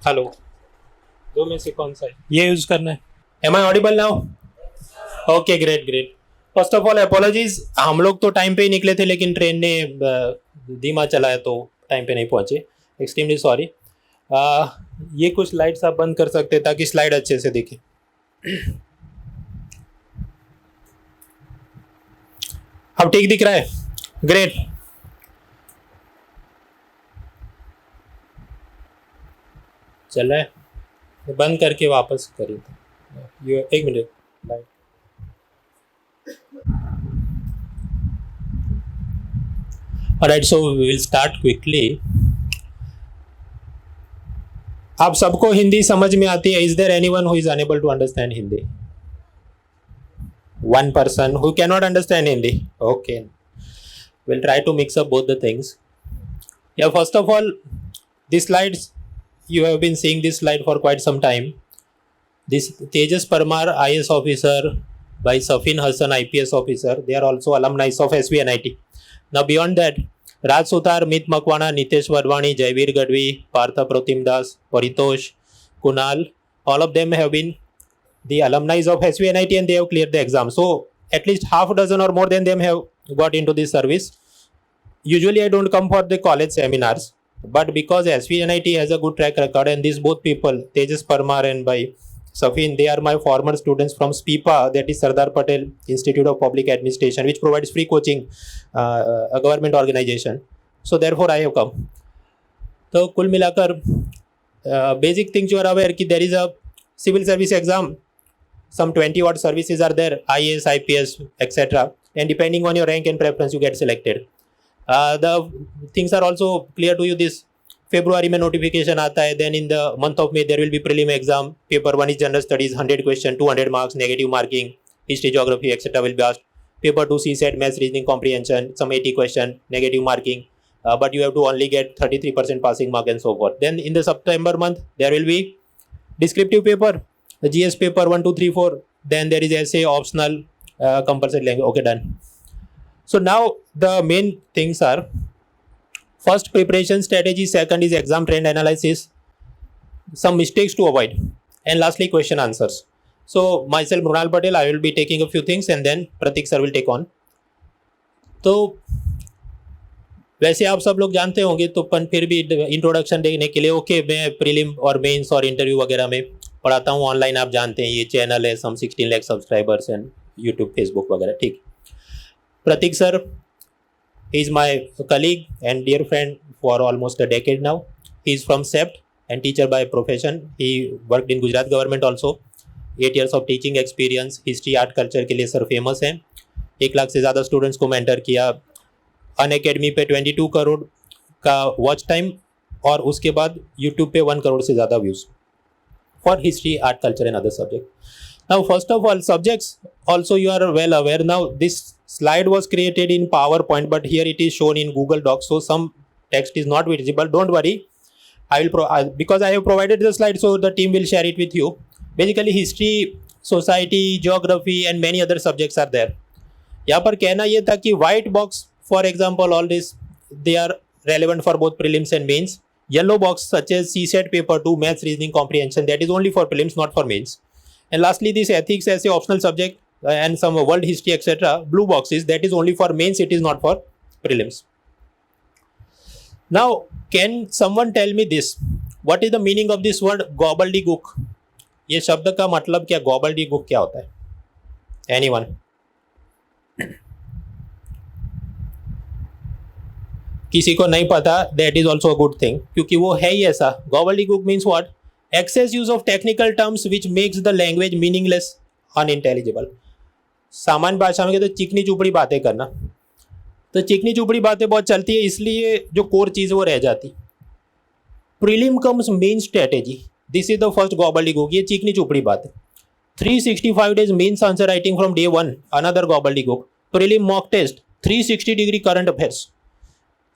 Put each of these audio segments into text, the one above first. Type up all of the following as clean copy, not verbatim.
Hello, दो में से कौन सा है ये यूज करना है? Am I audible now? Okay, great great. First of all apologies, हम लोग तो टाइम पे ही निकले थे लेकिन ट्रेन ने धीमा चलाया तो टाइम पे नहीं पहुंचे। Extremely sorry. ये कुछ लाइट्स आप बंद कर सकते हैं ताकि स्लाइड अच्छे से दिखे। अब ठीक दिख रहा है? ग्रेट। चल रहा है, बंद करके वापस करिए। ये एक minute light. Alright, so we will start quickly. आप सबको हिंदी समझ में आती है? Is there anyone who is unable to understand Hindi? One person who cannot understand Hindi. Okay, we'll try to mix up both the things. Yeah, first of all, these slides, you have been seeing this slide for quite some time. This Tejas Parmar, IS officer, by Safin Hassan, IPS officer, they are also alumni of SVNIT. Now beyond that, Raj Sutar, Mit Makwana, Nitesh Wadhwani, Jaivir Gadvi, Partha Protim Das, Paritosh, Kunal, all of them have been the alumni of SVNIT and they have cleared the exam. So at least half a dozen or more than them have got into this service. Usually I don't come for the college seminars, but because SVNIT has a good track record and these both people, Tejas Parmar and by Safin, they are my former students from SPIPA, that is Sardar Patel Institute of Public Administration, which provides free coaching, a government organization. So therefore I have come. तो कुल मिलाकर basic things you are aware कि there is a civil service exam. Some 20 odd services are there, IAS, IPS, etc. And depending on your rank and preference, you get selected. The things are also clear to you. This February में notification आता है. Then in the month of May, there will be prelim exam. Paper 1 is general studies, 100 question, 200 marks, negative marking, history, geography, etc. will be asked. Paper 2 CSAT, maths, reasoning, comprehension, some 80 question, negative marking. But you have to only get 33% passing mark and so forth. Then in the September month, there will be descriptive paper. The GS paper 1, 2, 3, 4. Then there is essay, optional, compulsory language. Okay, done. So now the main things are: first, preparation strategy. Second is exam trend analysis. Some mistakes to avoid, and lastly, question answers. So myself, Mrunal Patel, I will be taking a few things, and then Pratik sir will take on. तो वैसे आप सब लोग जानते होंगे, तो फिर भी इंट्रोडक्शन देने के लिए ओके, मैं प्रीलिम और मेंस और इंटरव्यू वगैरह में पढ़ाता हूँ ऑनलाइन। आप जानते हैं ये चैनल है, some 16 lakh subscribers and YouTube, Facebook वगैरह। ठीक। Prateek sir is my colleague and dear friend for almost a decade now. He is from CEPT and teacher by profession. He worked in Gujarat government also. 8 years of teaching experience. History art culture के लिए sir famous हैं. 1 लाख से ज़्यादा students को mentor किया. Unacademy पे 22 करोड़ का watch time और उसके बाद यूट्यूब पे 1 करोड़ से ज़्यादा views for history, art, culture and other subject. Now first of all, subjects also you are well aware. Now this slide was created in PowerPoint, but here it is shown in Google Docs, so some text is not visible. Don't worry, I will because I have provided the slide, so the team will share it with you. Basically history, society, geography and many other subjects are there. यहाँ पर कहना ये था कि white box, for example, all this they are relevant for both prelims and mains. Yellow box such as CSAT paper 2, maths, reasoning, comprehension, that is only for prelims, not for mains. And lastly, this ethics as a optional subject and some world history, etc. Blue boxes, that is only for mains, it is not for prelims. Now, can someone tell me this? What is the meaning of this word gobbledygook? ये शब्द का मतलब क्या, gobbledygook क्या होता है? Anyone? किसी को नहीं पता, that is also a good thing, क्योंकि वो है ही ऐसा. Gobbledygook means what? Excess use of technical terms which makes the language meaningless, unintelligible. सामान्य भाषा में कहते तो चिकनी चुपड़ी बातें करना. तो चिकनी चुपड़ी बातें बहुत चलती है, इसलिए जो कोर चीज़ वो रह जाती. Prelim cum main strategy, this is the first gobbledygook. ये चिकनी चुपड़ी बात है. 365 days means answer writing from day 1, another gobbledygook. Prelim mock test, 360 degree current affairs.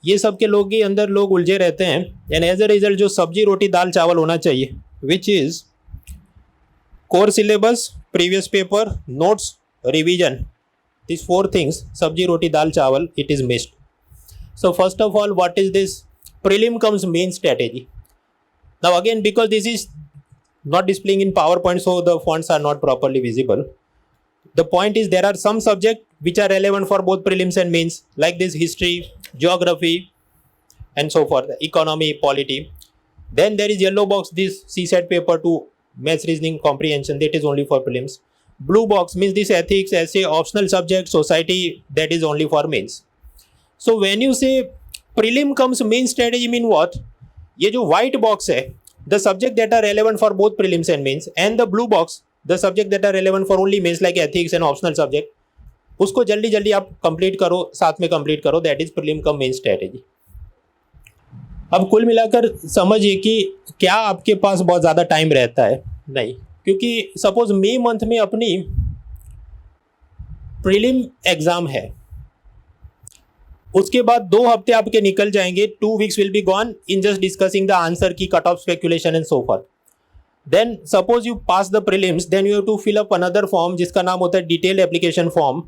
ये सब के लोग के अंदर लोग उलझे रहते हैं. एंड एज अ रिजल्ट जो सब्जी रोटी दाल चावल होना चाहिए, which is core syllabus, previous paper, notes, revision, this 4 things, सब्जी रोटी दाल चावल, it is missed. So first of all, what is this? Prelim cum main strategy. Now again, because this is not displaying in PowerPoint, so the fonts are not properly visible. The point is there are some subjects which are relevant for both prelims and mains, like this history, geography, and so forth, economy, polity. Then there is yellow box, this CSAT paper 2, maths, reasoning, comprehension, that is only for prelims. Blue box means this ethics, essay, optional subject, society, that is only for mains. So when you say prelim comes main strategy mean what? ये जो white box है, the subject that are relevant for both prelims and mains, and the blue box, the subject that are relevant for only mains like ethics and optional subject, उसको जल्दी जल्दी आप complete करो, साथ में कंप्लीट करो, that is prelim cum main strategy. अब कुल मिलाकर समझिए कि क्या आपके पास बहुत ज़्यादा टाइम रहता है? नहीं, क्योंकि सपोज मई मंथ में अपनी प्रीलिम एग्जाम है, उसके बाद 2 हफ्ते आपके निकल जाएंगे, 2 weeks will be gone in just discussing the answer key cut off speculation and so forth. Then suppose you pass the prelims, then you have to fill up another form जिसका नाम होता है डिटेल्ड एप्लीकेशन फॉर्म.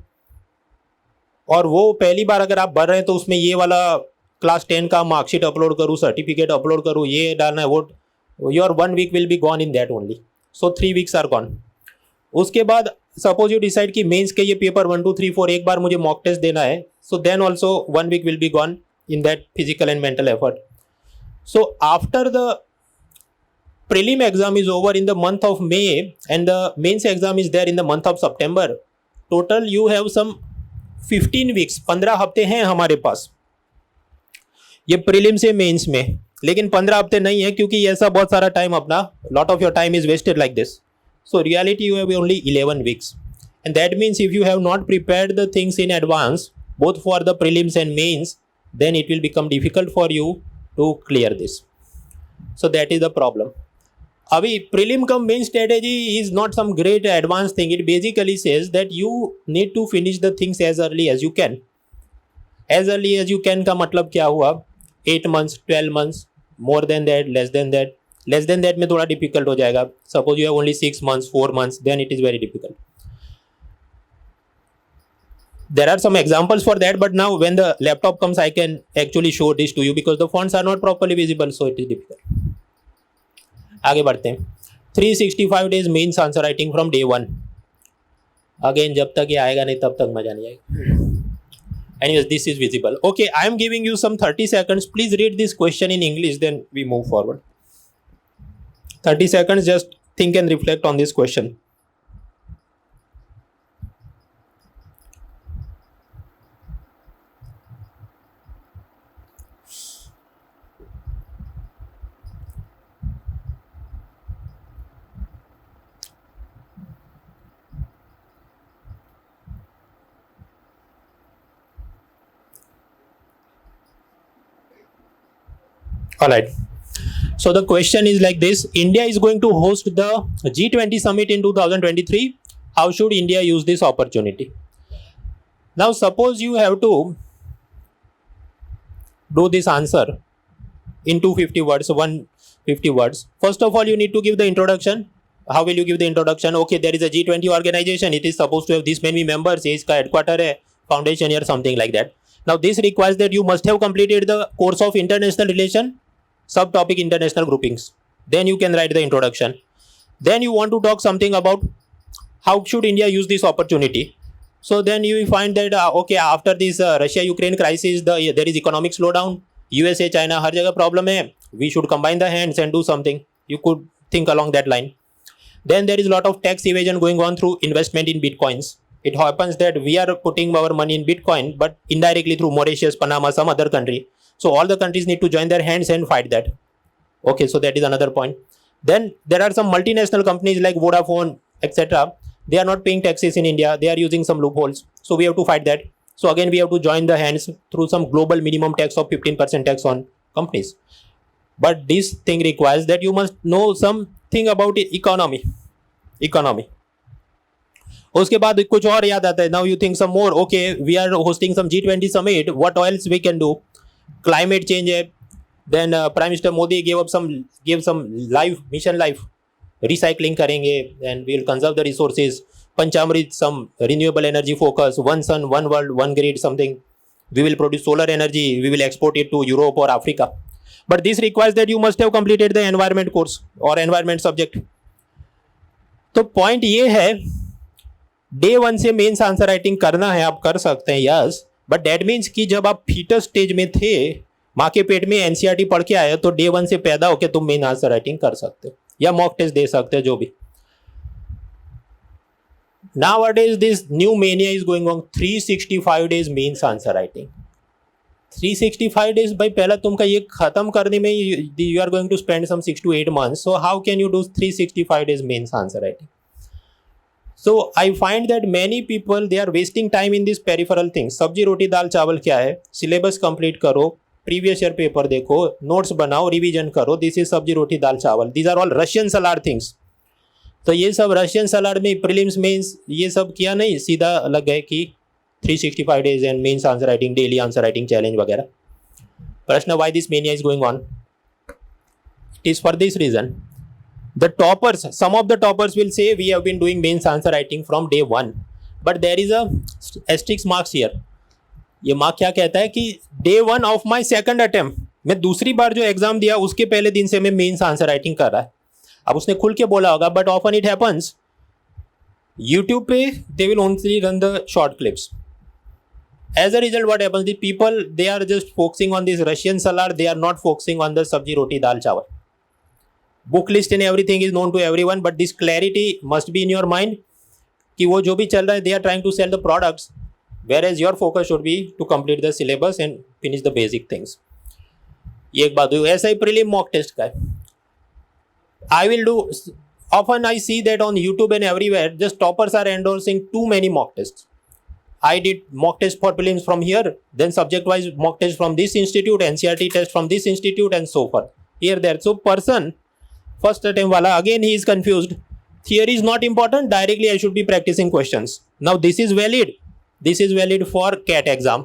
और वो पहली बार अगर आप भर रहे हैं तो उसमें ये वाला क्लास 10 का मार्कशीट अपलोड करूँ, सर्टिफिकेट अपलोड करूँ, ये डालना है, वो your 1 week will be gone in that only. So 3 weeks are gone. उसके बाद सपोज यू डिसाइड कि मेंस के ये पेपर 1 2 3 4 एक बार मुझे मॉक टेस्ट देना है, so then also 1 week will be gone in that physical and mental effort. So after the prelim exam is over in the month of May and the mains exam is there in the month of September, total you have some 15 weeks, 15 हफ्ते हैं हमारे पास ये prelim से mains में. लेकिन 15 हफ्ते नहीं है क्योंकि ऐसा बहुत सारा टाइम अपना lot of your time is wasted like this. So reality you have only 11 weeks, and that means if you have not prepared the things in advance both for the prelims and mains, then it will become difficult for you to clear this. So that is the problem. अभी prelim cum main strategy is not some great advance thing. It basically says that you need to finish the things as early as you can. As early as you can का मतलब क्या हुआ? 8 months, 12 months, more than that, less than that. Less than that में थोड़ा difficult हो जाएगा. Suppose you have only 6 months, 4 months, then it is very difficult. There are some examples for that, but now when the laptop comes, I can actually show this to you because the fonts are not properly visible, so it is difficult. आगे बढ़ते हैं. 365 days mains answer writing from day 1. Again जब तक ये आएगा नहीं तब तक मजा नहीं आएगा. Anyways, this is visible. Okay, I am giving you some 30 seconds. Please read this question in English, then we move forward. 30 seconds, just think and reflect on this question. All right. So the question is like this: India is going to host the G20 summit in 2023. How should India use this opportunity? Now, suppose you have to do this answer in 250 words, 150 words. First of all, you need to give the introduction. How will you give the introduction? Okay, there is a G20 organization. It is supposed to have this many members. इसका headquarter है, foundation or something like that. Now, this requires that you must have completed the course of international relation, subtopic international groupings. Then you can write the introduction. Then you want to talk something about how should India use this opportunity. So then you will find that okay, after this Russia-Ukraine crisis, there is economic slowdown. USA, China, हर जगह problem है. We should combine the hands and do something. You could think along that line. Then there is a lot of tax evasion going on through investment in bitcoins. It happens that we are putting our money in Bitcoin, but indirectly through Mauritius, Panama, some other country. So all the countries need to join their hands and fight that. Okay, so that is another point. Then there are some multinational companies like Vodafone, etc. They are not paying taxes in India. They are using some loopholes. So we have to fight that. So again, we have to join the hands through some global minimum tax of 15% tax on companies. But this thing requires that you must know something about economy. उसके बाद कुछ और याद आता है. Now you think some more. Okay, we are hosting some G20 summit. What else we can do? Climate change है. Then prime minister Modi gave some life mission life recycling करेंगे and we will conserve the resources. Panchamrit, some renewable energy focus. One sun, one world, one grid, something. We will produce solar energy. We will export it to Europe or Africa. but this requires that you must have completed the environment course or environment subject. तो point ये है, day 1 से mains answer writing करना है, आप कर सकते हैं, यस, बट दैट मीन्स कि जब आप फीटस स्टेज में थे, माँ के पेट में एनसीईआरटी पढ़ के आए, तो डे 1 से पैदा होकर तुम मेन आंसर राइटिंग कर सकते हो या मॉक टेस्ट दे सकते हो, जो भी. Nowadays this new mania is going on, 365 days means answer writing. 365 days भाई, पहला तुमका ये खत्म करने में you are going to spend some 6 to 8 months. So how can you do 365 days means answer writing? So I find that many people they are wasting time in these peripheral things. सब्जी रोटी दाल चावल क्या है, syllabus complete करो, previous year paper देखो, notes बनाओ, revision करो, this is sabzi roti dal chawal. These are all Russian salad things. तो ये सब रशियन सलाड में प्रीलिम्स मेंस ये सब किया नहीं, सीधा लग गए कि 365 days and mains answer writing, daily answer writing challenge वगैरह. प्रश्न, why this mania is going on? It is for this reason. The toppers, some of the toppers will say we have been doing mains answer writing from day 1, but there is a asterisk marks here. ये mark क्या कहता है कि day 1 of my second attempt, मैं दूसरी बार जो exam दिया उसके पहले दिन से मैं मेंस आंसर राइटिंग कर रहा है. अब उसने खुल के बोला होगा, but often it happens YouTube पे they will only run the short clips. As a result, what happens? The people they are just focusing on this Russian salad. They are not focusing on the sabji roti dal chawal. Book list and everything is known to everyone, but this clarity must be in your mind कि वो जो भी चल रहा है, they are trying to sell the products, whereas your focus should be to complete the syllabus and finish the basic things. ये एक बात हुई. ऐसा ही prelim mock test का है. I will do. Often I see that on YouTube and everywhere, just toppers are endorsing too many mock tests. I did mock test for prelims from here, then subject-wise mock test from this institute, NCERT test from this institute, and so forth. Here, there. So, person, first attempt wala, again he is confused. Theory is not important. Directly, I should be practicing questions. Now, this is valid. This is valid for CAT exam.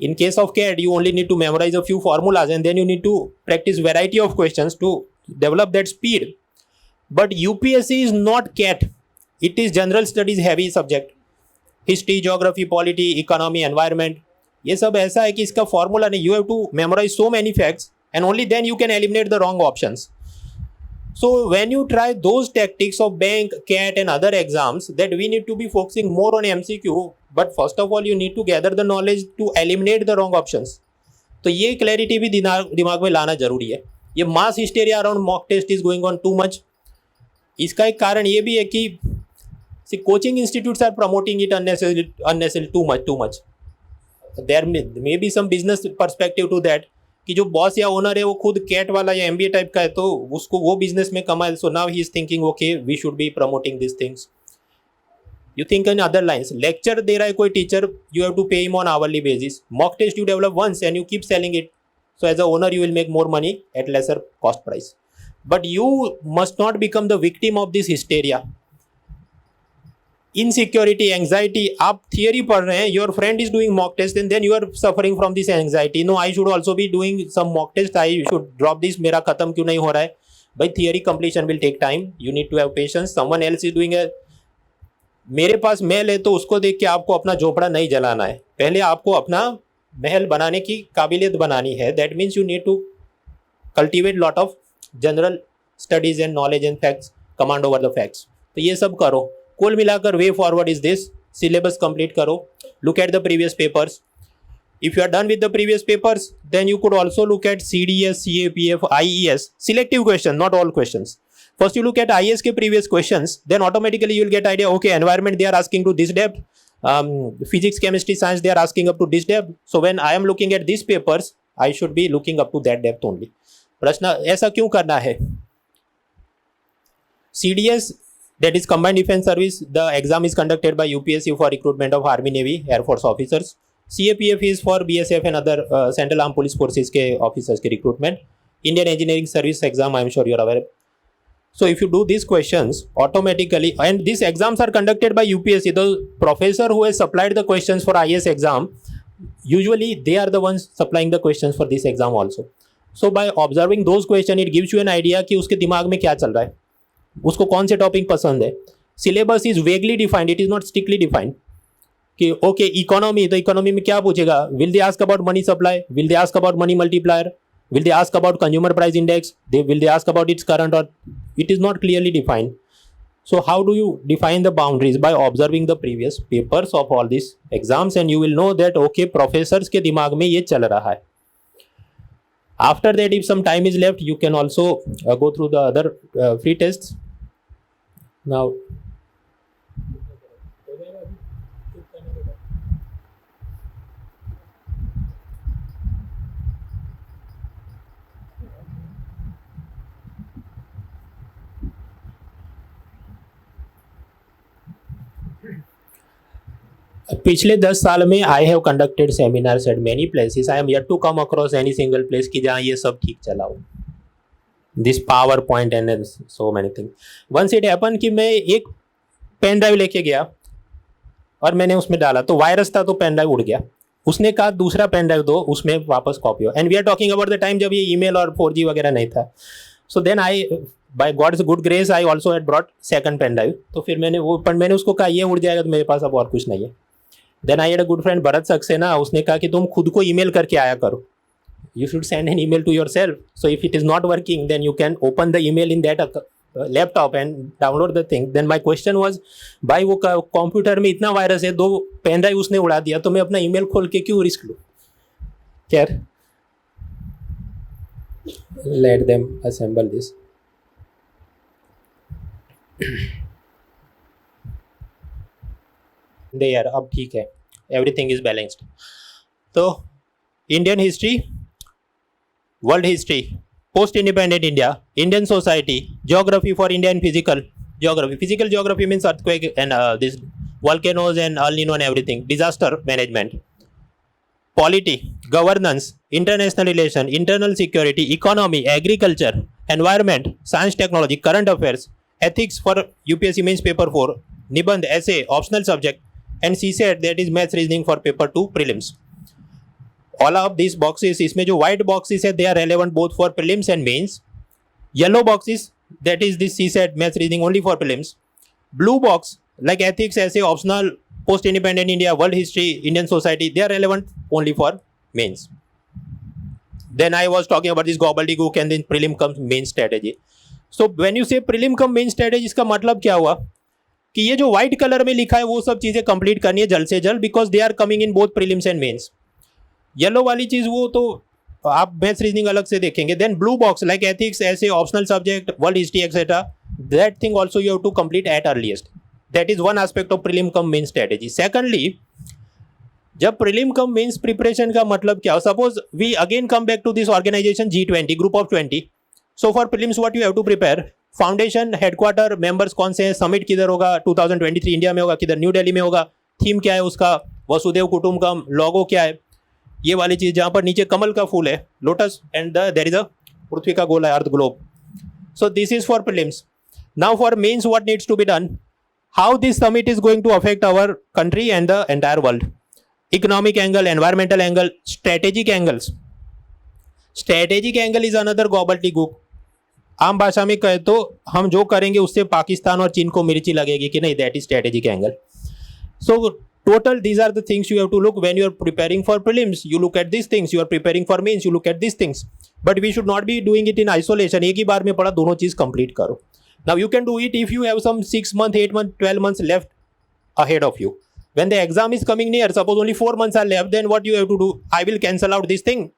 In case of CAT, you only need to memorize a few formulas, and then you need to practice variety of questions to develop that speed. But UPSC is not CAT. It is general studies heavy subject. History, geography, polity, economy, environment, ये सब ऐसा है कि इसका formula नहीं. You have to memorise so many facts and only then you can eliminate the wrong options. So when you try those tactics of bank, CAT and other exams, that we need to be focusing more on MCQ, but first of all you need to gather the knowledge to eliminate the wrong options. तो ये clarity भी दिमाग में लाना जरूरी है. ये mass hysteria around mock test is going on too much. इसका एक कारण ये भी है कि see, coaching institutes are promoting it unnecessarily too much. There may be some business perspective to that कि जो बॉस या ओनर है वो खुद कैट वाला या एमबीए टाइप का है, तो उसको वो बिजनेस में कमाए. So now he is thinking okay we should be promoting this things. You think in other lines. Lecture दे रहा है कोई teacher, you have to pay him on hourly basis. Mock test you develop once and you keep selling it. So as a owner you will make more money at lesser cost price. But you must not become the victim of this hysteria. Insecurity, anxiety. आप theory पढ़ रहे हैं, your friend is doing mock test and then you are suffering from this anxiety. No, I should also be doing some mock test, I should drop this. मेरा खत्म क्यों नहीं हो रहा है भाई? Theory completion will take time, you need to have patience. Someone else is doing. मेरे पास महल है तो उसको देख के आपको अपना झोपड़ा नहीं जलाना है. पहले आपको अपना महल बनाने की काबिलियत बनानी है. That means you need to cultivate lot of general studies and knowledge and facts, command over the facts. तो ये सब करो. कुल मिलाकर way forward is this. Syllabus complete करो, look at the previous papers. If you are done with the previous papers, then you could also look at CDS, CAPF, IES, selective question, not all questions. First you look at IES के previous questions, then automatically you will get idea. Okay, environment they are asking to this depth, physics, chemistry, science they are asking up to this depth. So when I am looking at this papers, I should be looking up to that depth only. प्रश्न, ऐसा क्यों करना है? CDS, that is Combined Defense Service, the exam is conducted by UPSC for recruitment of Army, Navy, Air Force officers. CAPF is for BSF and other Central Armed Police Forces के officers के recruitment. Indian Engineering Service exam, I am sure you are aware. So if you do these questions automatically, and these exams are conducted by UPSC, the professor who has supplied the questions for IS exam, usually they are the ones supplying the questions for this exam also. So by observing those questions, it gives you an idea कि उसके दिमाग में क्या चल रहा है, उसको कौन से टॉपिक पसंद है. Syllabus is vaguely defined, it is not strictly defined कि ओके इकोनॉमी, तो इकोनॉमी में क्या पूछेगा? Will they ask about money supply, will they ask about money multiplier, Will they ask about consumer price index? Will they ask about its current, or it is not clearly defined? So how do you define the boundaries? By observing the previous papers of all these exams, and you will know that okay, professors के दिमाग में ये चल रहा है. After that, if some time is left, you can also go through the other free tests. Now, पिछले 10 साल में I have conducted seminars at many places. I am yet to come across any single place कि जहाँ ये सब ठीक चला हो. This power point and so many thing. Once it happen कि मैं एक पेन ड्राइव लेके गया और मैंने उसमें डाला, तो वायरस था तो पेन ड्राइव उड़ गया. उसने कहा दूसरा पेन ड्राइव दो, उसमें वापस कॉपी हो. And we are talking about the time जब ये ईमेल और 4G वगैरह नहीं था. So then I by God's good grace I also had brought second pen drive. तो फिर मैंने उसको कहा ये उड़ जाएगा तो मेरे पास अब और कुछ नहीं है. Then I had a good friend Bharat Saxena. उसने कहा कि तुम खुद को ईमेल करके आया करो. You should send an email to yourself. So if it is not working, then you can open the email in that laptop and download the thing. Then my question was, भाई वो computer में इतना virus है, 2 pen drive उसने उड़ा दिया, तो मैं अपना ईमेल खोल के क्यों रिस्क लूँ? Care? Let them assemble this. There, अब ठीक है. Everything is balanced. तो Indian history, world history, post-independent India, Indian society, geography for India and physical geography. Physical geography means earthquake and this volcanoes and El Nino and everything. Disaster management, polity, governance, international relation, internal security, economy, agriculture, environment, science, technology, current affairs, ethics for UPSC means paper 4, Nibandh, essay, optional subject, and CSAT that is maths reasoning for paper 2 prelims. All of these boxes, इसमें जो white boxes है, they are relevant both for prelims and mains. Yellow boxes, that is this CSAT maths reasoning only for prelims. Blue box like ethics, essay, optional, post-independent India, world history, Indian society, they are relevant only for mains. Then I was talking about this gobbledygook and then prelim comes main strategy. So when you say prelim come main strategy, इसका मतलब क्या हुआ कि ये जो white color में लिखा है वो सब चीजें complete करनी है जल्द से जल्द, because they are coming in both prelims and mains. Yellow वाली चीज वो तो आप मैथ्स रीजनिंग अलग से देखेंगे. Then blue box like ethics, essay optional subject, world history etcetera, that thing also you have to complete at earliest. That is one aspect of prelim cum main strategy. Secondly, जब prelim cum mains preparation का मतलब क्या हो, suppose we again come back to this organisation G20 group of 20. So for prelims what you have to prepare, foundation, headquarter, members कौन से हैं, summit किधर होगा, 2023 इंडिया में होगा, किधर न्यू दिल्ली में होगा, थीम क्या है उसका, वसुदेव कुटुंबकम, लोगो क्या है, ये वाली चीज जहां पर नीचे कमल का फूल है, lotus, and there is a पृथ्वी का गोला है, earth globe. So this is for prelims. Now for mains what needs to be done, how this summit is going to affect our country and the entire world. Economic angle, environmental angle, strategic angles. Strategic angle is another gobbledygook. आम भाषा में कहे तो हम जो करेंगे उससे पाकिस्तान और चीन को मिर्ची लगेगी कि नहीं, that is strategic angle. So total, these are the things you have to look when you are preparing for prelims. You look at these things. You are preparing for mains, you look at these things. But we should not be doing it in isolation. एक ही बार में पढ़ा, दोनों चीज complete करो. Now you can do it if you have some 6 months, 8 months, 12 months left ahead of you. When the exam is coming near, suppose only 4 months are left, then what you have to do, I will cancel out this thing,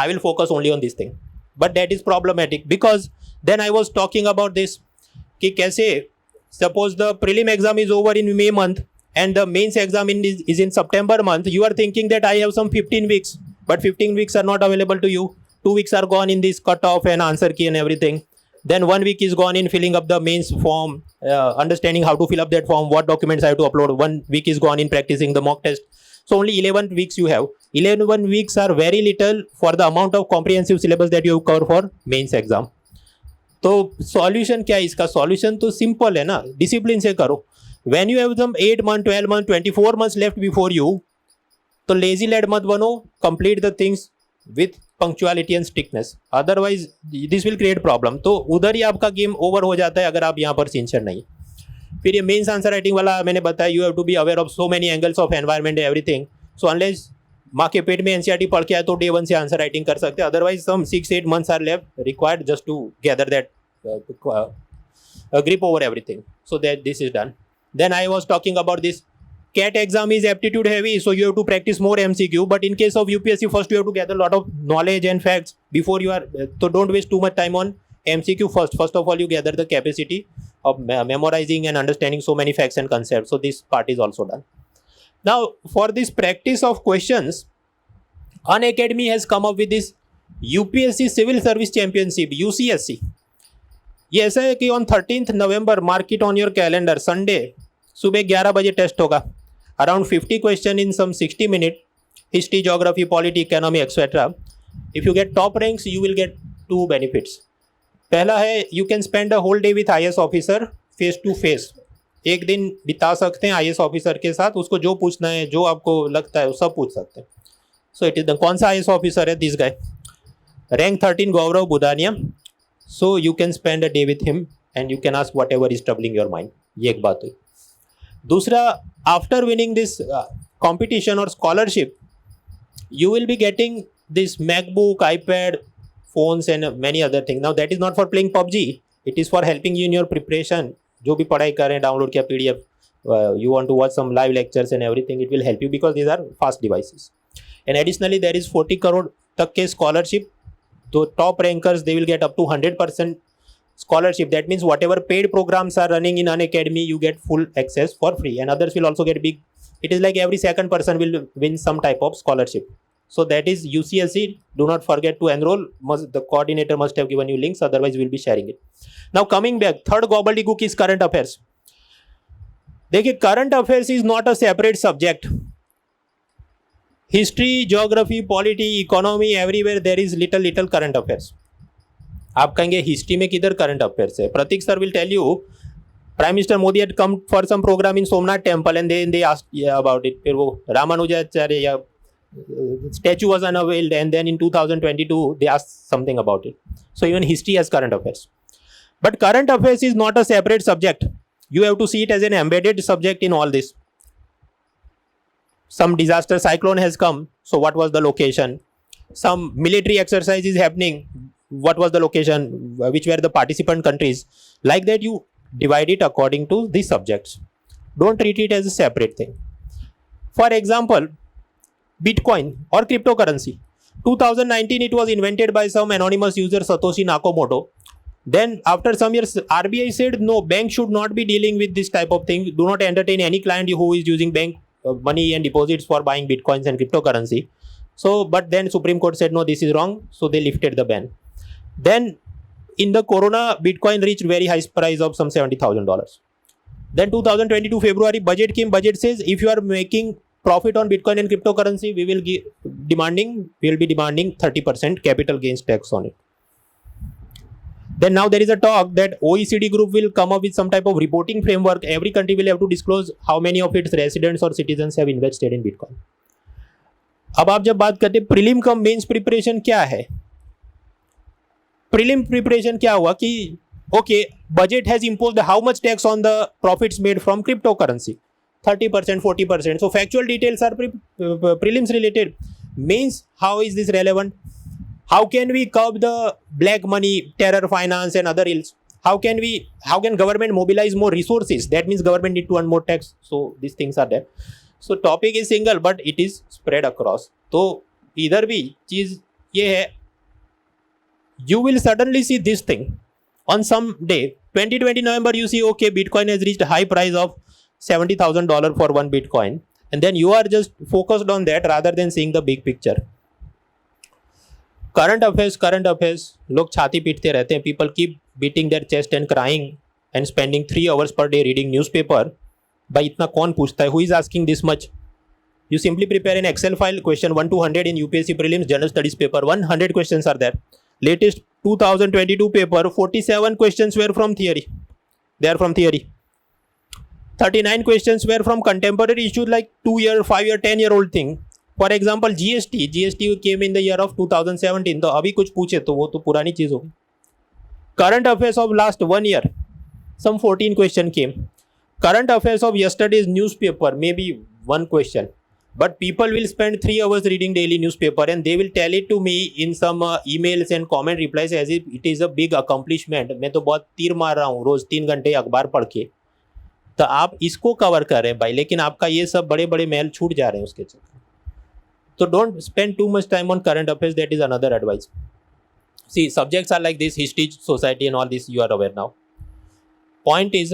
I will focus only on this thing. But that is problematic, because then I was talking about this कि कैसे, suppose the prelim exam is over in May month and the mains exam is in September month. You are thinking that I have some 15 weeks, but 15 weeks are not available to you. 2 weeks are gone in this cutoff and answer key and everything. Then 1 week is gone in filling up the mains form, understanding how to fill up that form, what documents I have to upload. 1 week is gone in practicing the mock test. So only 11 weeks you have. 11 weeks are very little for the amount of comprehensive syllabus that you cover for mains exam. तो solution क्या है इसका? Solution तो simple है ना, discipline से करो. When you have some 8 months, 12 months, 24 months left before you, तो lazy lad मत बनो, complete the things with punctuality and strictness. Otherwise this will create problem. तो उधर ही आपका गेम ओवर हो जाता है अगर आप यहाँ पर सिंसियर नहीं. फिर ये मेंस आंसर राइटिंग वाला मैंने बताया, you have to be aware of so many angles of environment and everything. So unless माँ के पेट में एनसीईआरटी पढ़ के आए तो डे वन से आंसर राइटिंग कर सकते हैं, otherwise some 6-8 months are left required just to gather that grip over everything, so that this is done. Then I was talking about this CAT exam is aptitude heavy, so you have to practice more MCQ, but in case of UPSC, first you have to gather a lot of knowledge and facts before you are, so don't waste too much time on MCQ first of all you gather the capacity of memorizing and understanding so many facts and concepts, so this part is also done. Now for this practice of questions, Unacademy has come up with this UPSC Civil Service Championship, UCSC. ये ऐसा है कि on 13th November, mark it on your calendar, Sunday सुबह 11 बजे test होगा. Around 50 question in some 60 minute, history, geography, polity, economy etcetera. If you get top ranks you will get 2 benefits. पहला है you can spend a whole day with IAS officer face to face. एक दिन बिता सकते हैं IAS officer के साथ, उसको जो पूछना है, जो आपको लगता है वो सब पूछ सकते हैं. सो इट इज द, कौन सा IAS ऑफिसर है? This guy, rank 13, Gaurav Budania. So you can spend a day with him and you can ask whatever is troubling your mind. ये एक बात हुई. दूसरा, after winning this competition or scholarship, you will be getting this MacBook, iPad, phones and many other things. Now that is not for playing PUBG. It is for helping you in your preparation. जो भी पढ़ाई करें, download किया PDF, you want to watch some live lectures and everything, it will help you because these are fast devices. And additionally there is 40 crore तक के scholarship. So top rankers, they will get up to 100% scholarship. That means whatever paid programs are running in Unacademy, you get full access for free, and others will also get big. It is like every second person will win some type of scholarship. So that is UCSC. Do not forget to enroll. The coordinator must have given you links, otherwise we'll be sharing it. Now coming back, third gobbledygook is current affairs. देखिए, current affairs is not a separate subject. History, geography, polity, economy, everywhere there is little current affairs. आप कहेंगे history में किधर current affairs है? Prateek sir will tell you prime minister Modi had come for some programme in Somnath temple and they asked about it. फिर वो रामानुजाचार्य या statue was unveiled and then in 2022 they asked something about it. So even history has current affairs, but current affairs is not a separate subject. You have to see it as an embedded subject in all this. Some disaster, cyclone has come, so what was the location? Some military exercise is happening, what was the location? Which were the participant countries? Like that you divide it according to these subjects. Don't treat it as a separate thing. For example, Bitcoin or cryptocurrency. 2019 it was invented by some anonymous user Satoshi Nakamoto. Then after some years RBI said no, bank should not be dealing with this type of thing. Do not entertain any client who is using bank money and deposits for buying bitcoins and cryptocurrency. So but then Supreme Court said no, this is wrong, so they lifted the ban. Then in the corona, Bitcoin reached very high price of some $70,000. Then 2022 February budget came. Budget says if you are making profit on Bitcoin and cryptocurrency, we will be demanding 30% capital gains tax on it. Then now there is a talk that OECD group will come up with some type of reporting framework. Every country will have to disclose how many of its residents or citizens have invested in Bitcoin. अब आप जब बात करते हैं prelim cum mains preparation क्या है? Prelim preparation क्या हुआ कि okay, budget has imposed how much tax on the profits made from cryptocurrency, 30%, 40%. So factual details are prelims related. Means how is this relevant? How can we curb the black money, terror finance and other ills? How can government mobilize more resources? That means government need to earn more tax. So these things are there. So topic is single but it is spread across. तो इधर भी चीज ये है, you will suddenly see this thing on some day 2020 November. You see okay, Bitcoin has reached a high price of $70,000 for one Bitcoin, and then you are just focused on that rather than seeing the big picture. Current affairs लोग छाती पीटते रहते हैं. People keep beating their chest and crying and spending 3 hours per day reading newspaper. भाई इतना कौन पूछता है? Who is asking this much? You simply prepare an Excel file, question 1 to 100 in UPSC prelims general studies paper 100 questions are there. Latest 2022 paper 47 questions were from theory. They are from theory. 39 questions were from contemporary issues like 2 year, 5 year, 10 year old thing. For example GST came in the year of 2017. तो अभी कुछ पूछे तो वो तो पुरानी चीज होगी. Current affairs of last 1 year, some 14 question came. Current affairs of yesterday's newspaper, maybe 1 question. but people will spend 3 hours reading daily newspaper and they will tell it to me in some emails and comment replies as if it is a big accomplishment. मैं तो बहुत तीर मार रहा हूँ रोज 3 घंटे अखबार पढ़ के. तो आप इसको कवर कर रहे हैं भाई, लेकिन आपका ये सब बड़े बड़े मेल छूट जा रहे हैं उसके चक्कर. तो don't spend too much time on current affairs. That is another advice. See, subjects are like this, history, society and all this, you are aware now. Point is,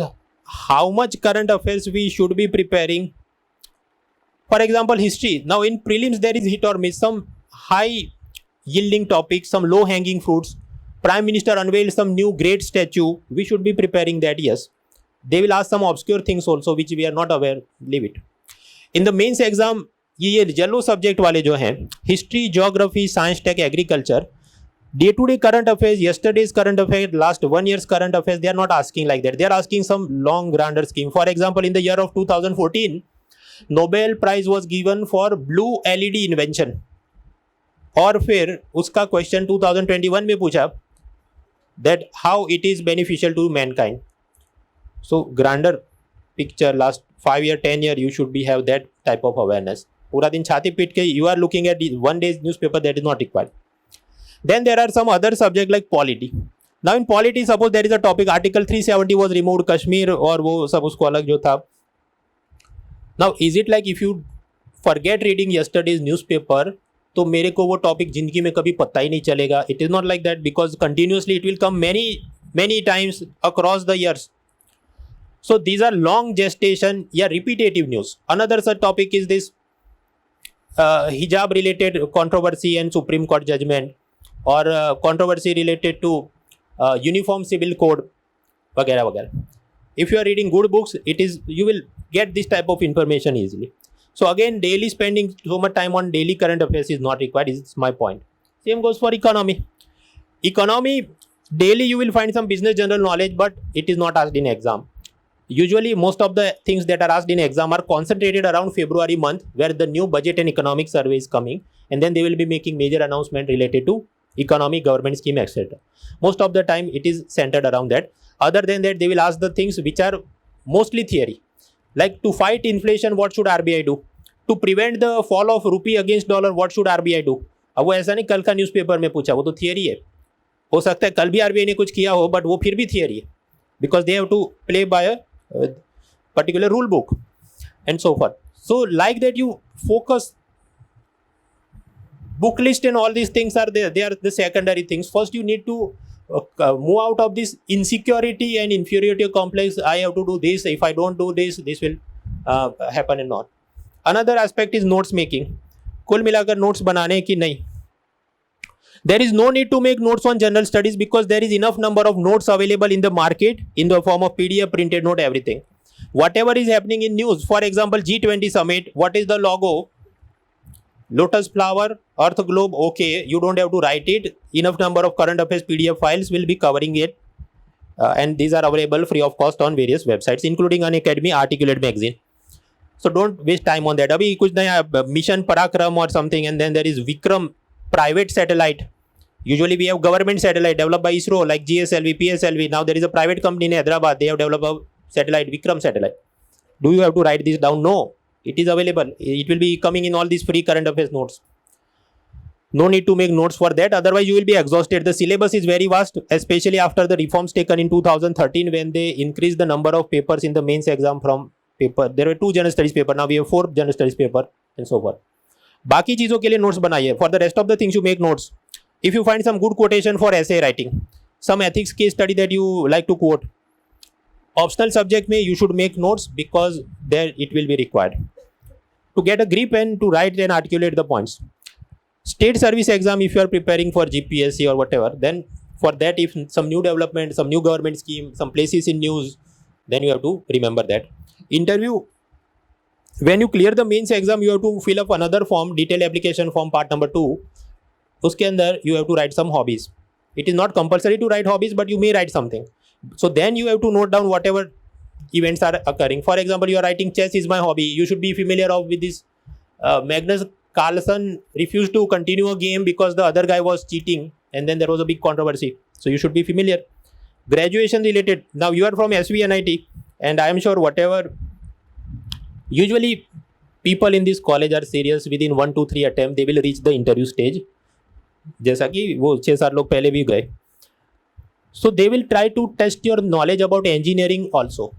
how much current affairs we should be preparing. For example, history. Now in prelims there is hit or miss, some high yielding topics, some low hanging fruits. Prime Minister unveiled some new great statue. We should be preparing that, yes. They will ask some obscure things also which we are not aware. Leave it. In the mains exam, ये yellow subject वाले जो हैं, history, geography, science, tech, agriculture, day-to-day current affairs, yesterday's current affairs, last 1 year's current affairs, they are not asking like that. They are asking some long, grander scheme. For example, in the year of 2014, Nobel Prize was given for blue LED invention. और फिर उसका question 2021 में पूछा that how it is beneficial to mankind. So, grander picture, last 5 year, 10 year, you should be have that type of awareness. पूरा दिन छाती पीट के you are looking at one day's newspaper, that is not required. Then there are some other subject like polity. Now in polity, suppose there is a topic, article 370 was removed, Kashmir और वो सब उसको अलग जो था. Now is it like if you forget reading yesterday's newspaper, तो मेरे को वो टॉपिक जिंदगी में कभी पता ही नहीं चलेगा? It is not like that, because continuously it will come many times across the years. So these are long gestation या repetitive news. Another such topic is this hijab related controversy and Supreme Court judgment, और controversy related to uniform civil code वगैरह वगैरह. If you are reading good books, you will get this type of information easily. So again, daily spending so much time on daily current affairs is not required. Is my point. Same goes for economy. Economy, daily you will find some business general knowledge, but it is not asked in exam. Usually most of the things that are asked in exam are concentrated around February month, where the new budget and economic survey is coming, and then they will be making major announcement related to economy, government scheme, etc. Most of the time it is centered around that. Other than that, they will ask the things which are mostly theory, like to fight inflation, what should RBI do? To prevent the fall of rupee against dollar, what should RBI do? अब वो ऐसा नहीं कल का newspaper में पूछा, वो तो थियरी है. हो सकता है कल भी आरबीआई ने कुछ किया हो, बट वो फिर भी थियरी है, because they have to play by a particular rule book and so forth. So like that, you focus. Book list and all these things are there. They are the secondary things. First you need to move out of this insecurity and inferiority complex. I have to do this. If I don't do this, this will happen and not. Another aspect is notes making. कुल मिलाकर notes बनाने की नहीं. There is no need to make notes on general studies, because there is enough number of notes available in the market in the form of PDF, printed note, everything. Whatever is happening in news, for example, G20 summit, what is the logo? Lotus flower, earth globe, okay, you don't have to write it. Enough number of current affairs PDF files will be covering it. And these are available free of cost on various websites, including Unacademy, Articulate magazine. So don't waste time on that. Abhi kuch naya mission Parakram or something, and then there is Vikram private satellite. Usually we have government satellite developed by ISRO like GSLV, PSLV. Now there is a private company in Hyderabad. They have developed a satellite, Vikram satellite. Do you have to write this down? No. It is available. It will be coming in all these free current affairs notes. No need to make notes for that. Otherwise you will be exhausted. The syllabus is very vast, especially after the reforms taken in 2013, when they increased the number of papers in the mains exam from paper. There were 2 general studies paper. Now we have 4 general studies paper and so forth. बाकी चीजों के लिए notes बनाइए. For the rest of the things you make notes. If you find some good quotation for essay writing, some ethics case study that you like to quote, optional subject में you should make notes, because there it will be required to get a grip and to write and articulate the points. State service exam, if you are preparing for GPSC or whatever, then for that, if some new development, some new government scheme, some places in news, then you have to remember that. Interview, when you clear the mains exam, you have to fill up another form, detailed application form part number 2. उसके अंदर you have to write some hobbies. It is not compulsory to write hobbies, but you may write something. So then you have to note down whatever events are occurring. For example, you are writing chess is my hobby. You should be familiar with this. Magnus Carlsen refused to continue a game because the other guy was cheating, and then there was a big controversy. So you should be familiar. Graduation related. Now you are from SVNIT, and I am sure whatever. Usually people in this college are serious. Within 1 to 3 attempt they will reach the interview stage, जैसा कि वो 6-7 लोग पहले भी गए. So they will try to test your knowledge about engineering also,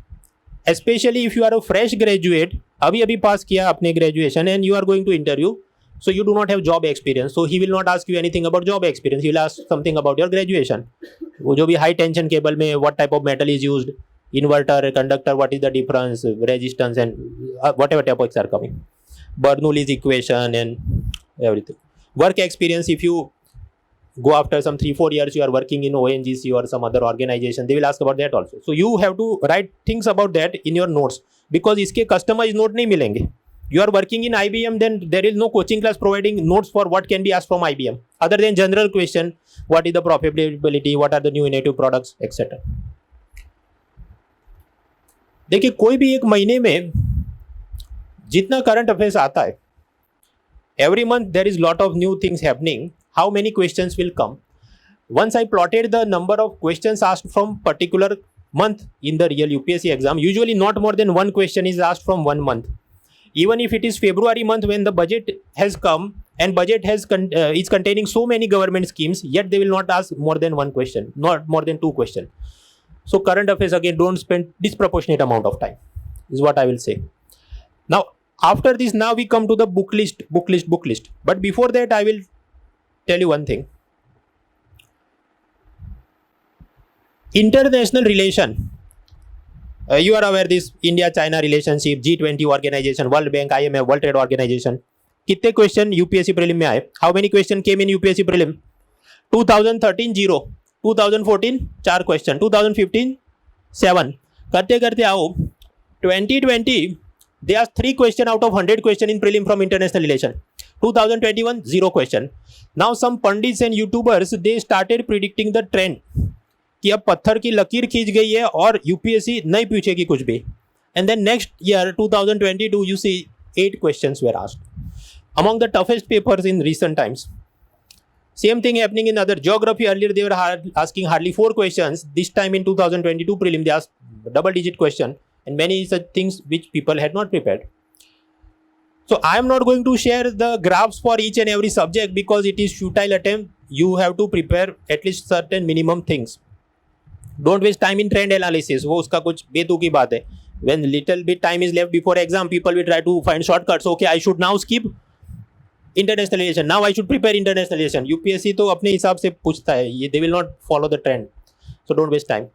especially if you are a fresh graduate, अभी पास किया अपने graduation and you are going to interview, so you do not have job experience, so he will not ask you anything about job experience, he will ask something about your graduation. वो जो भी high tension cable में what type of metal is used, inverter, conductor, what is the difference, resistance and whatever topics are coming, Bernoulli's equation and everything. Work experience, if you go after some 3-4 years you are working in ONGC or some other organization, they will ask about that also. So you have to write things about that in your notes, because इसके customized note नहीं मिलेंगे. You are working in IBM, then there is no coaching class providing notes for what can be asked from IBM other than general question, what is the profitability, what are the new innovative products, etc. देखिए कोई भी एक महीने में जितना current affairs आता है, every month there is lot of new things happening. How many questions will come? Once I plotted the number of questions asked from particular month in the real UPSC exam, usually not more than one question is asked from one month. Even if it is February month when the budget has come and budget has is containing so many government schemes, yet they will not ask more than one question, not more than two questions. So current affairs, again, don't spend disproportionate amount of time, is what I will say. Now after this, now we come to the book list. But before that I will tell you one thing. International relation, you are aware this India-China relationship, G20 organization, World Bank, IMF, World Trade Organization. कितने question UPSC prelim में आए? How many question came in UPSC prelim? 2013 0, 2014 4 question, 2015 7. करते करते आओ 2020 they asked 3 question out of 100 question in prelim from international relation. 2021 0 question. Now some pundits and YouTubers they started predicting the trend कि अब पत्थर की लकीर खींच गई है और यूपीएससी नहीं पूछेगी कुछ भी. And then next year 2022 you see 8 questions were asked, among the toughest papers in recent times. Same thing happening in other geography. Earlier they were asking hardly 4 questions. This time in 2022 prelim they asked double digit question and many such things which people had not prepared. So I am not going to share the graphs for each and every subject because it is futile attempt. You have to prepare at least certain minimum things. Don't waste time in trend analysis. वो उसका कुछ बेतुकी बात है. When little bit time is left before exam, people will try to find shortcuts. Okay, I should now skip international relation. Now I should prepare international relation. UPSC तो अपने हिसाब से पूछता है. They will not follow the trend. So don't waste time.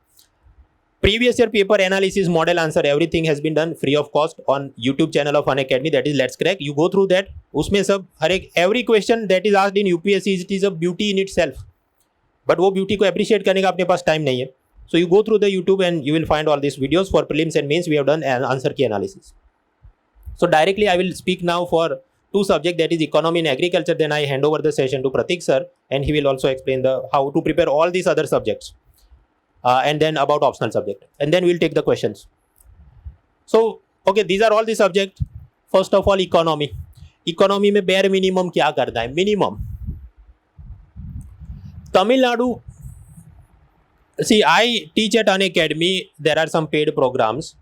Previous year paper analysis, model answer, everything has been done free of cost on YouTube channel of Unacademy, that is Let's Crack. You go through that. उसमें सब हर एक every question that is asked in UPSC, it is a beauty in itself. But वो beauty को appreciate करने का अपने पास time नहीं है. So you go through the YouTube and you will find all these videos for prelims and mains. We have done an answer key analysis. So directly I will speak now for 2 subjects, that is economy and agriculture. Then I hand over the session to Pratik sir and he will also explain the how to prepare all these other subjects. And then about optional subject, and then we'll take the questions. So okay, these are all the subjects. First of all, economy. Economy में bare minimum क्या करना है? Minimum. Tamil Nadu. See, I teach at Unacademy. There are some paid programs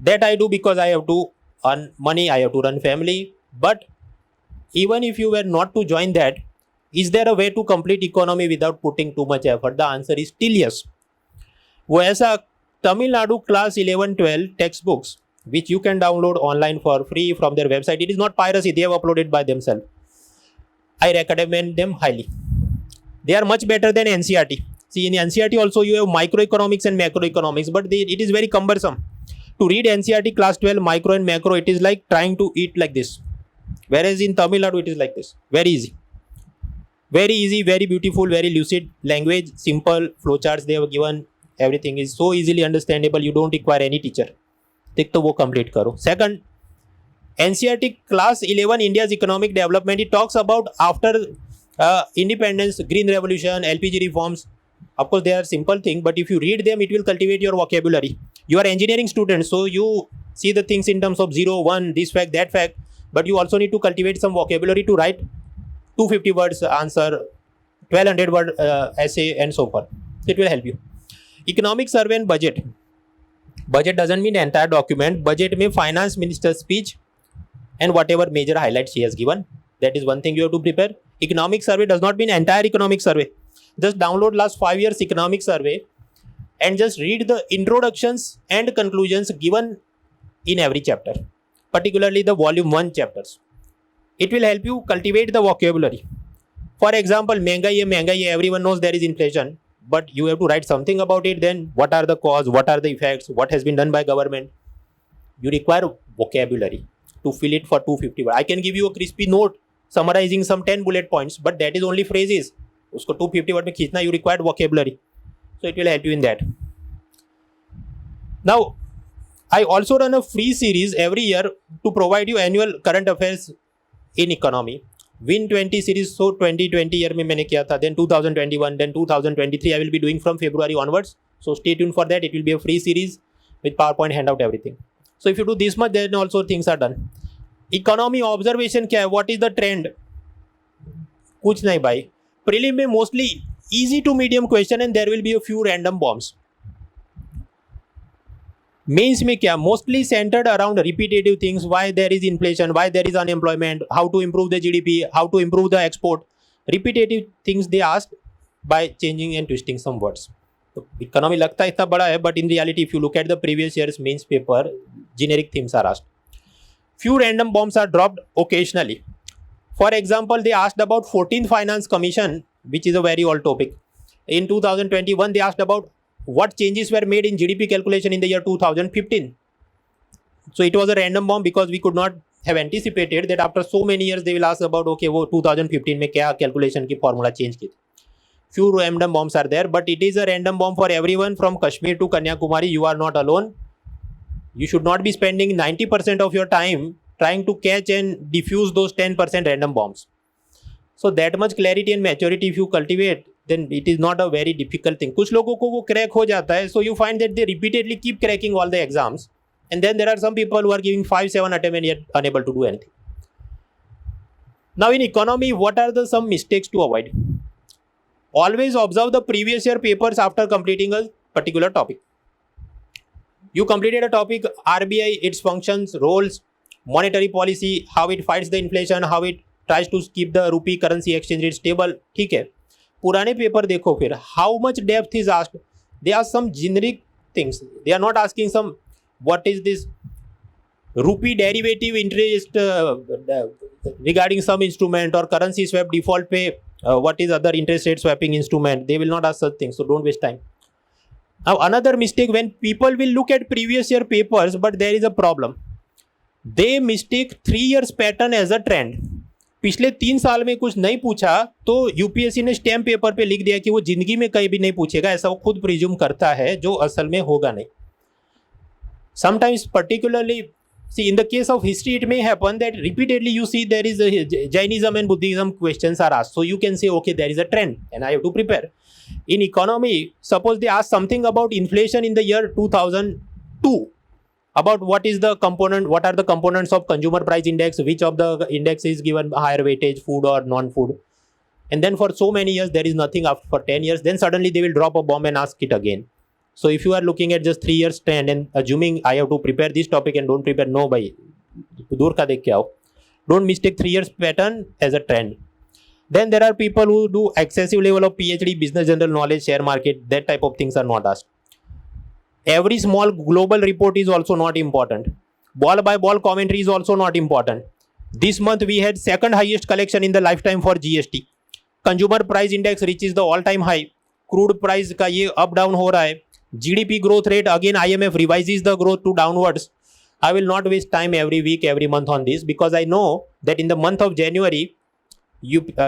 that I do because I have to earn money. I have to run family. But even if you were not to join that, is there a way to complete economy without putting too much effort? The answer is still yes. वो ऐसा Tamil Nadu class 11-12 text books which you can download online for free from their website. It is not piracy, they have uploaded by themselves. I recommend them highly. They are much better than NCERT. See, in NCERT also you have microeconomics and macroeconomics, but it is very cumbersome. To read NCERT class 12 micro and macro, it is like trying to eat like this. Whereas in Tamil Nadu it is like this. Very easy. Very easy, very beautiful, very lucid language, simple flowcharts they have given. Everything is so easily understandable. You don't require any teacher. एक तो वो complete करो. Second, NCERT class 11 India's economic development. It talks about after independence, green revolution, LPG reforms. Of course, they are simple things, but if you read them, it will cultivate your vocabulary. You are engineering students, so you see the things in terms of 0, 1, this fact, that fact, but you also need to cultivate some vocabulary to write 250 words answer, 1200 word essay, and so forth. It will help you. Economic survey and budget. Budget doesn't mean the entire document. Budget में finance minister speech and whatever major highlights she has given. That is one thing you have to prepare. Economic survey does not mean entire economic survey. Just download last 5 years economic survey and just read the introductions and conclusions given in every chapter, particularly the volume 1 chapters. It will help you cultivate the vocabulary. For example, महंगाई, everyone knows there is inflation, but you have to write something about it. Then what are the cause, what are the effects, what has been done by government? You require vocabulary to fill it for 250 words. I can give you a crispy note summarizing some 10 bullet points, but that is only phrases. उसको 250 word में खींचना, you require vocabulary. So it will help you in that. Now, I also run a free series every year to provide you annual current affairs in economy. Win 20 series, so 2020 year में मैंने किया था, then 2021, then 2023 I will be doing from February onwards. So stay tuned for that. It will be a free series with PowerPoint handout, everything. So if you do this much, then also things are done. Economy observation क्या है? What is the trend? कुछ नहीं भाई. Prelim में mostly easy to medium question and there will be a few random bombs. Mains में क्या? Mostly centered around repetitive things. Why there is inflation? Why there is unemployment? How to improve the GDP? How to improve the export? Repetitive things they asked by changing and twisting some words. तो economy लगता है इतना बड़ा है, but in reality if you look at the previous year's mains paper, generic themes are asked. Few random bombs are dropped occasionally. For example, they asked about 14th Finance Commission, which is a very old topic. In 2021, they asked about what changes were made in GDP calculation in the year 2015. So it was a random bomb because we could not have anticipated that after so many years they will ask about okay वो 2015 में क्या calculation की formula change की. Few random bombs are there, but it is a random bomb for everyone from Kashmir to Kanyakumari. You are not alone. You should not be spending 90% of your time trying to catch and diffuse those 10% random bombs. So that much clarity and maturity if you cultivate, then it is not a very difficult thing. कुछ लोगों को वो crack हो जाता है, so you find that they repeatedly keep cracking all the exams, and then there are some people who are giving 5-7 attempts and yet unable to do anything. Now in economy, what are the some mistakes to avoid? Always observe the previous year papers after completing a particular topic. You completed a topic, RBI, its functions, roles, monetary policy, how it fights the inflation, how it tries to keep the rupee currency exchange rate stable. ठीक है, पुराने paper देखो फिर, how much depth is asked. They ask some generic things. They are not asking some what is this rupee derivative interest regarding some instrument or currency swap default pay. What is other interest rate swapping instrument? They will not ask such things, so don't waste time. Now another mistake, when people will look at previous year papers, but there is a problem. They mistake 3 years pattern as a trend. पिछले 3 साल में कुछ नहीं पूछा तो UPSC ने stamp paper पे लिख दिया कि वो जिंदगी में कहीं भी नहीं पूछेगा, ऐसा वो खुद प्रिज्यूम करता है, जो असल में होगा नहीं. Sometimes particularly, see in the case of history it may happen that repeatedly you see there is a Jainism and Buddhism questions are asked, so you can say okay there is a trend and I have to prepare. In economy, suppose they ask something about inflation in the year 2002, about what is the component, what are the components of consumer price index, which of the index is given higher weightage, food or non-food, and then for so many years there is nothing. After for 10 years, then suddenly they will drop a bomb and ask it again. So if you are looking at just 3 years trend and assuming I have to prepare this topic and don't prepare, no bhai, दूर का देख के आओ. Don't mistake 3 years pattern as a trend. Then there are people who do excessive level of PhD, business general knowledge, share market, that type of things are not asked. Every small global report is also not important. Ball by ball commentary is also not important. This month we had second highest collection in the lifetime for GST. Consumer price index reaches the all time high. Crude price का ये up down हो रहा है. GDP growth rate, again IMF revises the growth to downwards. I will not waste time every week, every month on this, because I know that in the month of January,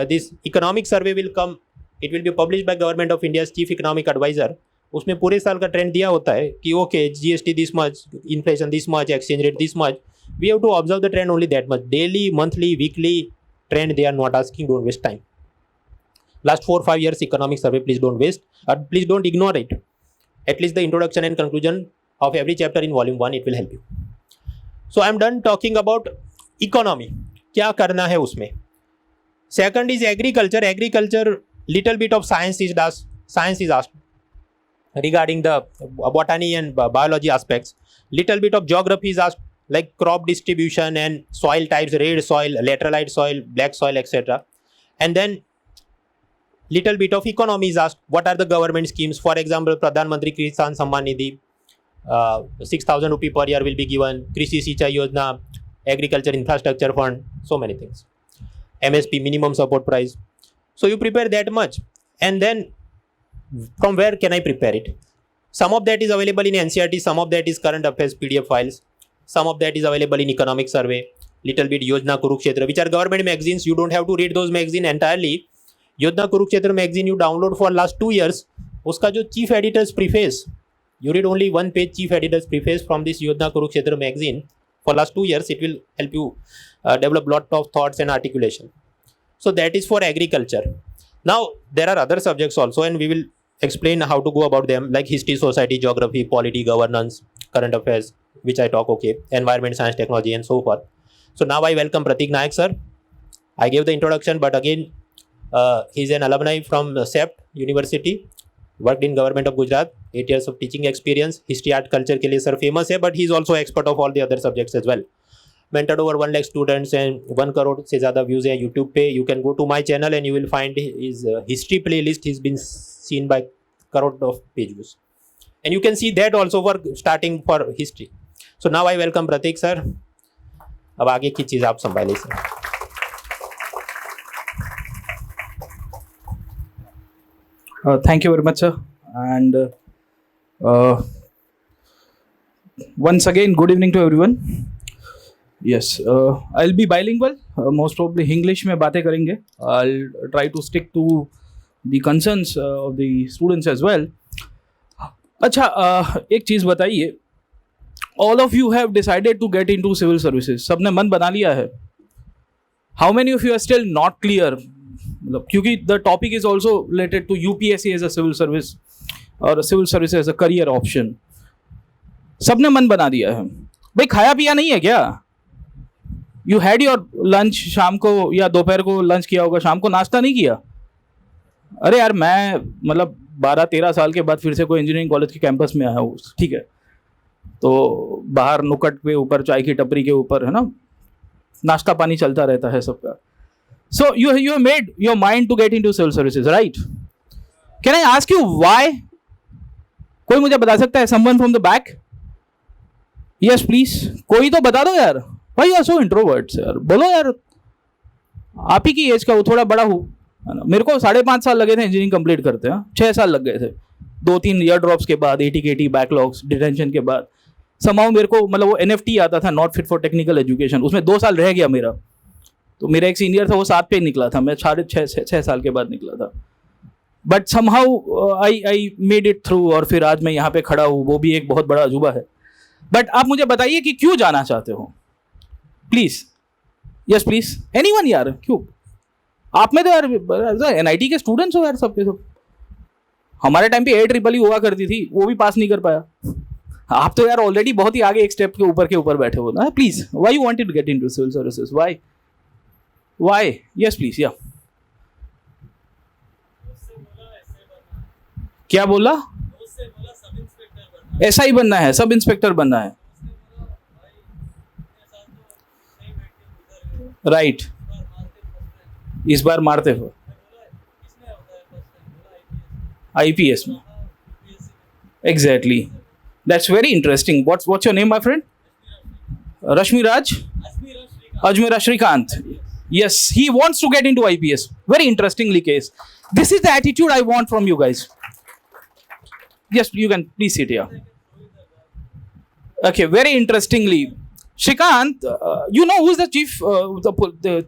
this economic survey will come. It will be published by Government of India's Chief Economic Advisor. उसमें पूरे साल का trend दिया होता है कि okay, GST this much, inflation this much, exchange rate this much. We have to observe the trend only that much. Daily, monthly, weekly trend they are not asking. Don't waste time. Last 4-5 years economic survey, please don't waste. Please don't ignore it. At least the introduction and conclusion of every chapter in volume 1, it will help you. So I am done talking about economy. क्या करना है उसमें. Second is agriculture. Agriculture, little bit of science is asked regarding the botany and biology aspects. Little bit of geography is asked like crop distribution and soil types, red soil, laterite soil, black soil, etc. And then little bit of economy is asked. What are the government schemes? For example, Pradhan Mantri Kisan Samman Nidhi, 6,000 rupee per year will be given. Krishi Sinchai Yojana, Agriculture Infrastructure Fund, so many things. MSP, minimum support price. So you prepare that much, and then from where can I prepare it? Some of that is available in NCERT, some of that is current affairs PDF files, some of that is available in economic survey, little bit Yojana Kurukshetra, which are government magazines. You don't have to read those magazines entirely. Yojana Kurukshetra magazine you download for last 2 years, uska jo chief editor's preface, you read only one page chief editor's preface from this Yojana Kurukshetra magazine for last 2 years. It will help you develop lot of thoughts and articulation. So that is for agriculture. Now there are other subjects also, and we will explain how to go about them, like history, society, geography, polity, governance, current affairs, which I talk, okay, environment, science, technology, and so forth. So now I welcome Pratik Nayak sir. I gave the introduction, but again, he's an alumni from CEPT University, worked in government of Gujarat, 8 years of teaching experience. History, art, culture के लिए sir famous है, but he's also expert of all the other subjects as well. Mentored over 1 lakh students and 1 crore से ज़्यादा views हैं YouTube पे. You can go to my channel and you will find his history playlist. He's been seen by crore of page views, and you can see that also for starting for history. So now I welcome Pratik sir. अब आगे की चीज़ आप संभालिए sir. Thank you very much, sir. And once again, good evening to everyone. Yes, I'll be bilingual. Most probably English में बातें करेंगे. I'll try to stick to the concerns of the students as well. अच्छा, एक चीज़ बताइए. All of you have decided to get into civil services. सबने मन बना लिया है. How many of you are still not clear? क्योंकि the topic is also related to UPSC as a civil service और civil service as a career option. सबने मन बना दिया है. भाई खाया पिया नहीं है क्या? You had your lunch शाम को या दोपहर को लंच किया होगा, शाम को नाश्ता नहीं किया? अरे यार मैं मतलब 12-13 साल के बाद फिर से कोई इंजीनियरिंग कॉलेज के कैंपस में आया हूँ, ठीक है, तो बाहर नुक्कड़ पे ऊपर चाय की टपरी के ऊपर है ना, नाश्ता पानी चलता रहता है सबका. So you have made your mind to get into civil services, right? Can I ask you why? कोई मुझे बता सकता है? Someone from the back? Yes, please. कोई तो बता दो यार. Why you are so introverts यार? बोलो यार. आप ही की एज का वो, थोड़ा बड़ा हूँ. मेरे को 5.5 साल लगे थे इंजीनियरिंग कंप्लीट करते हैं. 6 साल लग गए थे. 2-3 ईयर ड्रॉप्स के बाद, AT-KT बैकलॉग्स, डिटेंशन के बाद समाउ मेरे को मतलब वो NFT आता था, not fit for technical education, उसमें 2 साल रह गया मेरा. तो मेरा एक सीनियर था, वो 7 पे निकला था, मैं 6 साल के बाद निकला था. But somehow I made it through, और फिर आज मैं यहाँ पे खड़ा हूँ. वो भी एक बहुत बड़ा अजूबा है. बट आप मुझे बताइए कि क्यों जाना चाहते हो, प्लीज. Yes please. एनीवन यार, क्यों? आप में तो यार NIT के स्टूडेंट्स हो यार, सबके सब. हमारे टाइम पे AEEE हुआ करती थी, वो भी पास नहीं कर पाया. आप तो यार ऑलरेडी बहुत ही आगे एक स्टेप के ऊपर बैठे हो ना. Please, why you wanted to get into civil services? Why? Yes please. या क्या बोला? SI बनना है, सब इंस्पेक्टर बनना है. राइट. इस बार मारते हो IPS में. Exactly. That's very interesting. What's your name my friend? Rashmiraj? Ajmera Shrikant. Yes, he wants to get into IPS. Very interestingly case. This is the attitude I want from you guys. Yes, you can please sit here. Okay, very interestingly, Shrikant, you know who is the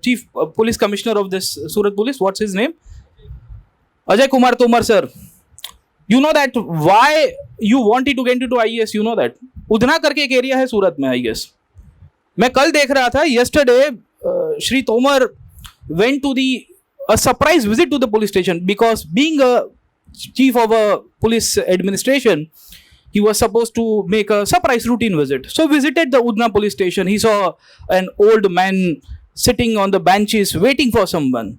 chief police commissioner of this Surat Police? What's his name? Ajay Kumar Tomar sir. You know that why you wanted to get into IAS? You know that Udna करके एक area है सूरत में, I guess. मैं कल देख रहा था, yesterday Shri Tomar went to a surprise visit to the police station, because being a chief of a police administration, he was supposed to make a surprise routine visit. So visited the Udna police station. He saw an old man sitting on the benches waiting for someone.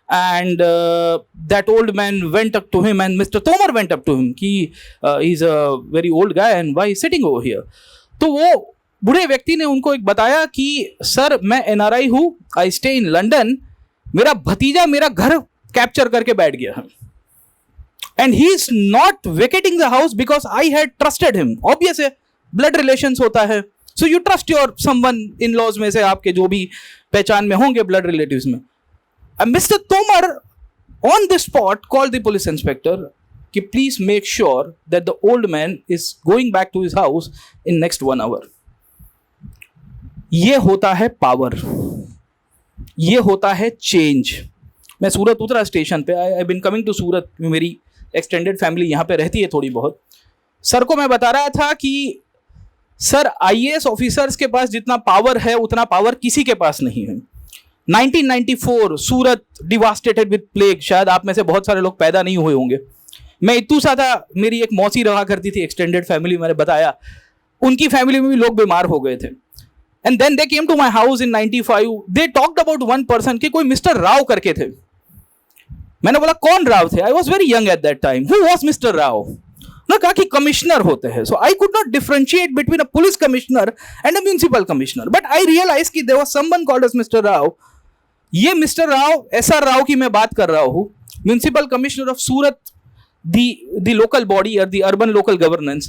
And that old man went up to him, and Mr. Tomar went up to him. He's a very old guy and why he's sitting over here. तो वो बूढ़े व्यक्ति ने उनको एक बताया कि sir मैं एनआरआई हूं, आई स्टे इन लंदन, मेरा भतीजा मेरा घर कैप्चर करके बैठ गया है and he is not vacating the house because I had trusted him. Obvious है, ब्लड रिलेशंस होता है, so you trust your someone in laws में से आपके जो भी पहचान में होंगे ब्लड रिलेटिव्स में. Mister Tomar on the spot called the police inspector कि please make sure that the old man is going back to his house in next 1 hour. ये होता है पावर, ये होता है चेंज. मैं सूरत उतरा स्टेशन पे, आई बिन कमिंग टू सूरत, मेरी एक्सटेंडेड फैमिली यहाँ पे रहती है थोड़ी बहुत. सर को मैं बता रहा था कि सर आईएएस ऑफिसर्स के पास जितना पावर है उतना पावर किसी के पास नहीं है. 1994 सूरत डिवास्टेटेड विद प्लेग. शायद आप में से बहुत सारे लोग पैदा नहीं हुए होंगे. मैं इतू सा था, मेरी एक मौसी रहा करती थी एक्सटेंडेड फैमिली, मैंने बताया उनकी फैमिली में भी लोग बीमार हो गए थे. And then they came to my house in 95. They talked about one person कि कोई मिस्टर राव करके थे. मैंने बोला कौन राव थे? I was very young at that time. Who was mister Rao? ना कहा कि कमिश्नर होते हैं. So I could not differentiate between a police commissioner and a municipal commissioner, but I realise कि there was someone called as mister Rao. ये mister Rao, SR Rao की मैं बात कर रहा हूं, municipal commissioner of Surat, the local body or the urban local governance.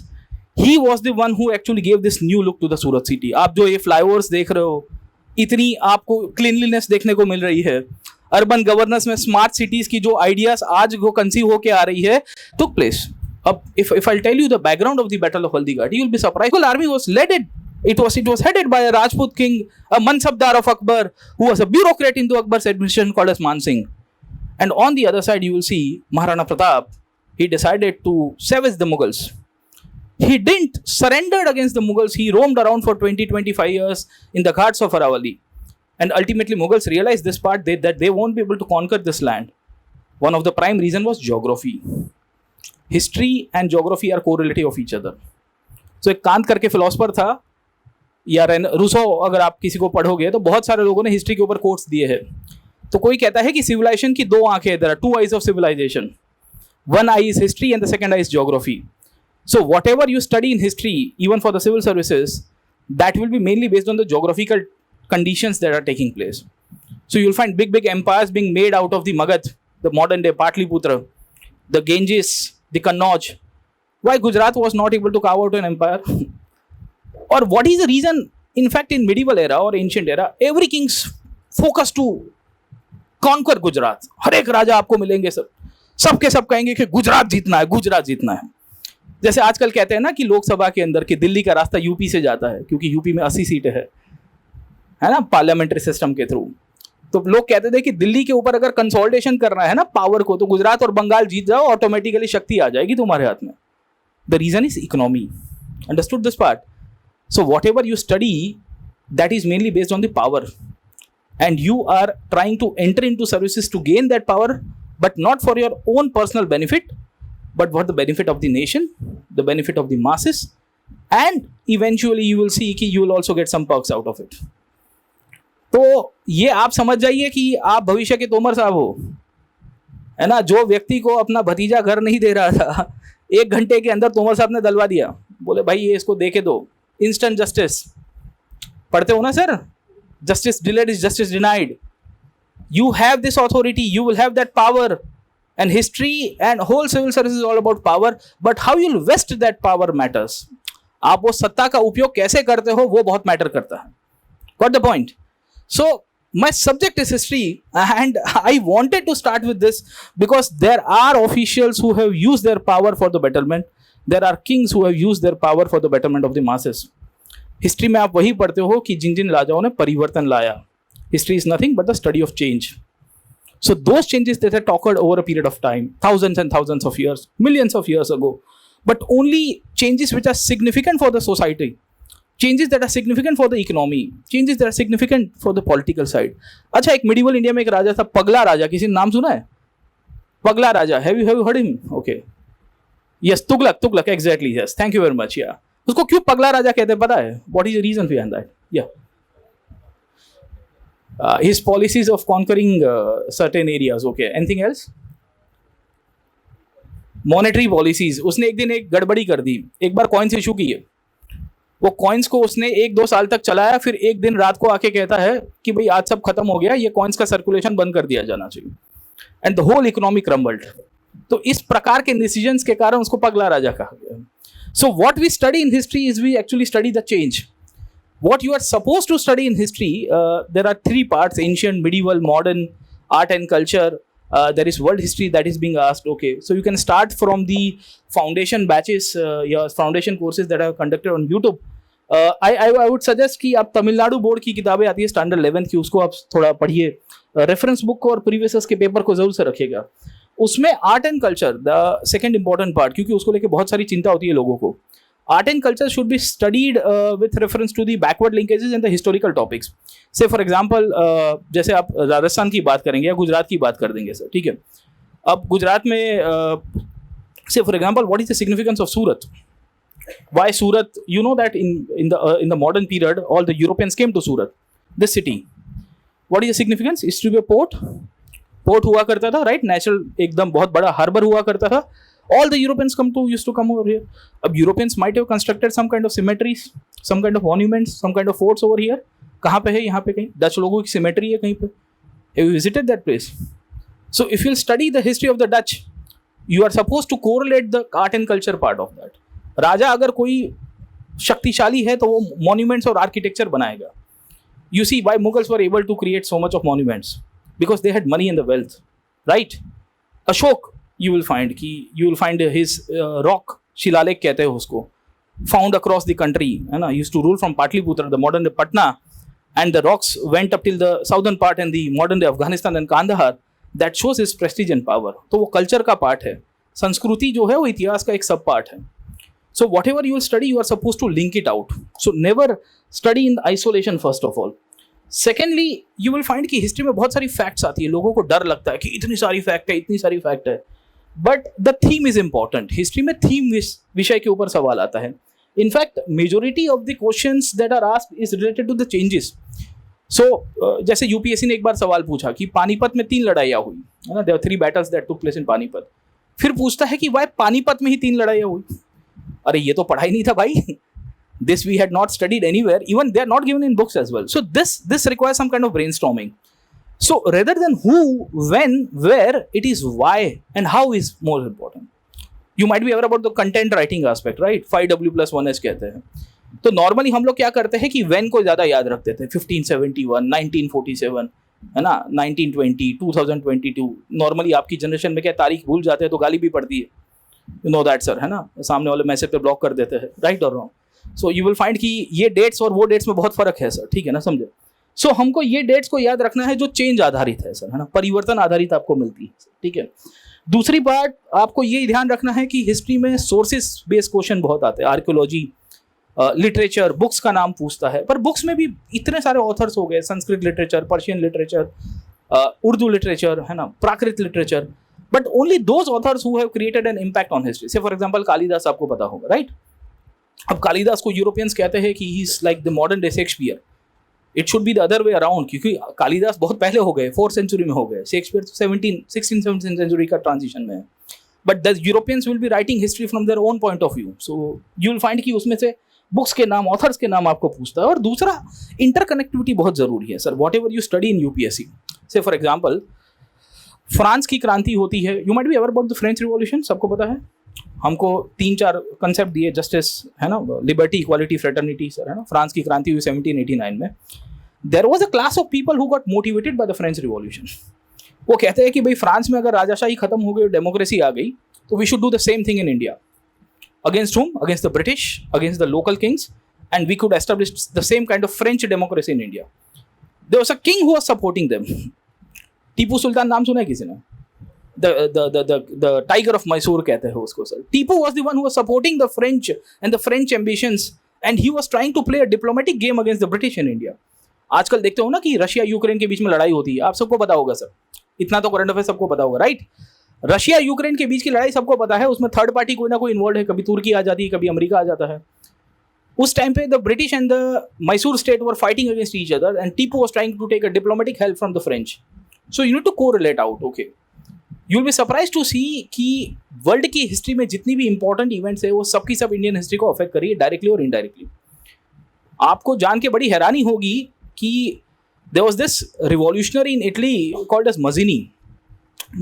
He was the one who actually gave this new look to the Surat city. आप जो ये फ्लाईओवर्स देख रहे हो, इतनी आपको क्लीनलीनेस देखने को मिल रही है. अर्बन गवर्नेंस में स्मार्ट सिटीज की जो आइडियाज आज को कंसीव होके आ रही है, took place. अब if I'll tell you the background of the Battle of Haldighati, you will be surprised. The army was led it was headed by a Rajput king, a Mansabdar of Akbar, who was a bureaucrat into Akbar's administration called as Man Singh. And on the other side, you will see Maharana Pratap. He decided to savage the Mughals. He didn't surrender against the Mughals. He roamed around for 20-25 years in the Ghats of Aravalli. And ultimately, Mughals realized this part, that they won't be able to conquer this land. One of the prime reason was geography. History and geography are correlative of each other. So एक कांत करके philosopher था, या Rousseau, अगर आप किसी को पढ़ोगे तो बहुत सारे लोगों ने हिस्ट्री के ऊपर कोट्स दिए हैं. तो कोई कहता है कि सिविलाइजेशन की 2 आंखें, there are 2 eyes of civilization. One eye is history and the second eye is geography. So whatever you study in history, even for the civil services, that will be mainly based on the geographical conditions that are taking place. So you'll find big empires being made out of the Magad, the modern day Patliputra, the Ganges, the Kannauj. Why Gujarat was not able to carve out an empire? Or what is the reason, in fact, in medieval era or ancient era, every king's focus to conquer Gujarat. हर एक राजा आपको मिलेंगे, सबके सब कहेंगे कि गुजरात जीतना है, गुजरात जीतना है. जैसे आजकल कहते हैं ना कि लोकसभा के अंदर कि दिल्ली का रास्ता यूपी से जाता है, क्योंकि यूपी में 80 सीटें है ना, पार्लियामेंट्री सिस्टम के थ्रू. तो लोग कहते थे कि दिल्ली के ऊपर अगर कंसोलिडेशन करना है ना पावर को, तो गुजरात और बंगाल जीत जाओ, ऑटोमेटिकली शक्ति आ जाएगी तुम्हारे हाथ में. The reason is economy. Understood this part? So whatever you study, that is mainly based on the power, and you are trying to enter into services to gain that power, but not for your own personal benefit, but for the benefit of the nation, the benefit of the masses, and eventually you will see कि you will also get some perks out of it. तो ये आप समझ जाइए कि आप भविष्य के तोमर साहब हो, है ना. जो व्यक्ति को अपना भतीजा घर नहीं दे रहा था, 1 घंटे के अंदर तोमर साहब ने दिलवा दिया. बोले भाई ये इसको दे के दो. इंस्टेंट जस्टिस पढ़ते हो ना sir? Justice delayed is justice denied. You have this authority, you will have that power, and history and whole civil service is all about power, but how you'll vest that power matters. आप वो सत्ता का उपयोग कैसे करते हो वो बहुत मैटर करता है. Got the point? So my subject is history, and I wanted to start with this because there are officials who have used their power for the betterment. There are kings who have used their power for the betterment of the masses. History में आप वही पढ़ते हो कि जिन जिन राजाओं ने परिवर्तन लाया. History is nothing but the study of change. So those changes that had occurred over a period of time, thousands and thousands of years, millions of years ago, but only changes which are significant for the society, changes that are significant for the economy, changes that are significant for the political side. अच्छा, एक medieval India में एक राजा था, पगला राजा. किसी ने नाम सुना है? पगला राजा. Have you heard him? Okay. Yes, Tughlaq, exactly. Yes, thank you very much. Yeah. उसको क्यों पगला राजा कहते हैं पता है? What is the reason behind that? Yeah. His policies of conquering certain areas. Okay. Anything else? Monetary policies. उसने एक दिन एक गड़बड़ी कर दी. एक बार कॉइन्स इशू किए. वो कॉइन्स को उसने 1-2 साल तक चलाया, फिर एक दिन रात को आके कहता है कि भाई आज सब खत्म हो गया, ये कॉइन्स का सर्कुलेशन बंद कर दिया जाना चाहिए, and the whole economy crumbled. तो इस प्रकार के डिसीजंस के कारण उसको पगला राजा कहा गया। So what we study in history is we actually study the change. What you are supposed to study in history, there are 3 parts: ancient, medieval, modern, art and culture. There is world history that is being asked. Okay, so you can start from the foundation batches, your foundation courses that I have conducted on YouTube. I would suggest कि आप Tamil Nadu board की किताबें आती है standard 11 की, उसको आप थोड़ा पढ़िए। रेफरेंस बुक को और प्रीवियस के पेपर को जरूर से रखिएगा। उसमें art and culture the second important part, क्योंकि उसको लेके बहुत सारी चिंता होती है लोगों को। Art and culture should be studied with reference to the backward linkages and the historical topics. Say for example, जैसे आप राजस्थान की बात करेंगे या गुजरात की बात कर देंगे सर, ठीक है। अब गुजरात में say for example, what is the significance of Surat? Why Surat? You know that in the modern period, all the Europeans came to Surat, this city. What is the significance? It used to be a port हुआ करता था, right? Natural एकदम बहुत बड़ा harbour हुआ करता था। All the Europeans used to come over here. अब Europeans might have constructed some kind of cemeteries, some kind of monuments, some kind of forts over here. कहाँ पे है? यहाँ पे कहीं डच लोगों की cemetery है कहीं पे। Have you visited that place? So if you study the history of the Dutch, you are supposed to correlate the art and culture part of that. राजा अगर कोई शक्तिशाली है तो वो monuments और architecture बनाएगा। You see why Mughals were able to create so much of monuments? Because they had money and the wealth, right? Ashok, you will find his rock, शिलालेख कहते हैं उसको, found across the country, है ना, used to rule from Patliputra, the modern day Patna, and the rocks went up till the southern part and the modern day Afghanistan and Kandahar. That shows his prestige and power. तो वो culture का part है, संस्कृति जो है वो इतिहास का एक सब part है। So whatever you will study, you are supposed to link it out. So never study in isolation first of all. Secondly, you will find कि हिस्ट्री में बहुत सारी फैक्ट्स आती है, लोगों को डर लगता है कि इतनी सारी फैक्ट है, but the theme is important. History में थीम विषय के ऊपर सवाल आता है। In fact majority of the questions that are asked is related to the changes. So जैसे यूपीएससी ने एक बार सवाल पूछा कि पानीपत में 3 लड़ाइयाँ हुई, है ना, there are 3 battles that took place in Panipat. फिर पूछता है कि वाई पानीपत में ही 3 लड़ाइयाँ हुई? अरे ये तो पढ़ा ही नहीं था भाई। This we had not studied anywhere. Even they are not given in books as well. So this requires some kind of brainstorming. So rather than who, when, where, it is why and how is more important. You might be aware about the content writing aspect, right? 5W+1H कहते हैं। तो normally हम लोग क्या करते हैं कि when को ज़्यादा याद रखते थे, 1571, 1947, है ना, 1920, 2022। नॉर्मली आपकी जनरेशन में क्या तारीख भूल जाते हैं तो गाली भी पड़ती है। You know that sir, है ना, सामने वाले मैसेज पे ब्लॉक कर देते हैं, राइट और wrong. So you will find कि ये डेट्स और वो डेट्स में बहुत फर्क है सर, ठीक है ना, समझे। सो हमको ये डेट्स को याद रखना है जो चेंज आधारित है सर, है ना, परिवर्तन आधारित आपको मिलती है, ठीक है। दूसरी बात आपको ये ध्यान रखना है कि हिस्ट्री में सोर्सेस बेस्ड क्वेश्चन बहुत आते हैं। आर्कियोलॉजी, लिटरेचर, बुक्स का नाम पूछता है, पर बुक्स में भी इतने सारे ऑथर्स हो गए, Sanskrit literature, Persian literature, Urdu literature, है ना, Prakrit literature, but only those authors who have created an impact on history. Say for example Kalidas आपको पता होगा, राइट। अब कालिदास को यूरोपियंस कहते हैं कि he is like the modern day Shakespeare. It should be the other way around, क्योंकि कालिदास बहुत पहले हो गए, 4th सेंचुरी में हो गए, शेक्सपियर 16th सेंचुरी का ट्रांजिशन में है। But the Europeans will be writing history from their own point of view. So you will find कि उसमें से बुक्स के नाम, ऑथर्स के नाम आपको पूछता है। और दूसरा, इंटरकनेक्टिविटी बहुत जरूरी है sir, what ever you study in UPSC. से फॉर एग्जाम्पल फ्रांस की क्रांति होती है, you might be aware about the French revolution, सबको पता है। हमको 3-4 कंसेप्ट दिए, जस्टिस, है ना, लिबर्टी, इक्वालिटी, फ्रेटर्निटी सर, है ना। फ्रांस की क्रांति हुई 1789 में। There was a class of people who got motivated by the French revolution. वो कहते हैं कि भाई फ्रांस में अगर राजाशाही खत्म हो गई, डेमोक्रेसी आ गई, तो we should do the same thing in India. Against whom? Against the British, against the local kings, and we could establish the same kind of French democracy in India. There was a king who was supporting them. Tipu Sultan नाम सुना है किसी ने? The tiger of Mysore कहते हैं उसको sir. Tipu was the one who was supporting the French and the French ambitions, and he was trying to play a diplomatic game against the British in India. आजकल देखते हो ना कि Russia Ukraine के बीच में लड़ाई होती है, आप सबको पता होगा सर, इतना तो करंट अफेयर सबको पता होगा, राइट। रशिया यूक्रेन के बीच की लड़ाई सबको पता है, उसमें थर्ड पार्टी कोई ना कोई इन्वॉल्व है, कभी तुर्की आ जाती है, कभी अमेरिका आ जाता है। उस टाइम पे the British and the Mysore state were fighting against each other, and Tipu was trying to take a diplomatic help from the French. So you need to correlate out, okay. You will be surprise to see कि world की history में जितनी भी important events है वो सबकी सब Indian history को अफेक्ट करिए, डायरेक्टली और इनडायरेक्टली। आपको जान के बड़ी हैरानी होगी कि there was this revolutionary in Italy called as Mazzini.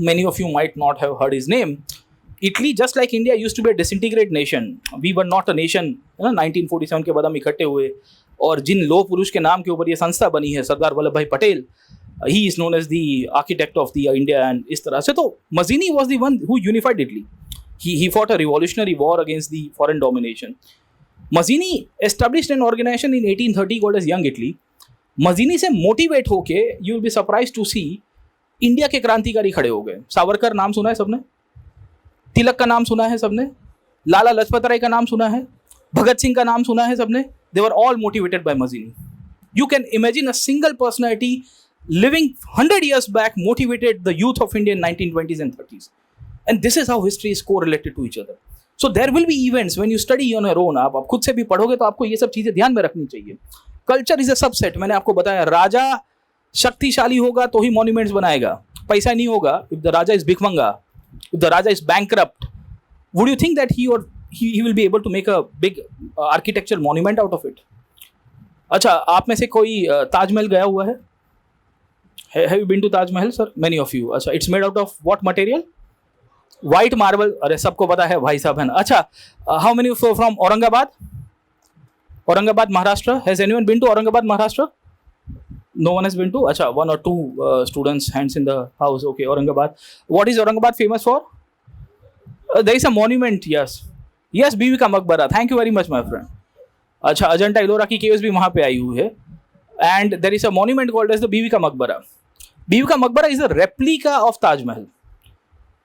Many of you might not have heard his name. Italy, just like India, used to be a disintegrated nation. We were not a nation. 1947 के बाद हम इकट्ठे हुए और जिन लोह पुरुष के नाम के ऊपर ये संस्था बनी है, सरदार वल्लभ भाई Patel, he is known as the architect of the India, and इस तरह से तो Mazzini was the one who unified Italy. He fought a revolutionary war against the foreign domination. Mazzini established an organization in 1830 called as Young Italy. Mazzini से motivate होके you will be surprise to see India के क्रांतिकारी खड़े हो गए. सावरकर नाम सुना है सबने, तिलक का नाम सुना है सबने, लाला लजपत राय का नाम सुना है, भगत सिंह का नाम सुना है सबने. They were all motivated by Mazzini. You can imagine a single personality living 100 years back motivated the youth of India in 1920s and 30s. And this is how history is correlated to each other. So there will be events when you study on your own. आप खुद से भी पढ़ोगे तो आपको ये सब चीजें ध्यान में रखनी चाहिए. Culture is a subset. मैंने आपको बताया, राजा शक्तिशाली होगा तो ही मॉन्यूमेंट्स बनाएगा, पैसा नहीं होगा. इफ द राजा इज भिखमंगा, if the raja is bankrupt, would you think that he will be able to make a big architectural monument out of it? अच्छा, आप में से कोई ताजमहल गया हुआ है? Have you been to Taj Mahal, sir? Many of you. अच्छा, it's made out of what material? White marble. अरे सबको पता है भाई साहब, है ना. अच्छा, how many of you from Aurangabad? Aurangabad, Maharashtra. Has anyone been to Aurangabad, Maharashtra? No one has been to. Acha, one or two students, hands in the house. Okay, Aurangabad. What is Aurangabad famous for? There is a monument. Yes, बीवी का मकबरा. Thank you very much, my friend. अच्छा, अजंता इलोरा की caves भी वहाँ पे आई हुई है. And there is a monument called as the बीवी का मकबरा. बीवी का मकबरा is a replica of Taj Mahal.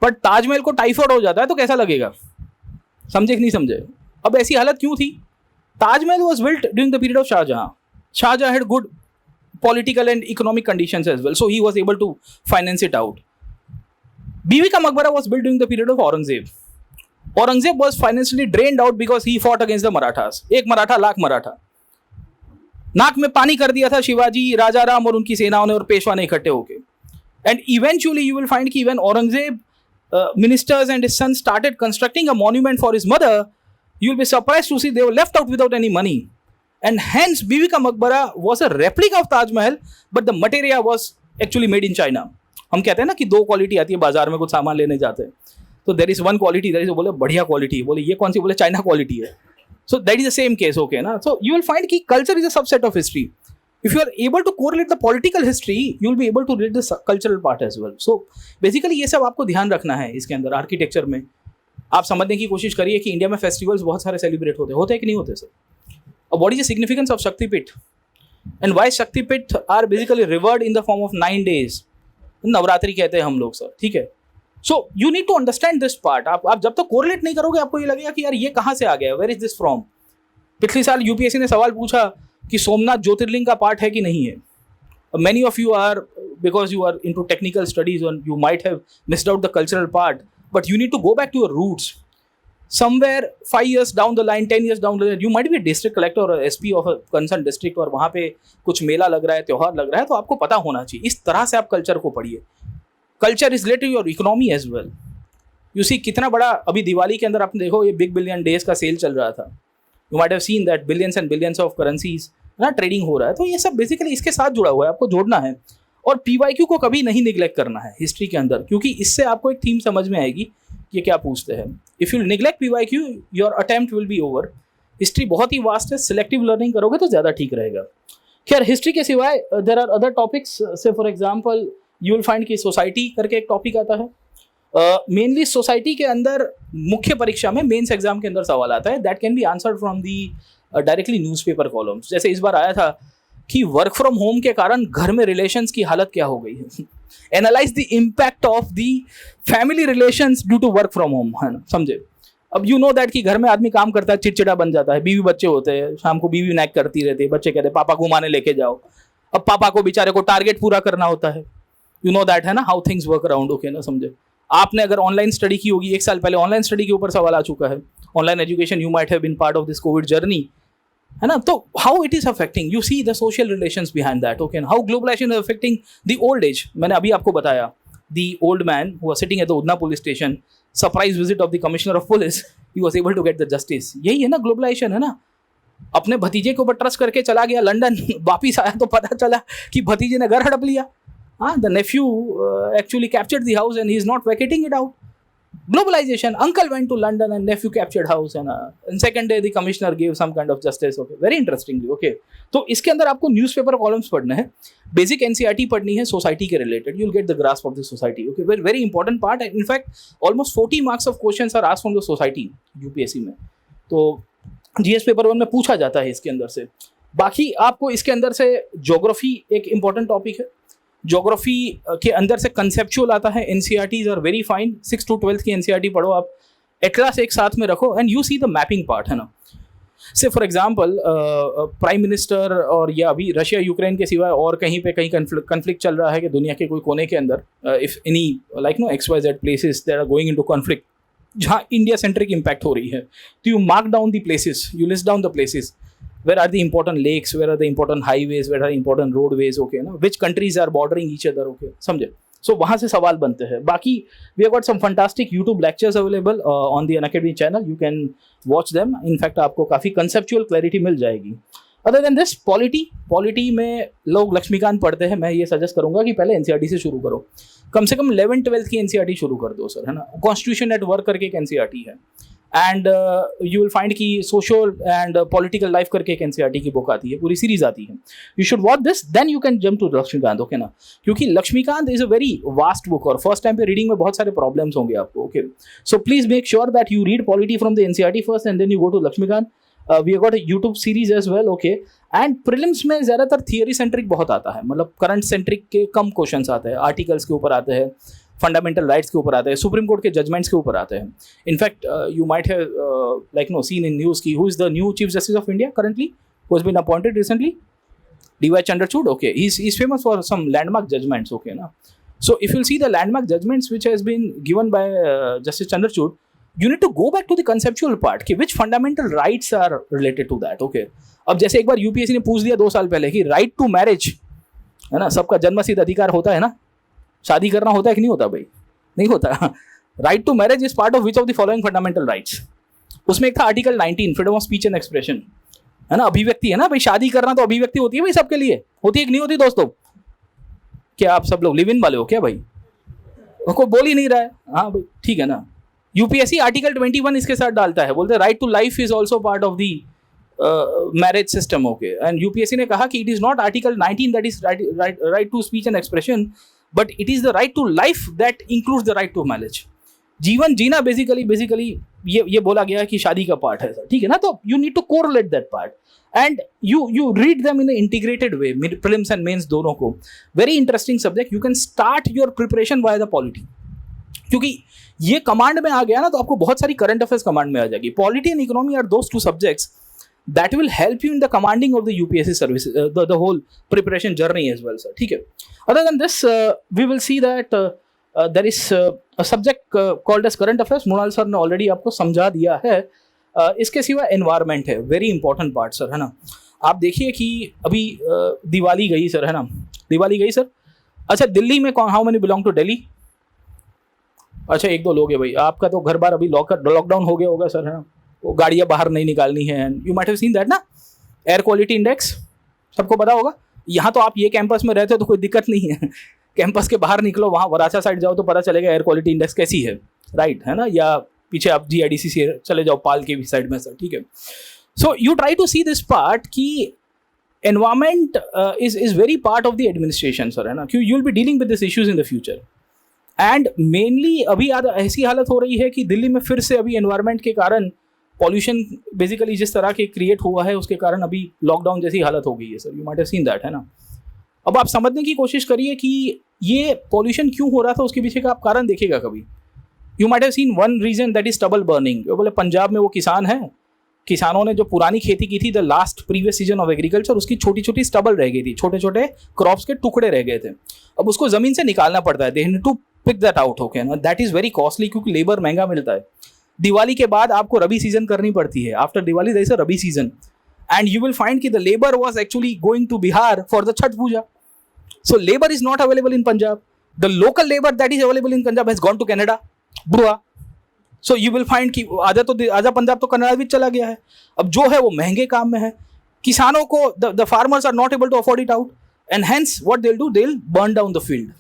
But Taj Mahal को टाइफाइड हो जाता है तो कैसा लगेगा? समझे कि नहीं समझे? अब ऐसी हालत क्यों थी? Taj Mahal was built during the period of Shah Jahan. Shah Jahan had good political and economic conditions as well, so he was able to finance it out. Bibi ka Maqbara was built during the period of Aurangzeb. Aurangzeb was financially drained out because he fought against the Marathas. एक मराठा लाख मराठा. नाक में पानी कर दिया था शिवाजी, राजा राम और उनकी सेनाओं ने और पेशवा ने इकट्ठे होके. And eventually you will find कि when Aurangzeb ministers and his sons started constructing a monument for his mother, you will be surprised to see they were left out without any money. And hence Bibi ka Maqbara was a replica of Taj Mahal, but the material was actually made in China. हम कहते हैं ना कि दो quality आती है बाजार में, कुछ सामान लेने जाते हैं तो there is one quality, there is बोले बढ़िया क्वालिटी, बोले ये कौन सी, बोले चाइना क्वालिटी है. So that is the same case. Okay ना. सो यू विल फाइंड कि culture is a subset of history. If you are able to correlate the political history, you will be able to read the cultural part as well. So basically ये सब आपको ध्यान रखना है इसके अंदर. Architecture में आप समझने की कोशिश करिए कि इंडिया में फेस्टिवल्स बहुत सारे सेलिब्रेट होते हैं कि नहीं होते सर. अब what is the significance of Shaktipeeth and why Shaktipeeth are basically revered in the form of 9 days. Navratri कहते हैं हम लोग सर, ठीक है. So you need to understand this part. आप जब तक कोरिलेट नहीं करोगे आपको ये लगेगा कि यार ये कहाँ से आ गया, वेयर इज दिस फ्रॉम. पिछले साल यूपीएससी ने सवाल पूछा कि सोमनाथ ज्योतिर्लिंग का पार्ट है कि नहीं है. Many of you are, because you are into technical studies and you might have missed out the cultural part, but you need to go back to your roots. Somewhere 5 years down the line, 10 years down the line, you might be a district collector or SP of a concerned district और वहाँ पे कुछ मेला लग रहा है, त्योहार लग रहा है, तो आपको पता होना चाहिए. इस तरह से आप कल्चर को पढ़िए. Culture is related to your economy as well. You see कितना बड़ा अभी दिवाली के अंदर आपने देखो ये बिग बिलियन डेज का सेल चल रहा था. You might have seen that billions and billions of currencies ना ट्रेडिंग हो रहा है. तो ये सब बेसिकली इसके साथ जुड़ा हुआ है, आपको जोड़ना है. और PYQ को कभी नहीं निगलेक्ट करना है हिस्ट्री के अंदर, क्योंकि इससे आपको एक थीम समझ में आएगी कि क्या पूछते हैं. If you neglect PYQ, your attempt will be over. History बहुत ही वास्ट है, सिलेक्टिव लर्निंग करोगे तो ज़्यादा ठीक रहेगा. खैर, हिस्ट्री के सिवाय देर आर अदर टॉपिक्स. से for example you will find कि सोसाइटी करके एक टॉपिक आता है. मेनली सोसाइटी के अंदर मुख्य परीक्षा में मेंस एग्जाम के अंदर सवाल आता है. That can be answered from the directly newspaper columns. जैसे इस बार आया था कि वर्क फ्रॉम होम के कारण घर में रिलेशंस की हालत क्या हो गई है. Analyse the impact of the family relations due to work from home, है ना, समझे. अब यू नो दैट कि घर में आदमी काम करता है, चिड़चिड़ा बन जाता है. बीवी बच्चे होते हैं, शाम को बीवी नैक करती रहती है, बच्चे कहते हैं पापा घुमाने लेके जाओ. अब पापा को बेचारे को टारगेट पूरा करना होता है. यू नो दैट, है ना, how things work around. Okay ना, समझे. आपने अगर ऑनलाइन स्टडी की होगी, 1 साल पहले ऑनलाइन स्टडी के ऊपर सवाल आ चुका है. Online education, you might have been part of this COVID journey, है ना. तो how it is affecting, you see the social relations behind that. Okay, how globalisation is affecting the old age. मैंने अभी आपको बताया the old man who was sitting at the Udhna police station, surprise visit of the commissioner of police, he was able to get the justice. यही है ना globalisation, है ना. अपने भतीजे के ऊपर ट्रस्ट करके चला गया लंदन, वापिस आया तो पता चला कि भतीजे ने घर हड़प लिया. The nephew actually captured the house and he is not vacating it out. Globalization. Uncle went to London and nephew captured house and second day the commissioner gave some kind of justice. Okay, very interestingly. Okay, तो इसके अंदर आपको newspaper columns पढ़ना है, basic NCERT पढ़नी है society के related. You will get the grasp of the society. Okay, very very important part. In fact almost 40 marks of questions are asked from the society UPSC में. तो जीएस पेपर 1 में पूछा जाता है इसके अंदर से. बाकी आपको इसके अंदर से ज्योग्राफी एक इंपॉर्टेंट टॉपिक है. ज्योग्राफी के अंदर से कंसेप्चुअल आता है. NCERTs are very fine. 6 to 12 की एनसीईआरटी पढ़ो आप, एटलास एक साथ में रखो and you see the mapping part, है ना. से फॉर एग्जांपल प्राइम मिनिस्टर और या अभी रशिया यूक्रेन के सिवाय और कहीं पे कहीं कन्फ्लिक्ट चल रहा है कि दुनिया के कोई कोने के अंदर, if any like no XYZ places that are going into conflict जहाँ इंडिया सेंट्रिक इम्पैक्ट हो रही है, तो you mark down the places, you list down the places. Where are the important lakes? Where are the important highways? Where are the important roadways? Okay, ना? Which countries are bordering each other? Okay, समझे? So वहाँ से सवाल बनते हैं. बाकी we have got some fantastic YouTube lectures available on the Unacademy channel. You can watch them. In fact, आपको काफ़ी conceptual clarity मिल जाएगी. Other than this, पॉलिटी में लोग लक्ष्मीकांत पढ़ते हैं. मैं ये सजेस्ट करूंगा कि पहले एनसीईआरटी से शुरू करो. कम से कम 11-12 की एनसीईआरटी शुरू कर दो सर, है ना. कॉन्स्टिट्यूशन एट वर्क करके एक एनसीईआरटी है. एंड यू विल फाइंड कि सोशल एंड पॉलिटिकल लाइफ करके एक एनसीईआरटी की बुक आती है, पूरी सीरीज आती है. You should watch this, then you can jump to Laxmikanth. Okay ना, क्योंकि Laxmikanth is a very vast book और फर्स्ट टाइम पे रीडिंग में बहुत सारे प्रॉब्लम्स होंगे आपको. Okay, so please make sure that you read polity from the NCERT first and then you go to Laxmikanth. We have got a YouTube series as well. Okay, एंड prelims में ज़्यादातर theory centric बहुत आता है, मतलब current centric के कम questions आते हैं, आर्टिकल्स के ऊपर आते हैं, फंडामेंटल राइट्स के ऊपर आते हैं, सुप्रीम कोर्ट के जजमेंट्स के ऊपर आते हैं. In fact you might have like no seen in news की who is the new chief justice of India currently, who has been appointed recently, DY Chandrachud. Okay, he's famous for some landmark judgments. Okay, na. So if you'll see the landmark judgments which has been given by Justice Chandrachud, you need to go back to the conceptual part कि which fundamental rights are related to that. Okay, अब जैसे एक बार UPSC ने पूछ दिया 2 साल पहले कि राइट टू मैरिज, है ना, सबका जन्मसिद्ध अधिकार होता है ना, शादी करना होता है कि नहीं होता भाई? नहीं होता. Right to marriage is part of which of the following fundamental rights. उसमें एक था article 19 freedom of speech and expression, है ना, अभिव्यक्ति, है ना भाई. शादी करना तो अभिव्यक्ति होती है भाई, सबके लिए होती है कि नहीं होती दोस्तों? क्या आप सब लोग लिव इन वाले हो क्या भाई? कोई बोल ही नहीं रहा है. हाँ भाई, ठीक है ना. यूपीएससी आर्टिकल 21 इसके साथ डालता है, बोलते हैं right to life is also part of the marriage system. Okay, and UPSC ने कहा कि it is not article 19 that is right to speech and expression, but it is the right to life that includes the right to marriage. जीवन जीना basically ये बोला गया है कि शादी का पार्ट है, ठीक है ना. तो you need to correlate that part and you read them in integrated way, prelims and mains दोनों को. Very interesting subject. You can start your preparation by the polity, क्योंकि ये कमांड में आ गया ना तो आपको बहुत सारी करंट अफेयर्स कमांड में आ जाएगी. Polity and economy are those 2 subjects that will help you in the commanding of the UPSC service, the whole preparation journey as well, sir. ठीक है. Other than this, we will see that there is a subject called as current affairs. Monal sir ने already आपको समझा दिया है. इसके सिवा environment है, वेरी इंपॉर्टेंट पार्ट सर, है ना. आप देखिए कि अभी दिवाली गई सर, है ना, दिवाली गई सर. अच्छा, दिल्ली में कौन, how many belong to Delhi? अच्छा, 1-2 लोग हैं भाई. आपका तो घर बार अभी लॉकडाउन हो गया होगा सर, है ना. वो गाड़ियाँ बाहर नहीं निकालनी है. You might have seen that ना, एयर क्वालिटी इंडेक्स सबको पता होगा. यहाँ तो आप ये कैंपस में रहते हो तो कोई दिक्कत नहीं है. कैंपस के बाहर निकलो, वहाँ वराछा साइड जाओ तो पता चलेगा एयर क्वालिटी इंडेक्स कैसी है, राइट, है ना. या पीछे आप GIDC से चले जाओ, पाल के भी साइड में सर, ठीक है. So you try to see this part कि environment is very part of the administration sir, है ना. क्यों you will be dealing with this issues in the future. And mainly अभी ऐसी हालत हो रही है कि दिल्ली में फिर से अभी एनवायरमेंट के कारण पॉल्यूशन बेसिकली जिस तरह के क्रिएट हुआ है उसके कारण अभी लॉकडाउन जैसी हालत हो गई है sir. You might have seen that, है ना. अब आप समझने की कोशिश करिए कि ये पॉल्यूशन क्यों हो रहा था, उसके पीछे का आप कारण देखिएगा कभी. You might have seen one reason that is stubble burning. बोले पंजाब में वो किसान है, किसानों ने जो पुरानी खेती की थी the last previous season of agriculture, उसकी छोटी छोटी स्टबल रह गई थी, छोटे छोटे क्रॉप्स के टुकड़े रह गए थे. अब उसको जमीन से निकालना पड़ता है. They need to pick that out. Okay ना, दैट इज वेरी कॉस्टली क्योंकि लेबर महंगा मिलता है. दिवाली के बाद आपको रबी सीजन करनी पड़ती है. After Diwali there is a rabi season and you will find कि the labour was actually going to Bihar for the Chhath Puja. So labour is not available in Punjab. The local labour that is available in Punjab has gone to Canada, बुआ. So you will find कि आधा पंजाब तो Canada भी चला गया है. अब जो है वो महंगे काम में है. किसानों को the farmers are not able to afford it out, and hence what they will do, they will burn down the field.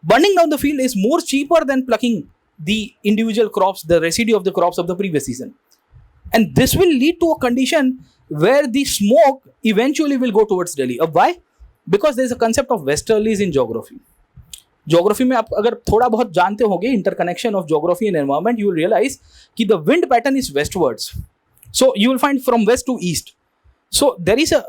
Burning down the field is more cheaper than plucking the individual crops, the residue of the crops of the previous season. And this will lead to a condition where the smoke eventually will go towards Delhi. Why? Because there is a concept of westerlies in geography. Geography में आप अगर थोड़ा बहुत जानते होंगे interconnection of geography and environment, you will realize कि the wind pattern is westwards. So you will find from west to east. So there is a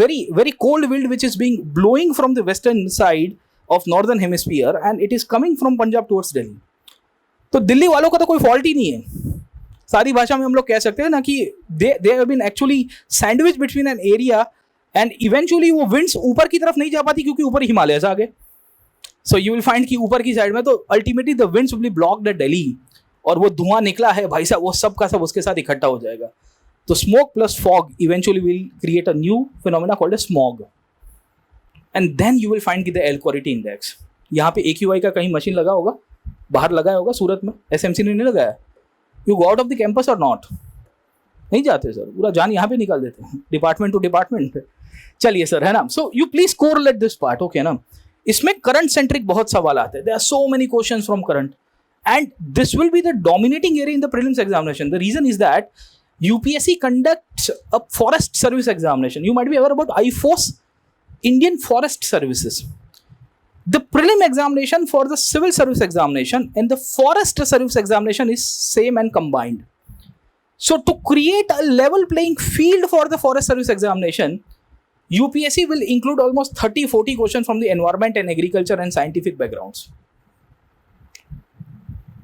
very, very cold wind which is being blowing from the western side of northern hemisphere and it is coming from Punjab towards Delhi. तो दिल्ली वालों का तो कोई fault ही नहीं है. सारी भाषा में हम लोग कह सकते हैं ना कि they have been actually sandwich between an area and eventually वो विंड्स ऊपर की तरफ नहीं जा पाती क्योंकि ऊपर हिमालय आ गए. सो यू विल फाइंड कि ऊपर की साइड में तो ultimately the winds will be blocked at Delhi और वो धुआं निकला है भाई साहब वो सब का सब उसके साथ इकट्ठा हो जाएगा. तो smoke plus fog eventually will create a new phenomena called a smog. And then you will find कि द एयर क्वालिटी इंडेक्स, यहाँ पे AQI का कहीं मशीन लगा होगा, बाहर लगाया होगा सूरत में, SMC ने नहीं लगाया. You go out of the campus और नॉट, नहीं जाते सर, पूरा जान यहाँ पे निकाल देते हैं डिपार्टमेंट टू डिपार्टमेंट. चलिए सर, है ना. So you please correlate this part, okay ना. इसमें करंट सेंट्रिक बहुत सवाल आते हैं. There are so many questions from current and this will be the dominating area in the prelims examination. The reason is that UPSC conducts a forest service examination. You might be aware about IFOS, Indian Forest Services. The prelim examination for the civil service examination and the forest service examination is same and combined. So to create a level playing field for the forest service examination, UPSC will include almost 30-40 questions from the environment and agriculture and scientific backgrounds.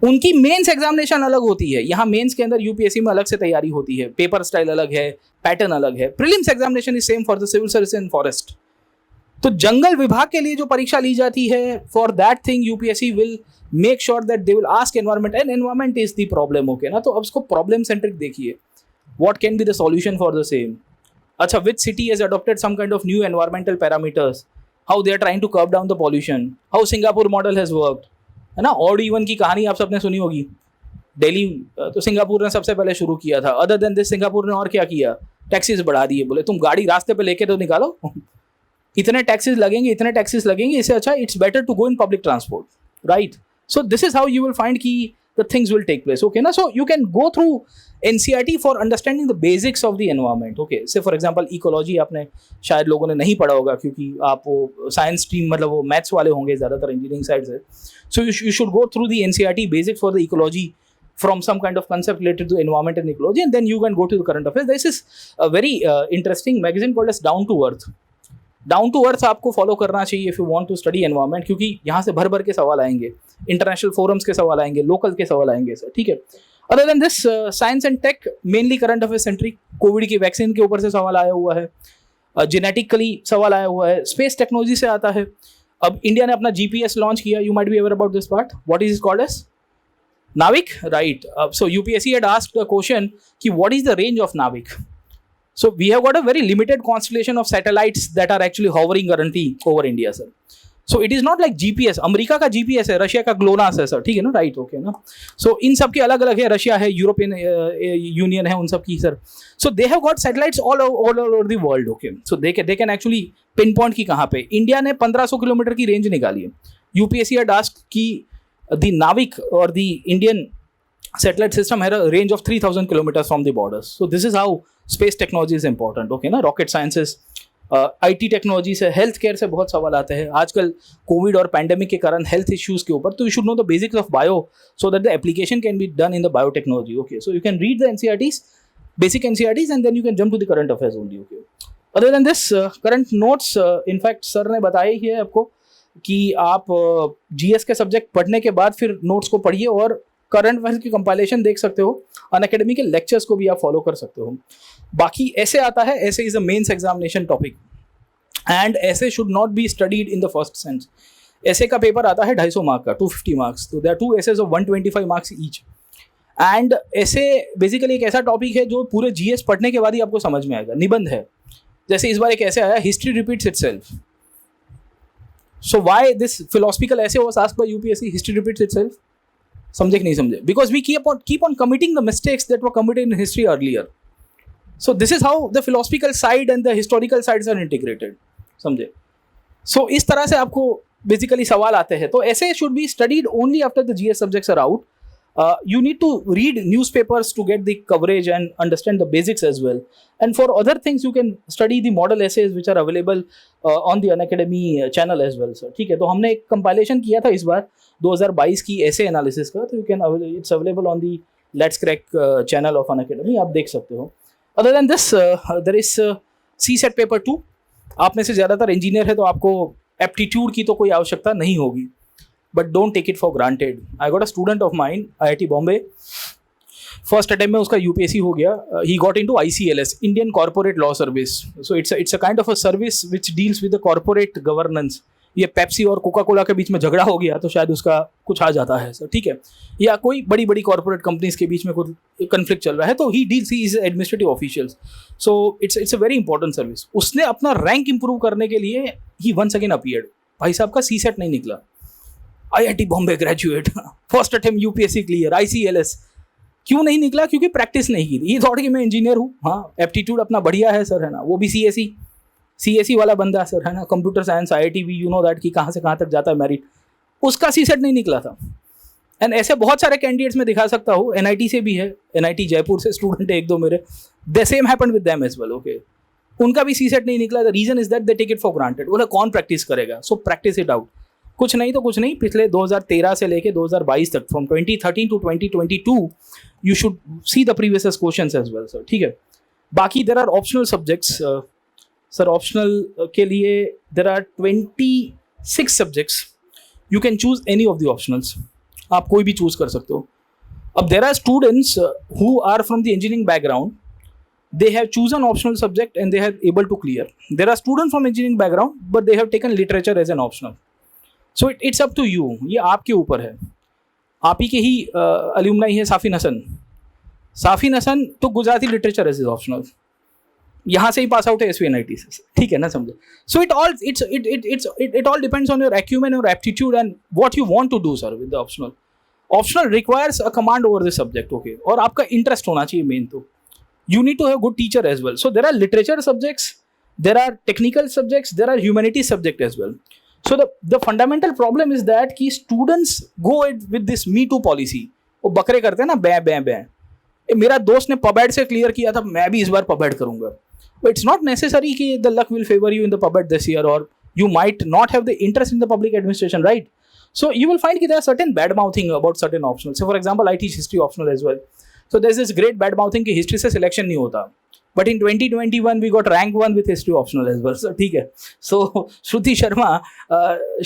उनकी mains examination अलग होती है. यहाँ mains के अंदर UPSC में अलग से तैयारी होती है, पेपर स्टाइल अलग है, पैटर्न अलग है. Prelims examination is same for the civil service and forest. तो जंगल विभाग के लिए जो परीक्षा ली जाती है, for that thing UPSC will make sure that they will ask environment and environment is the problem, okay ना. तो अब इसको प्रॉब्लम सेंट्रिक देखिए, what can be the solution for the same. अच्छा, which city has adopted some kind of new environmental parameters, how they are trying to curb down the pollution, how Singapore model has worked, है ना. Odd even की कहानी आप सबने सुनी होगी. दिल्ली तो सिंगापुर ने सबसे पहले शुरू किया था. अदर देन दिस सिंगापुर ने और क्या किया, टैक्सीज बढ़ा दिए. बोले तुम गाड़ी रास्ते पे लेके तो निकालो, इतने टैक्सीज लगेंगे, इतने टैक्सीज लगेंगे, इससे अच्छा it's better to go in public transport, right. So this is how you will find की the things will take place, okay na. So you can go through NCERT for understanding the basics of the environment, okay. say for example ecology आपने शायद लोगों ने नहीं पढ़ा होगा क्योंकि आप वो साइंस स्ट्रीम मतलब वो मैथ्स वाले होंगे ज़्यादातर इंजीनियरिंग साइड से. So you should go through the NCERT basics for the ecology from some kind of concept related to environment and ecology, and then you can go to the current affairs. This is a very interesting magazine called as Down to Earth. Down to earth आपको follow करना चाहिए if you want to study environment, क्योंकि यहाँ से भर भर के सवाल आएंगे, इंटरनेशनल फोरम्स के सवाल आएंगे, लोकल के सवाल आएंगे सर, ठीक है. Other than this science and tech mainly current affair centric. Covid की वैक्सीन के ऊपर से सवाल आया हुआ है, जेनेटिकली सवाल आया हुआ है, स्पेस टेक्नोलॉजी से आता है. अब इंडिया ने अपना GPS लॉन्च किया, you might be aware about this part. What is called as NavIC, right. So UPSC had asked a question कि what is the range of नाविक. So we have got a very limited constellation of satellites that are actually hovering currently over India, sir. So it is not like GPS. America का GPS है, Russia का GLONASS है sir, ठीक है ना, right, okay ना. सो इन सब के अलग अलग है, रशिया है, यूरोपियन यूनियन है, उन सब की sir. So they have got satellites all over the world, okay. So they can actually pin point की कहाँ पे. इंडिया ने 1500 किलोमीटर की रेंज निकाली है. UPSC had asked कि द नाविक और the Indian satellite system had a range of 3000 kilometers from the borders. So this is how space technology is important, okay ना. rocket sciences, IT टेक्नोलॉजी से, health care से बहुत सवाल आते हैं आजकल कोविड और पैंडेमिक के कारण हेल्थ इश्यूज के ऊपर. तो you should know the basics of bio so that the application can be done in the biotechnology, okay. So you can read the NCERTs, basic NCERTs, and then you can jump to the current affairs only, okay. Other than this current notes, in fact sir ने बताया ही है आपको कि आप GS के subject पढ़ने के बाद फिर नोट्स को पढ़िए और करंट अफेयर्स की कंपाइलेशन देख सकते हो. अनअकैडमी के लेक्चर्स को भी आप फॉलो कर सकते हो. बाकी ऐसे आता है, essay is a mains examination topic and essay should not be studied in the first sense. Essay का पेपर आता है 250 मार्क का, 250 मार्क्स. तो there are 2 essays of 125 marks each. And ऐसे बेसिकली एक ऐसा टॉपिक है जो पूरे GS पढ़ने के बाद ही आपको समझ में आएगा. निबंध है, जैसे इस बार एक ऐसे आया, history repeats itself. So why this philosophical essay was asked by UPSC, history repeats itself. समझे कि नहीं समझे? Because we keep on committing the mistakes that were committed in history earlier. So this is how the philosophical side and the historical sides are integrated. समझे? So इस तरह से आपको basically सवाल आते हैं. तो ऐसे should be studied only after the GS subjects are out. You need to read newspapers to get the coverage and understand the basics as well. And for other things, you can study the model essays which are available on the Unacademy channel as well, sir. ठीक है, तो हमने एक compilation किया था इस बार 2022 की essay analysis का, तो it's available on the Let's Crack channel of Unacademy. आप देख सकते हो. Other than this, there is CSET paper 2. आप में से ज़्यादातर इंजीनियर है तो आपको एप्टीट्यूड की तो कोई आवश्यकता नहीं होगी. But don't take it for granted. I got a student of mine, IIT Bombay. First attempt में उसका UPSC हो गया. He got into ICLS, Indian Corporate Law Service. So it's a kind of a service which deals with the corporate governance. ये Pepsi और Coca Cola के बीच में झगड़ा हो गया तो शायद उसका कुछ आ जाता है सर, ठीक है, या कोई बड़ी बड़ी कॉर्पोरेट कंपनीज के बीच में कोई कन्फ्लिक्ट चल रहा है तो he deals, he is administrative officials. So it's a very important service. उसने अपना रैंक इंप्रूव करने के लिए ही वंस अगेन अपीयर्ड. भाई साहब का CSET नहीं निकला. IIT Bombay graduate, first attempt UPSC clear, ICLS. क्यों नहीं निकला? क्योंकि प्रैक्टिस नहीं की. ये थॉट कि मैं इंजीनियर हूँ, हाँ एप्टीट्यूड अपना बढ़िया है सर, है ना, वो भी CSE वाला बंदा सर, है ना, कंप्यूटर साइंस IIT भी, यू नो दैट कि कहाँ से कहाँ तक जाता है मेरिट. उसका CSET नहीं निकला था. एंड ऐसे बहुत सारे कैंडिडेट्स में दिखा सकता हूँ. NIT से भी है, NIT जयपुर से स्टूडेंट है एक दो मेरे. The same happened with them as well. Okay, उनका भी CSET नहीं निकला. The reason is that they take it for granted. बोला कौन प्रैक्टिस करेगा? So practice it out. कुछ नहीं तो कुछ नहीं, पिछले 2013 से लेके 2022 तक, from 2013 to 2022 you should see the previous questions as well sir, ठीक है. बाकी there are optional subjects sir. Optional के लिए there are 26 subjects. You can choose any of the optionals. आप कोई भी चूज कर सकते हो. अब there are students who are from the engineering background. They have chosen optional subject and they are able to clear. There are students from engineering background but they have taken literature as an optional. So it's up to you. ये आपके ऊपर है. आप ही के ही alumni है साफिन हसन. साफिन हसन तो Gujarati literature as optional, यहाँ से ही पास आउट है SVNIT से, ठीक है ना, समझे. So it all depends on your acumen और aptitude and what you want to do sir with the optional. Optional requires a command over this subject, okay, और आपका इंटरेस्ट होना चाहिए मेन. तो you need to have good teacher as well. So there are literature subjects, there are technical subjects, there are humanities subject as well. So the fundamental problem is that कि students go with this me too policy. वो बकरे करते हैं ना, बै. मेरा दोस्त ने पबैड से क्लियर किया था, मैं भी इस बार पबैड करूंगा. But it's not necessary कि the luck will favor you in the pubed this year, or you might not have the interest in the public administration, right? So you will find कि there are certain bad mouthing about certain optionals. So for example, I teach history optional as well. So there's this great bad mouthing कि history से selection नहीं होता. But in 2021 we got rank 1 with history optional as well, sir. ठीक है. So Shruti Sharma,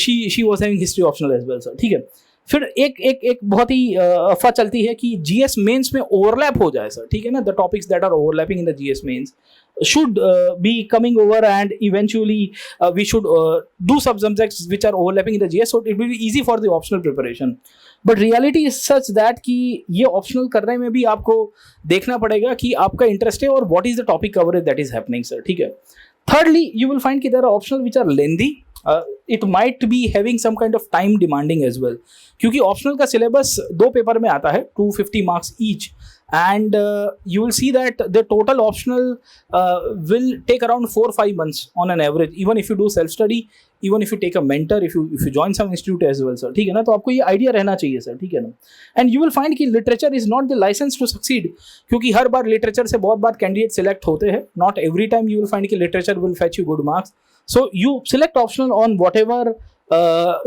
she was having history optional as well, sir. ठीक है. फिर एक बहुत ही अफवाह चलती है कि GS मेंस में ओवरलैप हो जाए सर, ठीक है ना. The topics that are overlapping in the GS mains should be coming over and eventually we should do subjects which are overlapping in the GS, so it will be easy for the optional preparation. But reality is such that कि ये optional करने में भी आपको देखना पड़ेगा कि आपका इंटरेस्ट है और what is the topic coverage that is happening sir, ठीक है. Thirdly, you will find कि there are optional which are lengthy. It might be having some kind of time demanding as well, क्योंकि optional का syllabus 2 paper में आता है, 250 marks each. And you will see that the total optional will take around 4-5 months on an average, even if you do self study, even if you take a mentor, if you join some institute as well sir, ठीक है ना. तो आपको ये idea रहना चाहिए sir, ठीक है ना. एंड यू विल फाइंड कि literature is not the licence to succeed, क्योंकि हर बार लिटरेचर से बहुत बार कैंडिडेट सिलेक्ट होते हैं. Not every time you will find कि literature will fetch you good marks. So you select optional on whatever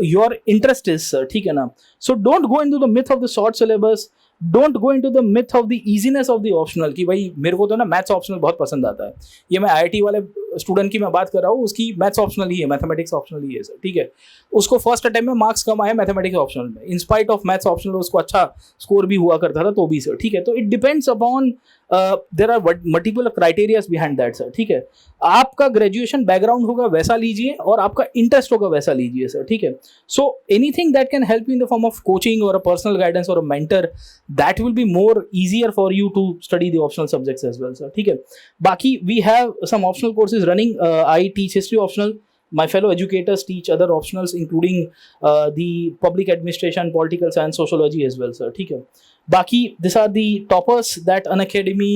your interest is sir, ठीक है ना. So don't go into the myth of the short syllabus. Don't go into the myth of the easiness of the optional कि भाई मेरे को तो ना maths optional बहुत पसंद आता है. ये मैं IIT वाले स्टूडेंट की मैं बात कर रहा हूँ, उसकी मैथ्स ऑप्शनल ही है, मैथमेटिक्स ऑप्शनल ही है सर, ठीक है. उसको फर्स्ट अटेम्प्ट में मार्क्स कम आए मैथमेटिक्स ऑप्शनल में, in spite of maths optional उसको अच्छा स्कोर भी हुआ करता था तो भी सर, ठीक है. तो it depends upon there are multiple criterias behind that sir, ठीक है. आपका ग्रेजुएशन बैकग्राउंड होगा वैसा लीजिए और आपका इंटरेस्ट होगा वैसा लीजिए सर, ठीक है. So anything that can help you in the form of coaching और अ पर्सनल गाइडेंस और a mentor, that will be more easier for you to study the optional subjects as well sir, ठीक है. बाकी we have some optional courses running. I teach history optional, my fellow educators teach other optionals including the public administration, political science, sociology as well, sir. ठीक है. बाकी these are the toppers that Unacademy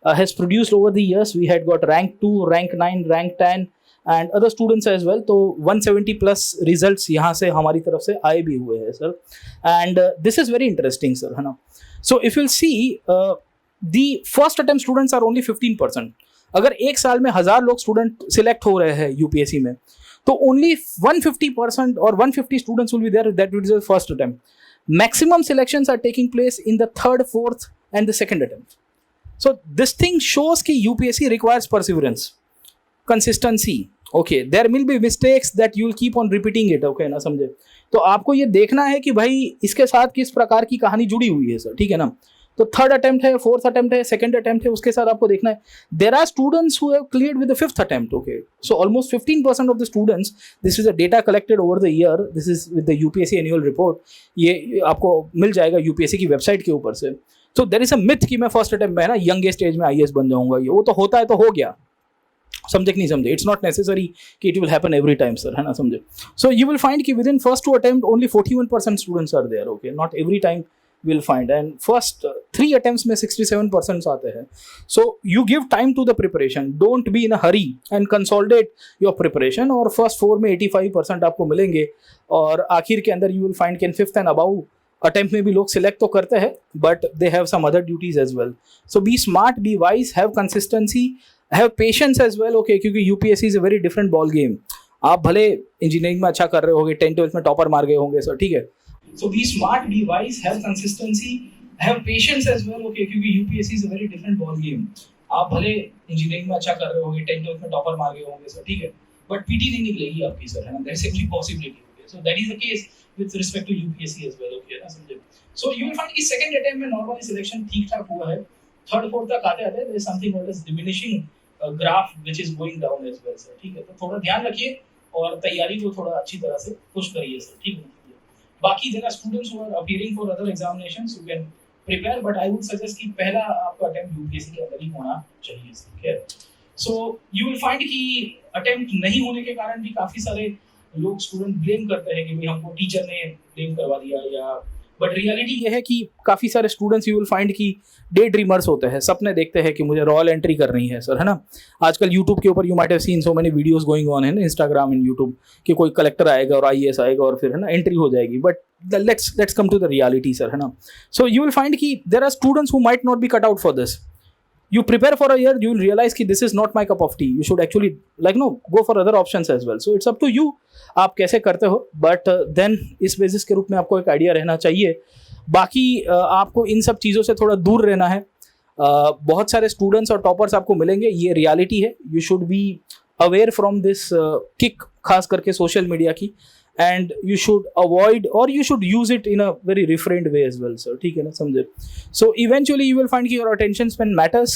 has produced over the years. We had got rank 2, rank 9, rank 10 and other students as well. तो 170 plus results यहाँ से हमारी तरफ से आए भी हुए हैं sir. And this is very interesting sir, है ना. So if you'll see the first attempt students are only 15%. अगर एक साल में 1000 लोग स्टूडेंट सिलेक्ट हो रहे हैं यूपीएससी में, तो ओनली 150% और 150 students will be there that will be the first attempt. Maximum selections are taking place in the third, fourth and the second attempt. So this thing shows कि UPSC requires perseverance, consistency. Okay, there will be mistakes that you will keep on repeating it. Okay ना, समझे. तो आपको ये देखना है कि भाई इसके साथ किस प्रकार की कहानी जुड़ी हुई है सर, ठीक है ना. तो थर्ड अटेम्प्ट है, फोर्थ अटेम्प्ट है, सेकंड अटेम्प्ट है, उसके साथ आपको देखना है. There are students who have cleared with the fifth attempt. Okay, so almost 15% of the students, this is a data collected over the year, this is with the UPSC annual report. ये आपको मिल जाएगा UPSC की website के ऊपर से. So there is a myth कि मैं first attempt में है ना यंग स्टेज में आईएएस बन जाऊंगा. ये वो तो होता है तो हो गया, समझे कि नहीं समझे. इट्स नॉट नेसेसरी कि it will happen every time sir, है ना, समझे. सो यू विल फाइंड कि within first 2 attempt only 41% students are there. Okay, not every time will find, and first 3 attempts में 67% आते हैं. So you give time to the preparation, don't be in a hurry and consolidate your preparation. और first 4 में 85% आपको मिलेंगे और आखिर के अंदर you will find कि in 5th and above attempt में भी लोग select तो करते हैं but they have some other duties as well. So be smart, be wise, have consistency, have patience as well. Okay, क्योंकि UPSC is a very different ball game. आप भले engineering में अच्छा कर रहे होंगे, 10th-12th में टॉपर मार गए होंगे सर, ठीक है. So be smart, be wise, have consistency, have patience as well. Okay, क्योंकि UPSC is a very different ball game. आप भले इंजीनियरिंग में अच्छा कर रहे होंगे, 10th-12th में टॉपर मार गए होंगे सर, ठीक है, बट पीटी नहीं निकलेगी आपकी सर, है ना. That's actually possibility. Okay, so that is the case with respect to UPSC as well. Okay, ना, समझे. So you will find कि second attempt में normally selection ठीक ठाक हुआ है. Third, fourth तक आते आते there is something what is diminishing graph which is going down as well sir, ठीक है. तो थोड़ा ध्यान रखिए और तैयारी को थोड़ा अच्छी तरह से पुश करिए सर, ठीक है. बाकी there are students who are appearing for other examinations, you can prepare, but I would suggest कि पहला आपका attempt UPSC के अंदर ही होना चाहिए, ठीक है. So you will find कि attempt नहीं होने के कारण भी काफी सारे लोग स्टूडेंट ब्लेम करते हैं कि भाई हमको टीचर ने ब्लेम करवा दिया, या बट रियलिटी ये है कि काफ़ी सारे स्टूडेंट्स यू विल फाइंड कि डे ड्रीमर्स होते हैं, सपने देखते हैं कि मुझे रॉयल एंट्री करनी है सर, है ना. आजकल यूट्यूब के ऊपर you might have scene so many videos going on है ना, इंस्टाग्राम एंड यूट्यूब, कि कोई कलेक्टर आएगा और आईएएस आएगा और फिर है ना एंट्री हो जाएगी. But let's come to the reality sir, है ना. सो यू विल फाइंड कि there are students who might not be cut out for this. You prepare for a year, you will realize कि this is not my cup of tea. You should actually go for other options as well. So it's up to you, आप कैसे करते हो. But then इस basis के रूप में आपको एक आइडिया रहना चाहिए. बाकी आपको इन सब चीज़ों से थोड़ा दूर रहना है. बहुत सारे स्टूडेंट्स और टॉपर्स आपको मिलेंगे, ये रियलिटी है. You should be aware from this kick, खास करके सोशल मीडिया की, and you should avoid or you should use it in a very refrained way as well sir, ठीक है ना, समझे. So eventually you will find कि your attention span matters.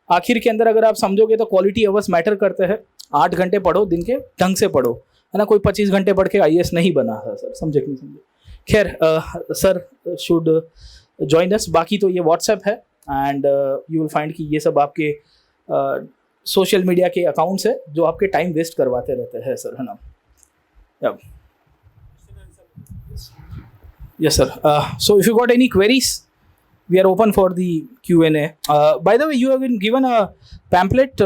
आखिर के अंदर अगर आप समझोगे तो क्वालिटी अवर्स मैटर करते हैं. 8 घंटे पढ़ो दिन के, ढंग से पढ़ो, है ना. कोई 25 घंटे पढ़ के आईएएस नहीं बना है सर, समझे कि नहीं समझे. खैर सर शुड ज्वाइन अस. बाकी तो ये व्हाट्सएप है एंड यू विल फाइंड कि ये सब आपके सोशल मीडिया के अकाउंट्स है जो आपके टाइम वेस्ट करवाते रहते हैं सर, है ना. Yeah. Yes, sir. So if you got any queries, we are open for the Q&A. By the way, you have been given a pamphlet.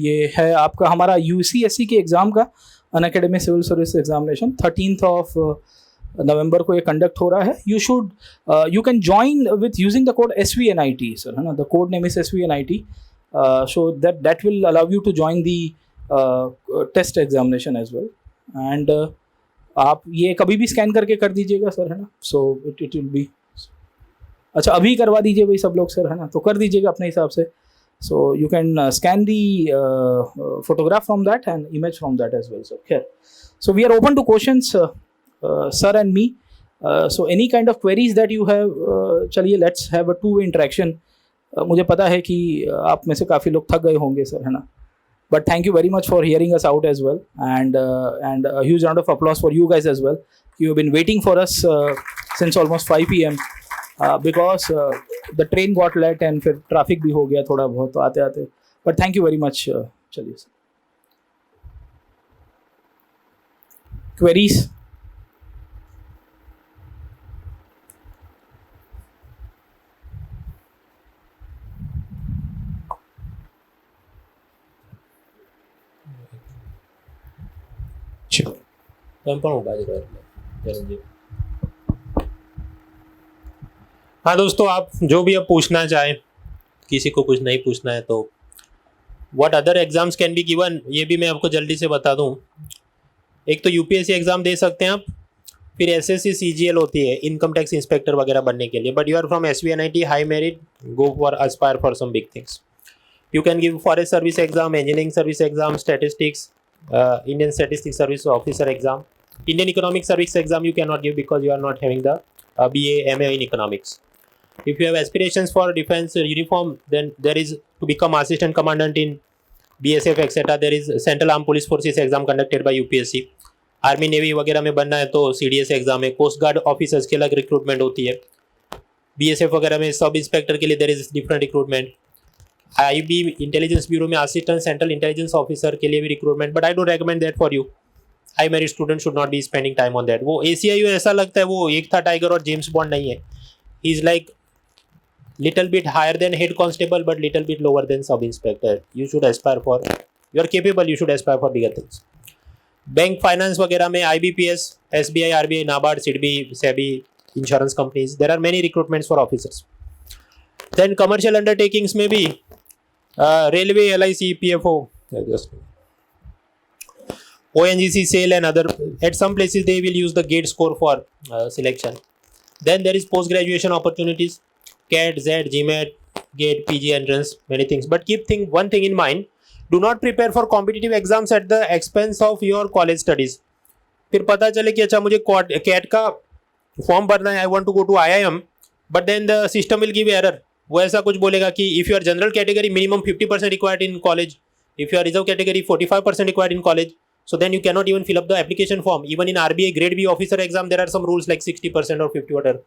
ये है आपका हमारा UCSC के एग्ज़ाम का Unacademy civil service examination 13th of November को ये conduct हो रहा है. You can join with using the code SVNIT, sir, है ना. The code name is SVNIT. So that will allow you to join the test examination as well. And आप ये कभी भी स्कैन करके कर दीजिएगा सर, है ना. सो इट विल बी अच्छा, अभी करवा दीजिए भाई सब लोग सर, है ना. तो कर दीजिएगा अपने हिसाब से. So you can scan the photograph from that and image from that as well sir. खैर, so we are open to questions sir and me. So any kind of queries that you have, चलिए let's have a 2-way interaction. मुझे पता है कि आप में से काफ़ी लोग थक गए होंगे सर, है ना. But thank you very much for hearing us out as well, and a huge round of applause for you guys as well. You have been waiting for us since almost 5 p.m. Because the train got late and फिर traffic भी हो गया थोड़ा बहुत तो आते आते. But thank you very much. चलिए सर. queries? Sure. मैं पढ़ूँ बाजी। हाँ दोस्तों, आप जो भी अब पूछना चाहें, किसी को कुछ नहीं पूछना है तो what other exams can be given, ये भी मैं आपको जल्दी से बता दूं। एक तो यूपीएससी एग्जाम दे सकते हैं आप, फिर एसएससी सीजीएल होती है इनकम टैक्स इंस्पेक्टर वगैरह बनने के लिए, but you are from SVNIT high merit, go for aspire for some big things. You can give forest service exam, engineering service exam, statistics, Indian statistics service officer exam, Indian economic service exam you cannot give because you are not having the BA MA in economics. If you have aspirations for defense uniform, then there is to become assistant commandant in BSF etc. There is Central Armed Police Forces exam conducted by UPSC. Army navy वगैरह में बनना है तो CDS exam है। Coast guard officers की अलग recruitment होती है। BSF वगैरह में सब इंस्पेक्टर के लिए there is different recruitment. IB intelligence bureau में असिस्टेंट सेंट्रल इंटेलिजेंस ऑफिसर के लिए भी recruitment, but I don't recommend that for you. High merit student should not be spending time on that. वो ACIU ऐसा लगता है वो एक था टाइगर और जेम्स बॉन्ड नहीं है। He is like little bit higher than head constable but little bit lower than sub inspector. You should aspire for, you are capable, you should aspire for bigger things. Bank finance वगैरह में IBPS, SBI, RBI, NABARD, SIDBI, SEBI, insurance companies, there are many recruitments for officers. Then commercial undertakings में भी railway, LIC, PFO, ONGC, SAIL and other, at some places they will use the GATE score for selection. Then there is post graduation opportunities, CAT, ZED, GMAT, GATE, PG entrance, many things. But keep one thing in mind, do not prepare for competitive exams at the expense of your college studies. फिर पता चले कि अच्छा मुझे CAT का form भरना है, I want to go to IIM, but then the system will give error. वो ऐसा कुछ बोलेगा कि if you are general category, minimum 50% required in college. If you are reserve category, 45% required in college. So then you cannot even fill up the application form. Even in RBI grade B officer exam, there are some rules like 60% or 50 whatever.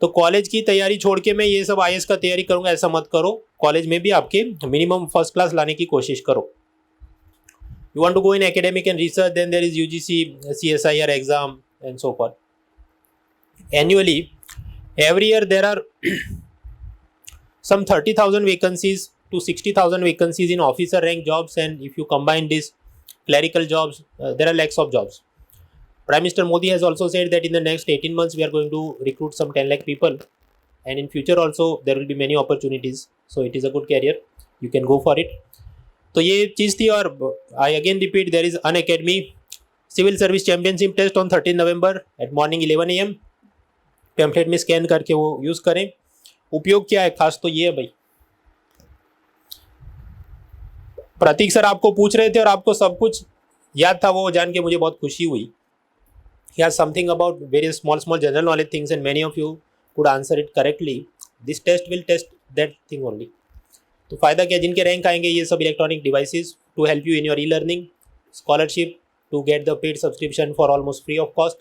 तो college की तैयारी छोड़ के मैं ये सब IAS का तैयारी करूंगा ऐसा मत करो। कॉलेज में भी आपके मिनिमम फर्स्ट क्लास लाने की कोशिश करो। You want to go in academic and research, then there is UGC CSIR exam and so forth. Annually every year there are some 30,000 vacancies to 60,000 vacancies in officer rank jobs, and if you combine this clerical jobs, there are lakhs of jobs. Prime Minister Modi has also said that in the next 18 months we are going to recruit some 10 lakh people, and in future also there will be many opportunities. So it is a good career, you can go for it. तो ये चीज़ थी। और I again repeat, there is Unacademy Civil Service Championship test on 13 November at morning 11 AM. Pamphlet में scan करके वो use करें। उपयोग क्या है खास तो ये है भाई, प्रतीक सर आपको पूछ रहे थे और आपको सब कुछ याद था, वो जान के मुझे बहुत खुशी हुई। He has something about various small general knowledge things and many of you could answer it correctly. This test will test that thing only. तो फ़ायदा क्या, जिनके रैंक आएंगे ये सब electronic devices to help you in your e-learning, scholarship to get the paid subscription for almost free of cost,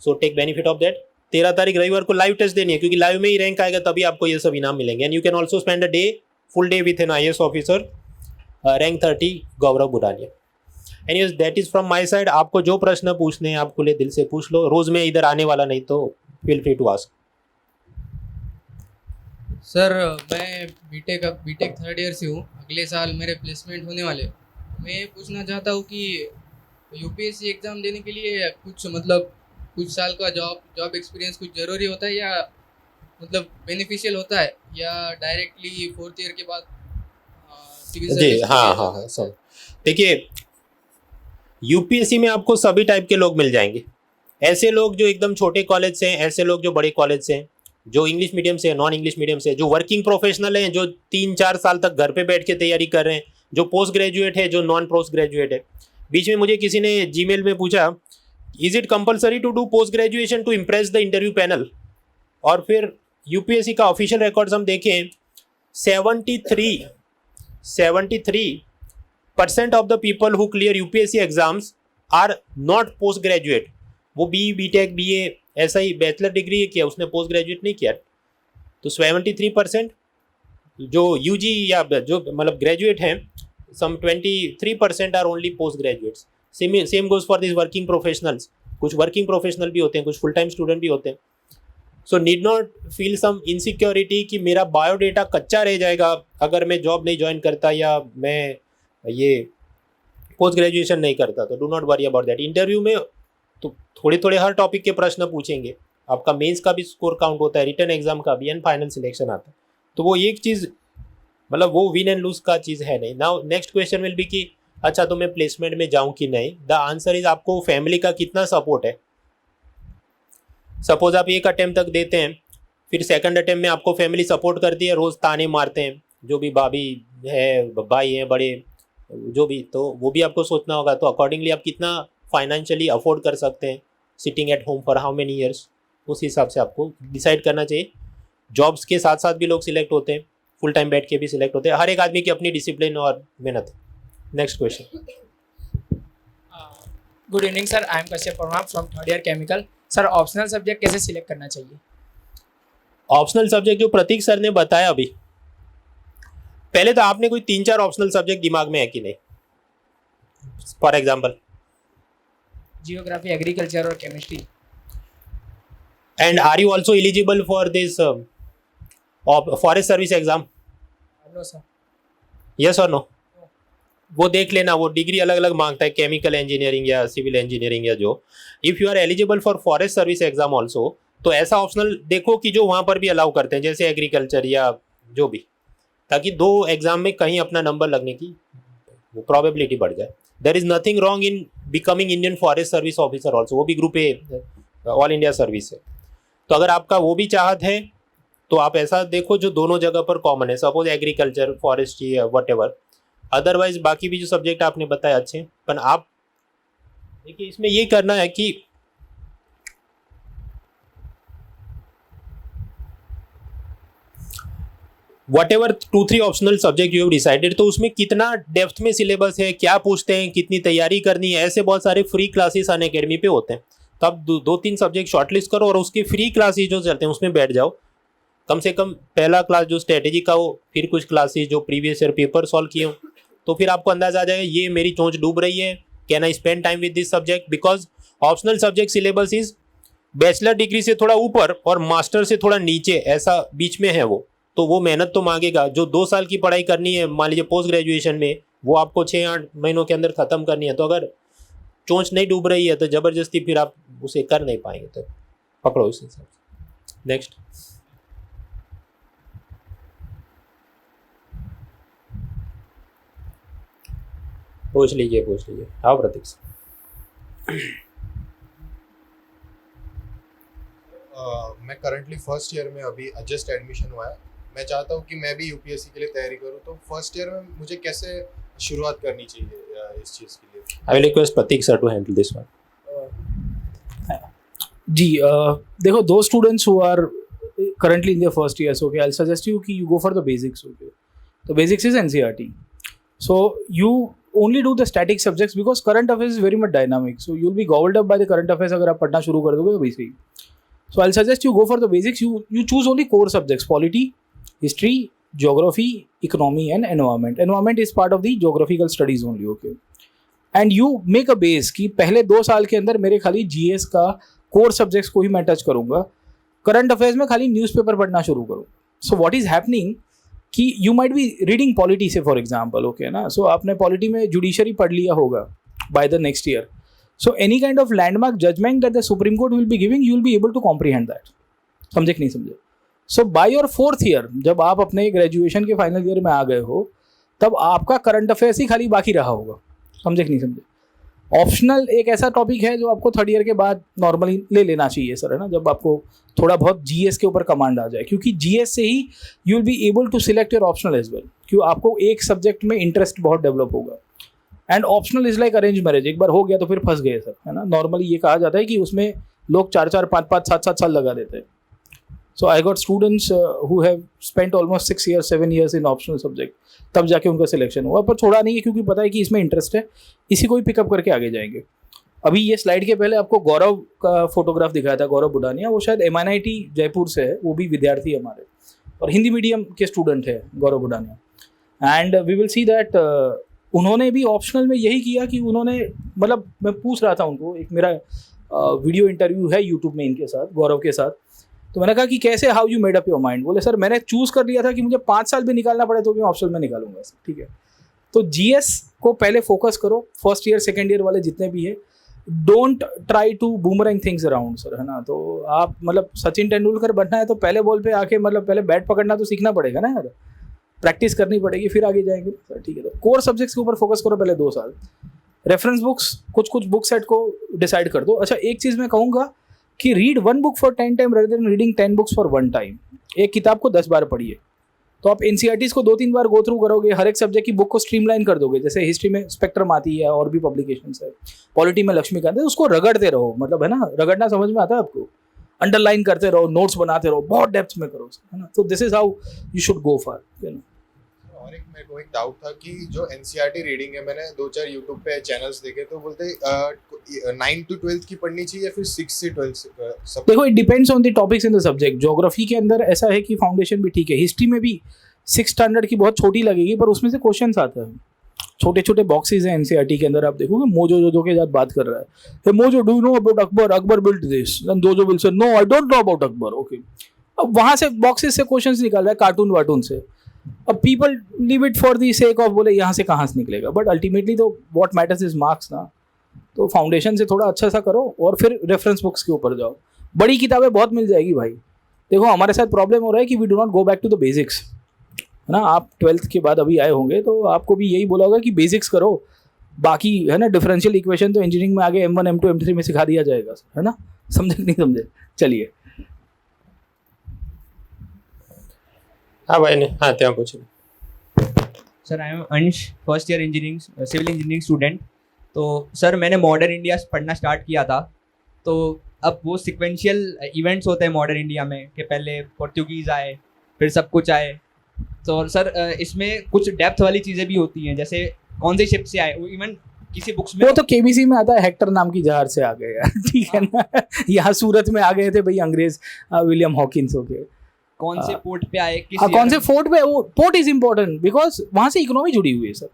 so take benefit of that. 13 तारीख रविवार को लाइव टेस्ट देनी है, क्योंकि लाइव में ही रैंक आएगा तभी आपको ये सब इनाम मिलेंगे। And you can also spend a day, full day with an IAS officer rank 30 Gaurav Burania. Anyways that is from my side. आपको जो प्रश्न पूछने हैं आप खुले दिल से पूछ लो। रोज में इधर आने वाला नहीं, तो feel free to ask. Sir मैं बीटेक थर्ड ईयर से हूँ, अगले साल मेरे प्लेसमेंट होने वाले। मैं पूछना चाहता हूँ कि यूपीएससी एग्ज़ाम देने के लिए कुछ साल का जॉब एक्सपीरियंस कुछ ज़रूरी होता है, या मतलब बेनिफिशियल होता है, या डायरेक्टली फोर्थ ईयर के बाद सिविल जी सर्विस? हाँ सर, देखिए यूपीएससी में आपको सभी टाइप के लोग मिल जाएंगे। ऐसे लोग जो एकदम छोटे कॉलेज से हैं, ऐसे लोग जो बड़े कॉलेज से हैं, जो इंग्लिश मीडियम से, नॉन इंग्लिश मीडियम से, जो वर्किंग प्रोफेशनल हैं, जो 3-4 साल तक घर पे बैठ के तैयारी कर रहे हैं, जो पोस्ट ग्रेजुएट है, जो नॉन पोस्ट ग्रेजुएट है। बीच में मुझे किसी ने जीमेल में पूछा, is it compulsory to do post graduation to impress the interview panel? और फिर यूपीएससी का ऑफिशियल रिकॉर्ड्स हम देखें, 73% of the people who clear UPSC exams are not post graduate. वो BTech BA ऐसा ही बैचलर डिग्री किया, उसने पोस्ट ग्रेजुएट नहीं किया। तो 73% जो UG या जो मतलब ग्रेजुएट हैं, some 23% are only post graduates. Same goes for this working professionals. कुछ वर्किंग प्रोफेशनल भी होते हैं, कुछ फुल टाइम स्टूडेंट भी होते हैं. So need not feel some insecurity कि मेरा बायोडेटा कच्चा रह जाएगा अगर मैं जॉब नहीं ज्वाइन करता या मैं ये पोस्ट ग्रेजुएशन नहीं करता. तो do not worry about that. Interview में तो थोड़े थोड़े हर टॉपिक के प्रश्न पूछेंगे. आपका मेंस का भी स्कोर काउंट होता है, रिटर्न एग्जाम का भी, एंड फाइनल सिलेक्शन आता है. तो वो एक चीज़ मतलब वो विन एंड लूज का चीज़ है नहीं. Now next question will be कि अच्छा तो मैं प्लेसमेंट में जाऊँ कि नहीं. द आंसर इज आपको फैमिली का कितना सपोर्ट है. सपोज आप एक अटेम्प्ट तक देते हैं, फिर सेकंड अटेम्प्ट में आपको फैमिली सपोर्ट करती है, रोज़ ताने मारते हैं जो भी भाभी है, भाई हैं बड़े, जो भी, तो वो भी आपको सोचना होगा. तो अकॉर्डिंगली आप कितना फाइनेंशियली अफोर्ड कर सकते हैं sitting at home for how many years, उस हिसाब से आपको डिसाइड करना चाहिए. जॉब्स के साथ साथ भी लोग सिलेक्ट होते हैं, फुल टाइम बैठ के भी सिलेक्ट होते हैं. हर एक आदमी की अपनी डिसिप्लिन और मेहनत है. Next question. Good evening sir, I M Kashyap Parmar from third year chemical. Sir optional subject कैसे सिलेक्ट करना चाहिए? ऑप्शनल सब्जेक्ट जो प्रतीक सर ने बताया अभी, पहले तो आपने कोई 3-4 ऑप्शनल सब्जेक्ट दिमाग में है कि नहीं? फॉर एग्जाम्पल जियोग्राफी, एग्रीकल्चर और chemistry. And are you also eligible for this forest service exam? No sir. Yes और नो? वो देख लेना, वो डिग्री अलग अलग मांगता है, केमिकल इंजीनियरिंग या सिविल इंजीनियरिंग या जो. If you are eligible for forest service exam also, तो ऐसा ऑप्शनल देखो कि जो वहाँ पर भी अलाउ करते हैं, जैसे एग्रीकल्चर या जो भी, ताकि 2 एग्जाम में कहीं अपना नंबर लगने की वो प्रोबेबिलिटी बढ़ जाए. There is nothing wrong in becoming Indian forest service officer also. वो भी group A all India service है. तो अगर आपका वो भी चाहत है तो आप ऐसा देखो जो दोनों जगह पर कॉमन है. Suppose agriculture, forestry, what ever. Otherwise बाकी भी जो सब्जेक्ट आपने बताया अच्छे, पर आप देखिए इसमें ये करना है कि what ever 2-3 optional subject you have decided, तो उसमें कितना डेप्थ में सिलेबस है, क्या पूछते हैं, कितनी तैयारी करनी है, ऐसे बहुत सारे फ्री क्लासेस अनअकैडमी पे होते हैं. तो आप 2-3 सब्जेक्ट शॉर्टलिस्ट करो और उसकी फ्री क्लासेस जो चलते हैं उसमें बैठ जाओ. कम से कम पहला क्लास जो स्ट्रेटेजी का हो, फिर कुछ क्लासेस जो प्रीवियस ईयर पेपर सॉल्व किए हो, तो फिर आपको अंदाजा आ जाएगा ये मेरी चोंच डूब रही है, can I spend time with this subject. Because optional subject syllabus is bachelor degree से थोड़ा ऊपर और मास्टर से थोड़ा नीचे, ऐसा बीच में है वो. तो वो मेहनत तो मांगेगा. जो 2 साल की पढ़ाई करनी है मान लीजिए पोस्ट ग्रेजुएशन में, वो आपको 6-8 महीनों के अंदर ख़त्म करनी है. तो अगर चोंच नहीं डूब रही है तो ज़बरदस्ती फिर आप उसे कर नहीं पाएंगे. तो पकड़ो इस हिसाब से. नेक्स्ट. पूछ लीजिए. हाँ प्रतीक. मैं करंटली फर्स्ट ईयर में अभी जस्ट एडमिशन हुआ है. मैं चाहता हूँ कि मैं भी यूपीएससी के लिए तैयारी करूँ. तो फर्स्ट ईयर में मुझे कैसे शुरुआत करनी चाहिए इस चीज़ के लिए? I will request Prateek sir to handle this one. जी देखो, दो students who are currently in their first year, so okay, I'll suggest you कि you go for the basics. Okay, the basics is NCERT. So you only do the static subjects because current affairs is very much dynamic. So you'll be gobbled up by the current affairs अगर आप पढ़ना शुरू कर दोगे तो वैसे ही. So I'll suggest you go for the basics. You choose only core subjects: polity, history, geography, economy, and environment. Environment is part of the geographical studies only. Okay, and you make a base कि पहले 2 साल के अंदर मेरे खाली GS का core subjects को ही मैं टच करूँगा. करंट अफेयर्स में खाली न्यूज़पेपर पढ़ना शुरू करो. सो व्हाट इज हैपनिंग कि you might be reading polity से फॉर एग्जांपल. ओके ना, सो आपने पॉलिटी में जुडिशरी पढ़ लिया होगा by the next year. So any kind of landmark judgment that the supreme court will be giving, you will be able to comprehend that. समझे कि नहीं समझे? सो बाय योर 4th ईयर, जब आप अपने ग्रेजुएशन के फाइनल ईयर में आ गए हो, तब आपका करंट अफेयर्स ही खाली बाकी रहा होगा. समझे कि नहीं समझे? ऑप्शनल एक ऐसा टॉपिक है जो आपको 3rd ईयर के बाद नॉर्मली ले लेना चाहिए सर, है ना, जब आपको थोड़ा बहुत जीएस के ऊपर कमांड आ जाए, क्योंकि जीएस से ही you will be able to select your optional as well. क्यों? आपको एक सब्जेक्ट में इंटरेस्ट बहुत डेवलप होगा. And optional is like arrange marriage, एक बार हो गया तो फिर फंस गए सर, है ना. नॉर्मली ये कहा जाता है कि उसमें लोग 4-4, 5-5, 7-7 साल लगा देते हैं. So I got students who have spent almost 6 years, 7 years in optional subject, तब जाके उनका सिलेक्शन हुआ. पर छोड़ा नहीं है क्योंकि पता है कि इसमें इंटरेस्ट है, इसी को ही पिकअप करके आगे जाएंगे. अभी ये स्लाइड के पहले आपको गौरव का फोटोग्राफ दिखाया था, गौरव बुडानिया. वो शायद MNIT जयपुर से है, वो भी विद्यार्थी है हमारे, और हिंदी मीडियम के स्टूडेंट है Gaurav Budania. And we will see that उन्होंने भी ऑप्शनल में यही किया कि उन्होंने मतलब मैं पूछ रहा था उनको, एक मेरा वीडियो इंटरव्यू है यूट्यूब में इनके साथ, गौरव के साथ, तो मैंने कहा कि कैसे, how you made up your mind? बोले सर मैंने चूज़ कर लिया था कि मुझे 5 साल भी निकालना पड़े तो भी ऑप्शनल में निकालूंगा सर। ठीक है, तो जीएस को पहले फोकस करो, फर्स्ट ईयर सेकेंड ईयर वाले जितने भी है, don't try to boomerang things around sir, है ना। तो आप मतलब सचिन तेंदुलकर बनना है तो पहले बॉल पे आके मतलब पहले बैट पकड़ना तो सीखना पड़ेगा ना यार, प्रैक्टिस करनी पड़ेगी, फिर आगे जाएंगे सर। ठीक है, तो कोर सब्जेक्ट्स के ऊपर फोकस करो पहले 2 साल। रेफरेंस बुक्स, कुछ बुक सेट को डिसाइड कर दो। अच्छा, एक चीज़ मैं कहूँगा कि read 1 book for 10 time rather than reading 10 books for 1 time. एक किताब को 10 बार पढ़िए, तो आप एनसीईआरटीज को 2-3 बार गो थ्रू करोगे, हर एक सब्जेक्ट की बुक को स्ट्रीमलाइन कर दोगे। जैसे हिस्ट्री में स्पेक्ट्रम आती है और भी पब्लिकेशंस है, पॉलिटी में लक्ष्मीकांत है, उसको रगड़ते रहो, मतलब है ना, रगड़ना समझ में आता है आपको, अंडरलाइन करते रहो, नोट्स बनाते रहो, बहुत डेप्थ में करो, है ना। तो this is how you should go for, you know. और एक मेरे को एक डाउट था कि जो एनसीईआरटी रीडिंग है, मैंने 2-4 यूट्यूब पे चैनल्स देखे तो बोलते 9 to 12 की पढ़नी चाहिए या फिर 6 से 12 सब? देखो, it depends on the topics in the subject. Geography के अंदर ऐसा है कि फाउंडेशन भी ठीक है, हिस्ट्री में भी 6 स्टैंडर्ड की बहुत छोटी लगेगी, पर उसमें से क्वेश्चंस आते हैं, छोटे छोटे बॉक्सेस हैं एनसीईआरटी के अंदर। आप देखोगे मोजो जो के साथ बात कर रहा है, hey Mojo, do you know about Akbar? Akbar built this, then Jojo will say no I don't know about Akbar. Okay, अब वहां से बॉक्सेस से क्वेश्चंस निकाल रहा है, कार्टून वार्टून से। अब people leave it for the sake of, बोले यहाँ से कहाँ से निकलेगा, बट अल्टीमेटली तो व्हाट मैटर्स इज मार्क्स ना। तो फाउंडेशन से थोड़ा अच्छा सा करो और फिर रेफरेंस बुक्स के ऊपर जाओ। बड़ी किताबें बहुत मिल जाएगी भाई। देखो, हमारे साथ प्रॉब्लम हो रहा है कि we do not go back to the basics, है ना। आप 12th के बाद अभी आए होंगे तो आपको भी यही बोला होगा कि बेसिक्स करो, बाकी है ना डिफरेंशियल इक्वेशन तो इंजीनियरिंग में आगे M1 M2 M3 में सिखा दिया जाएगा, है ना। समझे नहीं समझे? चलिए। हाँ भाई ने, हाँ ત્યાં પૂછો। Sir I am Ansh, first year engineering civil engineering student. तो सर मैंने मॉडर्न इंडिया पढ़ना स्टार्ट किया था, तो अब वो सिक्वेंशियल इवेंट्स होते हैं मॉडर्न इंडिया में कि पहले पोर्तुगीज़ आए फिर सब कुछ आए। तो सर इसमें कुछ डेप्थ वाली चीज़ें भी होती हैं, जैसे कौन सी शिप से आए, वो इवन किसी बुक्स में वो तो केबीसी में आता है, हेक्टर नाम की जहाज से आ गए यार, ठीक है ना। यहाँ सूरत में आ गए थे भाई अंग्रेज, विलियम हॉकिंस हो गए। कौन से पोर्ट पे आए, किस हाँ, कौन से year में? फोर्ट पे? वो पोर्ट इज इंपॉर्टेंट बिकॉज वहां से इकोनॉमी जुड़ी हुई है sir.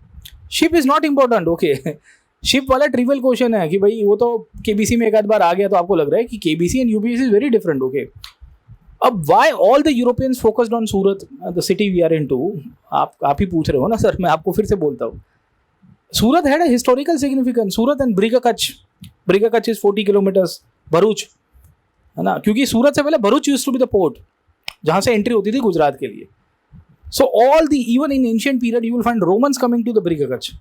Ship is not important. Okay, ship वाला ट्रिवियल क्वेश्चन है कि भाई वो तो केबीसी में एक आध बार आ गया तो आपको लग रहा है कि KBC and UPSC is very different. Okay, अब why all the Europeans focused on Surat, the city we are into? आप ही पूछ रहे हो ना सर, मैं आपको फिर से बोलता हूँ। Surat had a historical significance. Surat and Briga Kachchh is 40 kilometers. Bharuch, है ना, क्योंकि सूरत से पहले Bharuch used to be the port जहाँ से एंट्री होती थी गुजरात के लिए। So all the even in ancient period you will find Romans coming to the Briga Kachchh.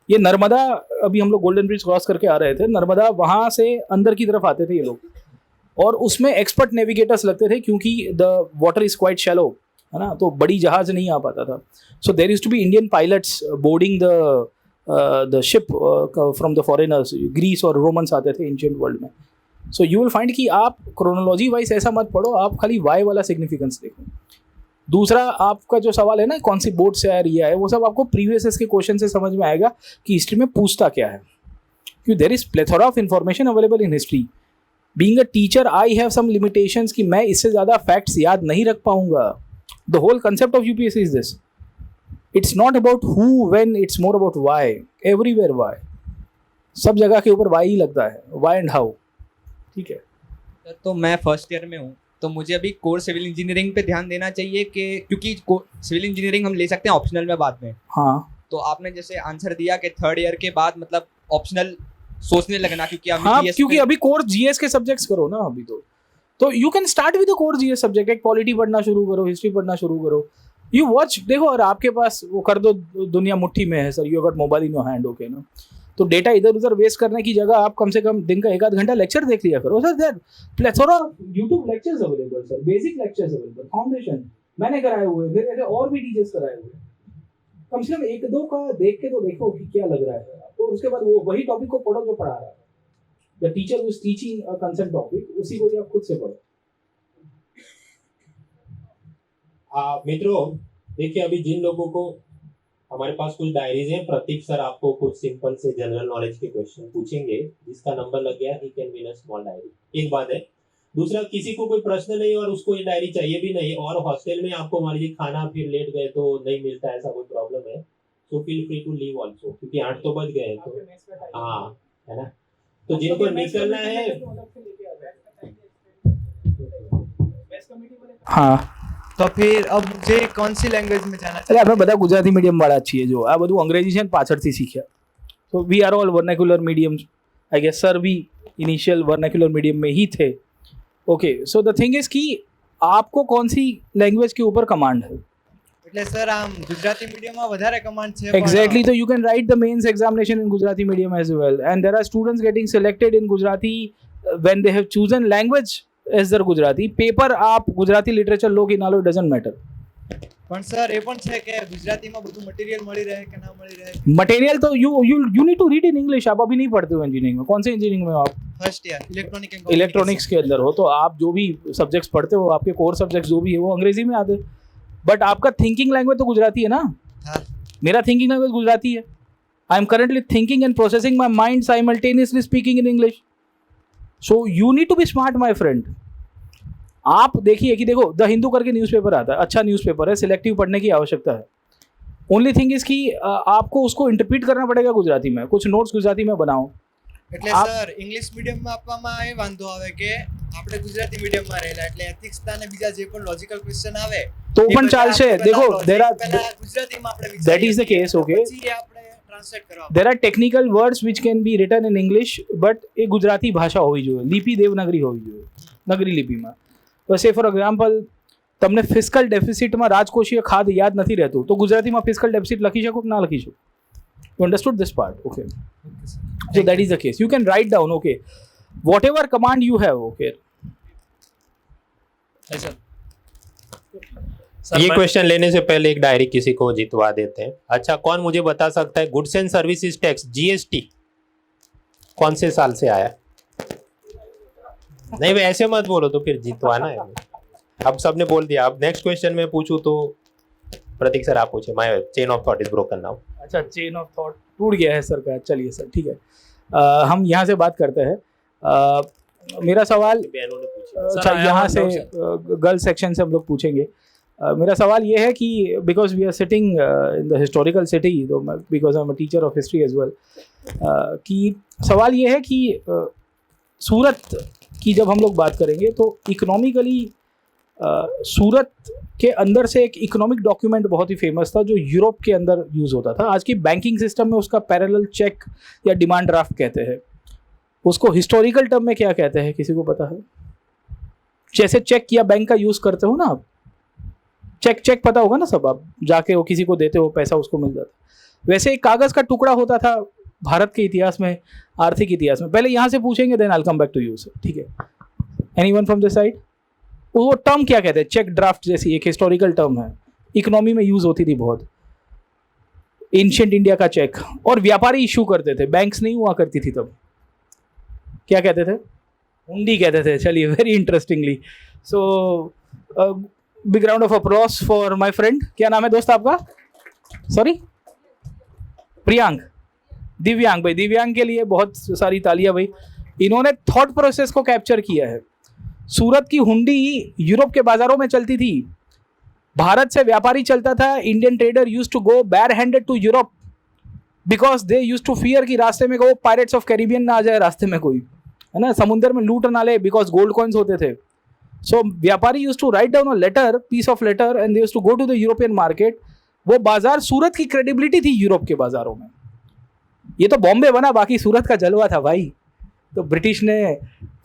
ये नर्मदा, अभी हम लोग गोल्डन ब्रिज क्रॉस करके आ रहे थे, नर्मदा वहाँ से अंदर की तरफ आते थे ये लोग, और उसमें एक्सपर्ट नेविगेटर्स लगते थे क्योंकि the water is quite shallow, है ना, तो बड़ी जहाज नहीं आ पाता था। So there used to be Indian pilots boarding the ship from the foreigners. Greece और रोमन्स आते थे एंशिएंट वर्ल्ड में। सो यू विल फाइंड कि आप क्रोनोलॉजी वाइज ऐसा मत पढ़ो, आप खाली वाई वाला सिग्निफिकेंस देखो। दूसरा, आपका जो सवाल है ना कौन सी बोर्ड से आया रिया है, वो सब आपको प्रीवियस के क्वेश्चन से समझ में आएगा कि हिस्ट्री में पूछता क्या है, क्योंकि there is plethora of information available in history. Being a teacher I have some limitations कि मैं इससे ज़्यादा फैक्ट्स याद नहीं रख पाऊंगा। The whole concept of UPSC is this, it's not about who when, it's more about why. Everywhere why, सब जगह के ऊपर व्हाई ही लगता है, व्हाई एंड हाउ। ठीक है सर, तो मैं फर्स्ट ईयर में हूँ, तो मुझे अभी कोर सिविल इंजीनियरिंग पे ध्यान देना चाहिए कि क्योंकि सिविल इंजीनियरिंग हम ले सकते हैं ऑप्शनल में बाद में। हाँ, तो आपने जैसे आंसर दिया कि थर्ड ईयर के बाद मतलब ऑप्शनल सोचने लगना, क्योंकि अभी हाँ, GS क्योंकि पे- अभी कोर जीएस के सब्जेक्ट्स करो ना अभी तो you can start with the core GS subject. एक पॉलिटी पढ़ना शुरू करो, हिस्ट्री पढ़ना शुरू करो, यू वॉच। देखो, और आपके पास वो कर दो, दुनिया मुट्ठी में है sir, you got mobile in your hand. Okay ना, तो डेटा इधर उधर वेस्ट करने की जगह आप कम से कम दिन का 1-8 घंटा लेक्चर देख लिया करो sir. There plethora YouTube lectures available sir, basic lectures available, foundation मैंने कराए हुए, मेरे ऐसे और भी टीचर्स कराए हुए। कम से कम 1-2 का देख के तो देखो कि क्या लग रहा है आपको, उसके बाद वो वही टॉपिक को पढ़ो जो पढ़ा रहा है। The teacher who is teaching a concern topic, उसी को ही आप खुद से पढ़ो। मित्रों देखिए, अभी जिन लोगों को, हमारे पास कुछ डायरीज हैं, प्रतीक सर आपको कुछ सिंपल से जनरल नॉलेज के क्वेश्चन पूछेंगे, जिसका नंबर लग गया he can win a small diary. एक बात है। दूसरा, किसी को कोई प्रश्न नहीं और उसको ये डायरी चाहिए भी नहीं, और हॉस्टल में आपको मान लीजिए खाना फिर लेट गए तो नहीं मिलता, ऐसा कोई प्रॉब्लम है, so feel free to leave also, क्योंकि 8 तो बज गए हैं तो हाँ, है ना। तो जिनको निकलना है, हाँ તો फिर अब मुझे कौन सी लैंग्वेज में जाना એટલે આપણે બધા ગુજરાતી મીડિયમ વાળા છીએ, જો આ બધું અંગ્રેજી છે ને પાછળથી શીખ્યા, તો we are all vernacular medium, I guess sir भी इनिशियल वर्नेकुलर मीडियम में ही थे। Okay, so the thing is कि आपको कौन सी लैंग्वेज के ऊपर कमांड है? એટલે સર આમ ગુજરાતી મીડિયમમાં વધારે કમાન્ડ છે Exactly, so you can write the mains examination in Gujarati medium as well, and there are students getting selected in Gujarati when they have chosen language as their Gujarati. Paper आप Gujarati literature लो कि ना लो, doesn't matter. પણ sir એ પણ છે કે ગુજરાતીમાં બધું material મળી રહે કે ના મળી રહે। मटेरियल तो you need to read in English। आप अभी नहीं पढ़ते हो इंजीनियरिंग में, कौन से इंजीनियरिंग में हो आप? First year electronic and electronics के अंदर हो, तो आप जो भी सब्जेक्ट्स पढ़ते हो, आपके कोर सब्जेक्ट्स जो भी है वो अंग्रेजी में आते हैं, बट आपका थिंकिंग लैंग्वेज तो गुजराती है ना। हाँ। मेरा थिंकिंग लैंग्वेज गुजराती है। I am currently thinking and processing my mind simultaneously speaking in English, so you need to be smart my friend. आप देखिए कि देखो द हिंदू करके न्यूज़पेपर आता है, अच्छा न्यूज़पेपर है, सिलेक्टिव पढ़ने की आवश्यकता है। ओनली थिंग इज कि आपको उसको इंटरप्रीट करना पड़ेगा गुजराती में, कुछ नोट्स गुजराती में बनाओ। એટલે સર ઇંગ્લિશ મીડિયમમાં આપવામાં એ વાંધો આવે કે આપણે ગુજરાતી મીડિયમમાં રહેલા એટલે એથિક્સ અને બીજા જે પણ લોજિકલ ક્વેશ્ચન આવે तो પણ ચાલશે। देखो there are પહેલા ગુજરાતીમાં આપણે that is the case, okay, પછી એ આપણે ટ્રાન્સલેટ કરવા there are technical words which can be written in English, but એ ગુજરાતી ભાષા હોવી જોઈએ, લિપિ દેવનાગરી હોવી જોઈએ, નગરી લિપિમાં। તો સે ફોર એક્ઝામ્પલ તમને ફિસ્કલ ડેફિસિટમાં રાજકોષીય ખાધ યાદ નથી રહેતું, તો ગુજરાતીમાં ફિસ્કલ ડેફિસિટ લખી શકો કે ના લખી શકો? You understood this part? Okay. So that is the case. You can write down, okay, whatever command you have, okay. ये क्वेश्चन लेने से पहले एक डायरी किसी को जितवा देते हैं। अच्छा, कौन मुझे बता सकता है goods and services tax GST कौन से साल से आया? नहीं भाई ऐसे मत बोलो, तो फिर जितवाना है। अब सबने बोल दिया। अब नेक्स्ट क्वेश्चन में पूछूं तो प्रतीक सर आप पूछे। My chain of thought is broken now. अच्छा, चेन ऑफ थॉट टूट गया है सर का। चलिए सर, ठीक है, हम यहाँ से बात करते हैं। मेरा सवाल अच्छा यहाँ से गर्ल्स सेक्शन से हम लोग पूछेंगे। मेरा सवाल ये है कि because we are sitting in the historical city, तो because I am a teacher of history as well, कि सवाल ये है कि सूरत की जब हम लोग बात करेंगे तो इकोनॉमिकली सूरत के अंदर से एक इकोनॉमिक डॉक्यूमेंट बहुत ही फेमस था जो यूरोप के अंदर यूज़ होता था। आज की बैंकिंग सिस्टम में उसका पैरेलल चेक या डिमांड ड्राफ्ट कहते हैं। उसको हिस्टोरिकल टर्म में क्या कहते हैं, किसी को पता है? जैसे चेक या बैंक का यूज़ करते हो ना आप, चेक पता होगा ना सब, आप जाके वो किसी को देते हो, पैसा उसको मिल जाता। वैसे एक कागज़ का टुकड़ा होता था भारत के इतिहास में, आर्थिक इतिहास में। पहले यहाँ से पूछेंगे, then I will come back to you sir, ठीक है? Anyone from this side? वो टर्म क्या कहते हैं? चेक ड्राफ्ट जैसी एक हिस्टोरिकल टर्म है, इकोनॉमी में यूज होती थी बहुत। एंशिएंट इंडिया का चेक, और व्यापारी इशू करते थे, बैंक्स नहीं हुआ करती थी तब। क्या कहते थे? हुंडी कहते थे। चलिए, very interestingly. So big round of applause for my friend. क्या नाम है दोस्त आपका? सॉरी, प्रियांक, दिव्यांग भाई। दिव्यांग के लिए बहुत सारी तालियां भाई। इन्होंने थॉट प्रोसेस को कैप्चर किया है। सूरत की हुंडी यूरोप के बाजारों में चलती थी, भारत से व्यापारी चलता था। Indian trader used to go bare handed to Europe because they used to fear कि रास्ते में वो पायरेट्स ऑफ कैरिबियन ना आ जाए रास्ते में कोई, है ना, समुद्र में लूट ना ले, बिकॉज गोल्ड कॉइन्स होते थे। सो व्यापारी used to write down a letter, piece of letter, and they used to go to the European market. वो बाजार, सूरत की क्रेडिबिलिटी थी यूरोप के बाजारों में। ये तो बॉम्बे बना, बाकी सूरत का जलवा था भाई। तो ब्रिटिश ने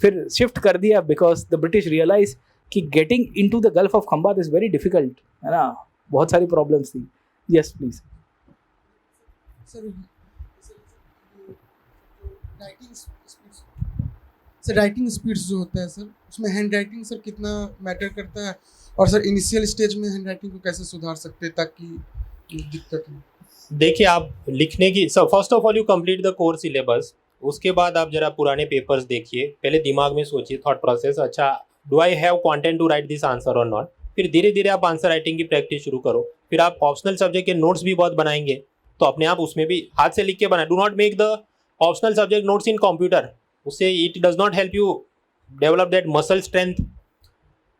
फिर शिफ्ट कर दिया बिकॉज द ब्रिटिश रियलाइज कि getting into the gulf of Khambhat is very difficult, है ना, बहुत सारी प्रॉब्लम्स थी। Yes please sir. Writing speeds जो होता है सर, उसमें हैंड राइटिंग सर कितना मैटर करता है, और सर इनिशियल स्टेज में हैंड राइटिंग को कैसे सुधार सकते हैं ताकि दिक्कत हो? देखिए, आप लिखने की first of all you complete the core syllabus. उसके बाद आप जरा पुराने पेपर्स देखिए, पहले दिमाग में सोचिए थॉट प्रोसेस, अच्छा do I have content to write this answer और नॉट। फिर धीरे धीरे आप आंसर राइटिंग की प्रैक्टिस शुरू करो। फिर आप ऑप्शनल सब्जेक्ट के नोट्स भी बहुत बनाएंगे, तो अपने आप उसमें भी हाथ से लिख के बनाए। Do not make the optional subject notes in computer, उससे it does not help you develop that muscle strength.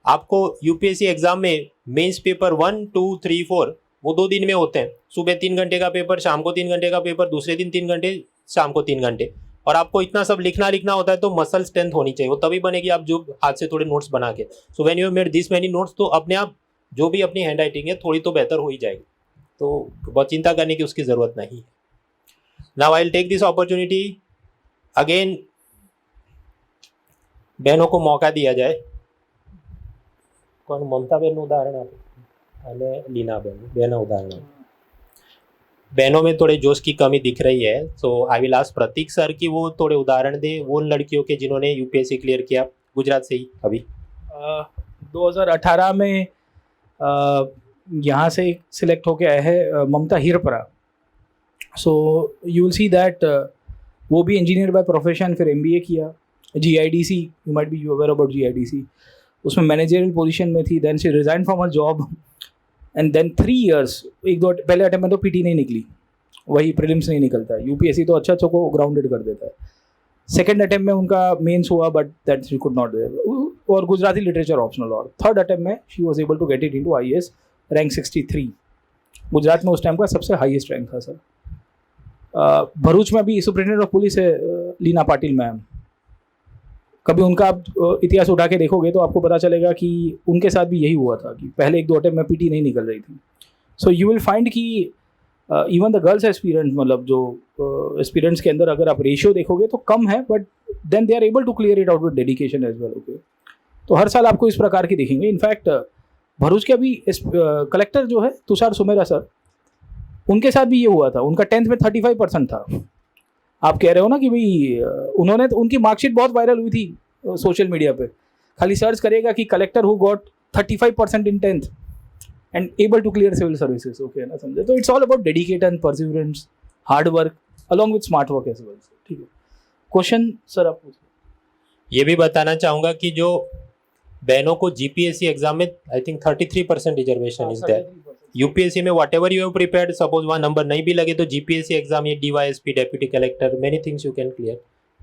आपको यूपीएससी एग्जाम में मेंस पेपर 1, 2, 3, 4 वो 2 दिन में होते हैं, सुबह 3 घंटे का पेपर, शाम को 3 घंटे का पेपर, दूसरे दिन 3 घंटे, शाम को 3 घंटे, और आपको इतना सब लिखना होता है, तो मसल स्ट्रेंथ होनी चाहिए, वो तभी बनेगी आप जो हाथ से थोड़े नोट्स बना के। सो when you made this many notes, तो अपने आप जो भी अपनी हैंड राइटिंग है थोड़ी तो बेहतर हो ही जाएगी, तो बहुत चिंता करने की उसकी ज़रूरत नहीं है। Now I will take this opportunity again, बहनों को मौका दिया जाए। कौन? ममता बहन उदाहरण आप અને लीना बहन उदाहरण। बहनों में थोड़े जोश की कमी दिख रही है, so I will ask Pratik sir कि वो थोड़े उदाहरण दे वो लड़कियों के जिन्होंने यूपीएससी क्लियर किया गुजरात से ही अभी। 2018 में यहाँ से सिलेक्ट होके आए हैं Mamta Hirpara. So you will see that वो भी इंजीनियर बाय प्रोफेशन, फिर एमबीए किया GIDC, you might be aware about GIDC, उसमें मैनेजरियल पोजीशन में थी। Then she resign from her job and then 3 years, 1-2 पहले अटेम्प्ट में तो पीटी नहीं निकली, वही प्रीलिम्स नहीं निकलता है, यूपीएससी तो अच्छा को ग्राउंडेड कर देता है। सेकंड अटेम्प्ट में उनका मेंस हुआ but that she could not there, और गुजराती लिटरेचर ऑप्शनल। और थर्ड अटेम्प्ट में she was able to get it into IAS, rank 63। Gujarat में उस टाइम का सबसे हाईएस्ट रैंक था सर। भरूच में भी सुप्रिंटेंडेंट ऑफ पुलिस है लीना पाटिल मैम, कभी उनका आप इतिहास उठा के देखोगे तो आपको पता चलेगा कि उनके साथ भी यही हुआ था कि पहले 1-2 अटेम्प्ट में पीटी नहीं निकल रही थी। सो यू विल फाइंड कि इवन द गर्ल्स एस्पिरेंट्स, मतलब जो एस्पिरेंट्स के अंदर अगर आप रेशियो देखोगे तो कम है, but then they are able to clear it out with dedication as well. Okay, तो हर साल आपको इस प्रकार की दिखेंगे। इनफैक्ट भरूच के अभी कलेक्टर जो है तुषार सुमेरा सर, उनके साथ भी ये हुआ था, उनका 10th में 35% था। आप कह रहे हो ना कि भाई उन्होंने, उनकी मार्कशीट बहुत वायरल हुई थी सोशल मीडिया पे, खाली सर्च करिएगा कि collector who got 35% in 10th and able to clear civil services. Okay ना, समझे? तो it's all about dedication, perseverance, hard work along with smart work as well. ठीक है, क्वेश्चन सर आप पूछिए। ये भी बताना चाहूँगा कि जो बहनों को जीपीएससी एग्जाम में I think 33% reservation is there. UPSC में whatever you have prepared, suppose वहाँ नंबर नहीं भी लगे तो जीपीएससी एग्जाम, ये DYSP, deputy collector, many things you can clear.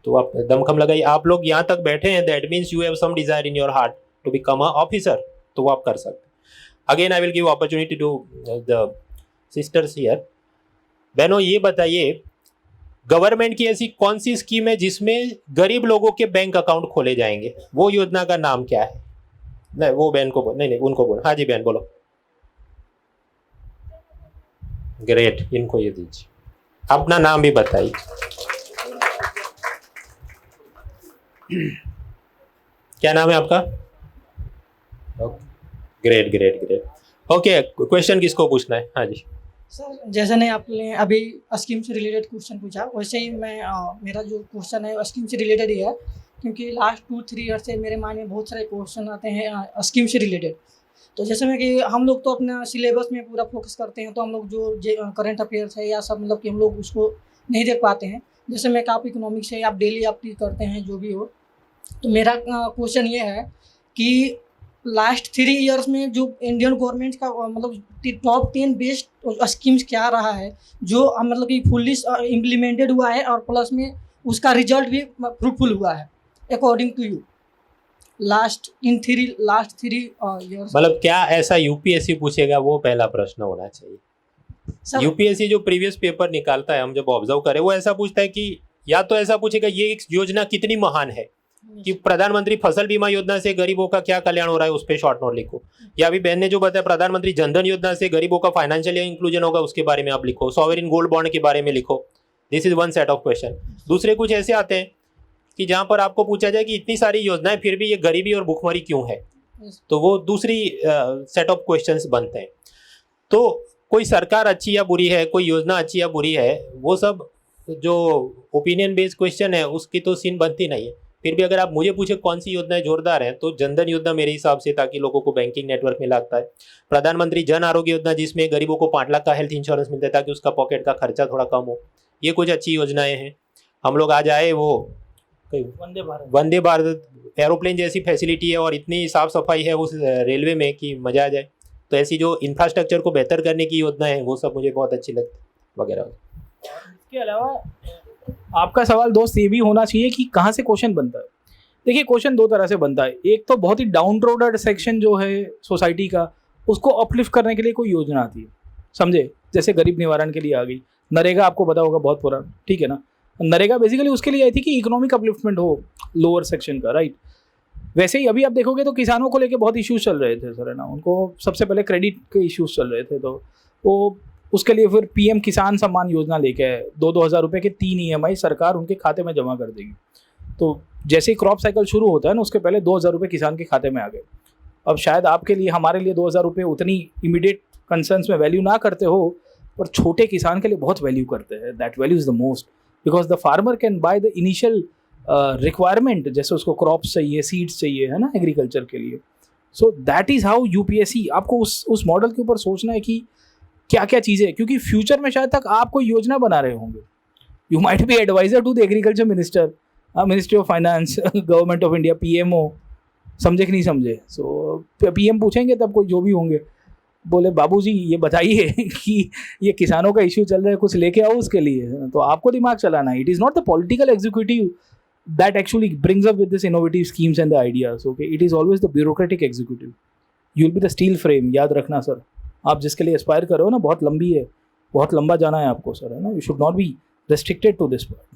तो आप दमखम लगाइए, आप लोग यहाँ तक बैठे हैं, that means you have some desire in your heart to become a officer, तो वो आप कर सकते हैं। Again I will give opportunity to the sisters here. बहनों ये बताइए, गवर्नमेंट की ऐसी कौन सी स्कीम है जिसमें गरीब लोगों के बैंक अकाउंट खोले जाएंगे, वो योजना का नाम क्या है? नहीं, वो बहन को बोल, नहीं उनको बोलो। हाँ जी बहन बोलो। ग्रेट, इनको ये दीजिए, अपना नाम भी बताइए। क्या नाम है आपका? Great great great. Okay, question किसको पूछना है? हाँ जी सर, जैसे नहीं आपने अभी स्कीम से रिलेटेड क्वेश्चन पूछा, वैसे ही मैं मेरा जो क्वेश्चन है स्कीम से रिलेटेड ही है, क्योंकि लास्ट 2-3 ईयर से मेरे माइंड में बहुत सारे क्वेश्चन आते हैं स्कीम से रिलेटेड। तो जैसे में कि हम लोग तो अपना सिलेबस में पूरा फोकस करते हैं, तो हम लोग जो करंट अफेयर्स है या सब, मतलब कि हम लोग उसको नहीं देख पाते हैं। जैसे मैं आप इकोनॉमिक्स है, आप डेली आप करते हैं जो भी हो, तो मेरा क्वेश्चन ये है कि लास्ट 3 ईयर्स में जो इंडियन गवर्नमेंट का मतलब टॉप 10 बेस्ट स्कीम्स क्या रहा है, जो मतलब कि फुल्ली इम्प्लीमेंटेड हुआ है और प्लस में उसका रिजल्ट भी फ्रूटफुल हुआ है according to you last 3 years. मतलब क्या ऐसा यूपीएससी पूछेगा, वो पहला प्रश्न होना चाहिए। यूपीएससी जो प्रीवियस पेपर निकालता है, हम जब ऑब्जर्व करें, वो ऐसा पूछता है कि या तो ऐसा पूछेगा ये एक योजना कितनी महान है, कि प्रधानमंत्री फसल बीमा योजना से गरीबों का क्या कल्याण हो रहा है, उस पर शॉर्ट नोट लिखो। या अभी बहन ने जो बताया प्रधानमंत्री जनधन योजना से गरीबों का फाइनेंशियल इंक्लूजन होगा, उसके बारे में आप लिखो। सॉवरेन गोल्ड बॉन्ड के बारे में लिखो। This is one set of question. दूसरे कुछ ऐसे आते हैं कि जहां पर आपको पूछा जाए कि इतनी सारी योजनाएं फिर भी ये गरीबी और भूखमरी क्यों है, तो वो दूसरी सेट ऑफ क्वेश्चंस बनते हैं। तो कोई सरकार अच्छी या बुरी है, कोई योजना अच्छी या बुरी है, वो सब जो ओपिनियन बेस्ड क्वेश्चन है उसकी तो सीन बनती नहीं है। फिर भी अगर आप मुझे पूछे कौन सी योजनाएं जोरदार हैं, तो जनधन योजना मेरे हिसाब से, ताकि लोगों को बैंकिंग नेटवर्क में लगता है। प्रधानमंत्री जन आरोग्य योजना, जिसमें गरीबों को 5 लाख का हेल्थ इंश्योरेंस मिलता है ताकि उसका पॉकेट का खर्चा थोड़ा कम हो। ये कुछ अच्छी योजनाएं हैं। हम लोग आज आए, वो वंदे भारत एरोप्लेन जैसी फैसिलिटी है और इतनी साफ सफाई है उस रेलवे में कि मजा आ जाए। तो ऐसी जो इंफ्रास्ट्रक्चर को बेहतर करने की योजनाएं हैं, वो सब मुझे बहुत अच्छी लगती वगैरह। इसके अलावा आपका सवाल दोस्त ये भी होना चाहिए कि कहाँ से क्वेश्चन बनता है। देखिए, क्वेश्चन 2 तरह से बनता है। एक तो बहुत ही डाउन रोडेड सेक्शन जो है सोसाइटी का, उसको अपलिफ्ट करने के लिए कोई योजना आती है। समझे? जैसे गरीब निवारण के लिए आ गई, नरेगा आपको पता होगा बहुत पुराना, ठीक है ना? नरेगा बेसिकली उसके लिए आई थी कि इकोनॉमिक अपलिफ्टमेंट हो लोअर सेक्शन का, राइट? वैसे ही अभी आप देखोगे तो किसानों को लेके बहुत इश्यूज चल रहे थे सर, है ना? उनको सबसे पहले क्रेडिट के इश्यूज चल रहे थे, तो वो उसके लिए फिर पीएम किसान सम्मान योजना लेके आए, 2,000 रुपये के 3 EMI सरकार उनके खाते में जमा कर देगी। तो जैसे ही क्रॉप साइकिल शुरू होता है ना, उसके पहले 2,000 रुपये किसान के खाते में आ गए। अब शायद आपके लिए, हमारे लिए 2,000 रुपये उतनी इमीडिएट कंसर्न्स में वैल्यू ना करते हो, पर छोटे किसान के लिए बहुत वैल्यू करते हैं। That value is the most, because the farmer can by the initial requirement, जैसे उसको क्रॉप्स चाहिए, सीड्स चाहिए, है ना, एग्रीकल्चर के लिए। So that is how UPSC, आपको उस मॉडल के ऊपर सोचना है कि क्या क्या चीज़ें, क्योंकि फ्यूचर में शायद तक आप कोई योजना बना रहे होंगे। You might be advisor to the agriculture minister, ministry of finance, government of India, PMO, समझे कि नहीं समझे? सो PM पूछेंगे तब कोई जो भी होंगे, बोले बाबूजी ये बताइए कि ये किसानों का इश्यू चल रहा है, कुछ लेके आओ उसके लिए, तो आपको दिमाग चलाना है। It is not the political executive that actually brings up with this innovative schemes and the ideas, okay? It is always the bureaucratic executive. You'll be the steel frame, याद रखना सर। आप जिसके लिए एस्पायर कर रहे हो ना, बहुत लंबी है, बहुत लंबा जाना है आपको सर, है ना? You should not be restricted to this part.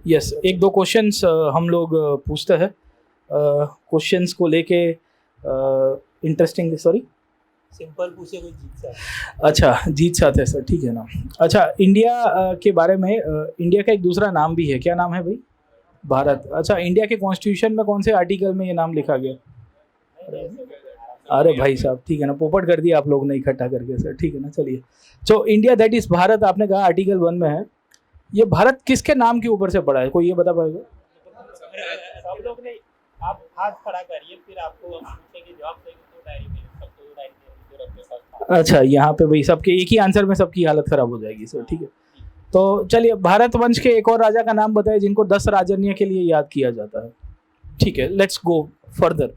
Yes, एक दो क्वेश्चंस हम लोग पूछते हैं, क्वेश्चंस को लेके इंटरेस्टिंग, सॉरी सिंपल पूछे, कोई जीत सा। अच्छा, जीत साथ है सर, ठीक है ना? अच्छा, इंडिया के बारे में, इंडिया का एक दूसरा नाम भी है, क्या नाम है भाई? भारत। अच्छा, इंडिया के कॉन्स्टिट्यूशन में कौन से आर्टिकल में ये नाम लिखा गया? अरे भाई साहब, ठीक है ना, पोपट कर दिया आप लोग ने इकट्ठा करके सर, ठीक है ना? चलिए, तो इंडिया दैट इज भारत आपने कहा आर्टिकल 1 में है। ये भारत किसके नाम के ऊपर से पड़ा है, कोई ये बता पाएगा? सब लोग ने, आप हाथ खड़ा करिए, फिर आपको पूछेंगे, जवाब देंगे तो डायरी में सबको डायरी में रख के। अच्छा, यहाँ पे भाई सबके एक ही आंसर में सबकी हालत खराब हो जाएगी सर, ठीक है? तो चलिए, भारत वंश के एक और राजा का नाम बताइए जिनको 10 राजन्य के लिए याद किया जाता है। ठीक है, let's go further.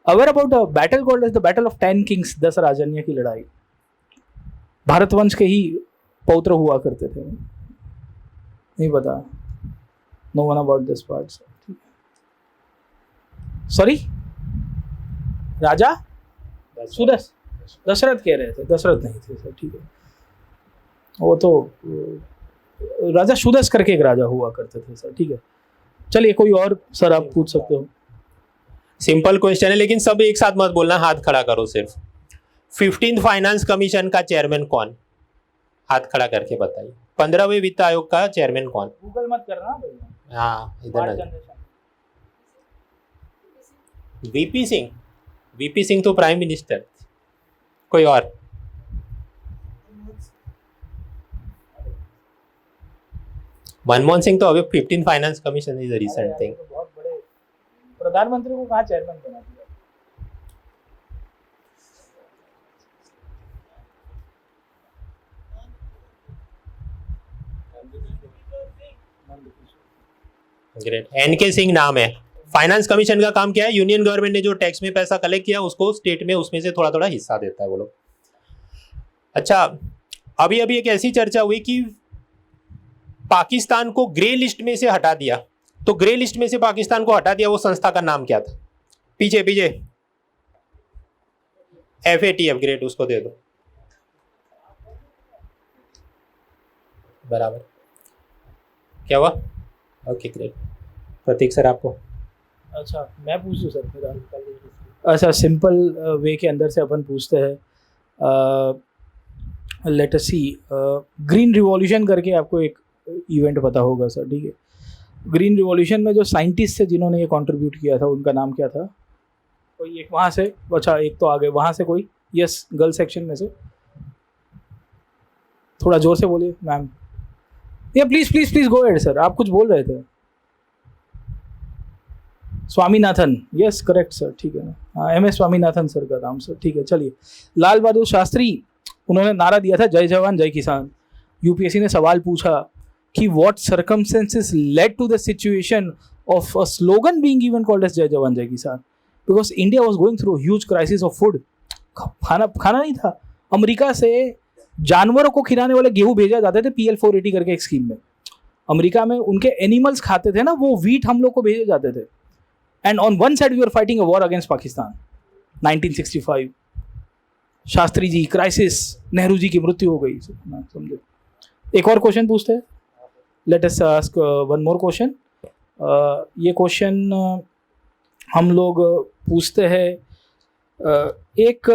Aware about a battle called as the battle of 10 kings, 10 राजन्य की लड़ाई। भारत वंश के ही पौत्र हुआ करते थे, नहीं पता? No one about this part, sorry, Raja Dashrath कह रहे थे, दशरथ नहीं थे सर, ठीक है? वो तो राजा सुदस करके एक राजा हुआ करते थे सर, ठीक है? चलिए, कोई और सर आप पूछ सकते हो। सिंपल क्वेश्चन है, लेकिन सब एक साथ मत बोलना, हाथ खड़ा करो सिर्फ। 15th फाइनेंस कमीशन का चेयरमैन कौन? हाथ खड़ा करके बताइए। 15वें वित्त आयोग का चेयरमैन कौन? गूगल मत करना भाई। हाँ, इधर VP सिंह। VP सिंह तो प्राइम मिनिस्टर। कोई और? मनमोहन सिंह तो अभी 15th finance commission is a recent thing. बहुत बड़े प्रधानमंत्री को कहाँ चेयरमैन बना दिया? ग्रेट। NK सिंह नाम है। फाइनेंस कमीशन का काम क्या है? यूनियन गवर्नमेंट ने जो टैक्स में पैसा कलेक्ट किया उसको स्टेट में उसमें से थोड़ा थोड़ा हिस्सा देता है वो लोग। अच्छा, अभी अभी एक ऐसी चर्चा हुई कि पाकिस्तान को ग्रे लिस्ट में से हटा दिया, तो ग्रे लिस्ट में से पाकिस्तान को हटा दिया, वो संस्था का नाम क्या था? पीछे पीछे FATF, ग्रेट, उसको दे दो। बराबर, क्या हुआ? Okay, great. प्रतीक सर आपको। अच्छा, मैं पूछूं सर फिर? अच्छा, सिंपल वे के अंदर से अपन पूछते हैं। लेट अस सी, ग्रीन रिवॉल्यूशन करके आपको एक इवेंट पता होगा सर, ठीक है? ग्रीन रिवॉल्यूशन में जो साइंटिस्ट थे जिन्होंने ये कंट्रीब्यूट किया था, उनका नाम क्या था? कोई एक वहाँ से, अच्छा एक तो आ गए वहाँ से, कोई? यस, गर्ल सेक्शन में से थोड़ा जोर से बोलिए मैम। या please please please go ahead sir, आप कुछ बोल रहे थे। स्वामीनाथन, यस करेक्ट सर, ठीक है ना? हाँ, MS स्वामीनाथन सर का नाम सर, ठीक है। चलिए, लाल बहादुर शास्त्री, उन्होंने नारा दिया था जय जवान जय किसान। यूपीएससी ने सवाल पूछा कि what circumstances led to the situation of a slogan being given called as जय जवान जय किसान? Because India was going through huge crisis of food. खाना नहीं था। अमेरिका से जानवरों को खिलाने वाले गेहूं भेजा जाते थे PL 480 करके एक स्कीम में। अमेरिका में उनके एनिमल्स खाते थे ना, वो वीट हम लोग को भेजे जाते थे। And on one side we are fighting a war against Pakistan 1965। Shastri ji crisis, Nehru ji की मृत्यु हो गई, समझो। एक और क्वेश्चन पूछते हैं, let us ask one more question. ये क्वेश्चन हम लोग पूछते हैं, एक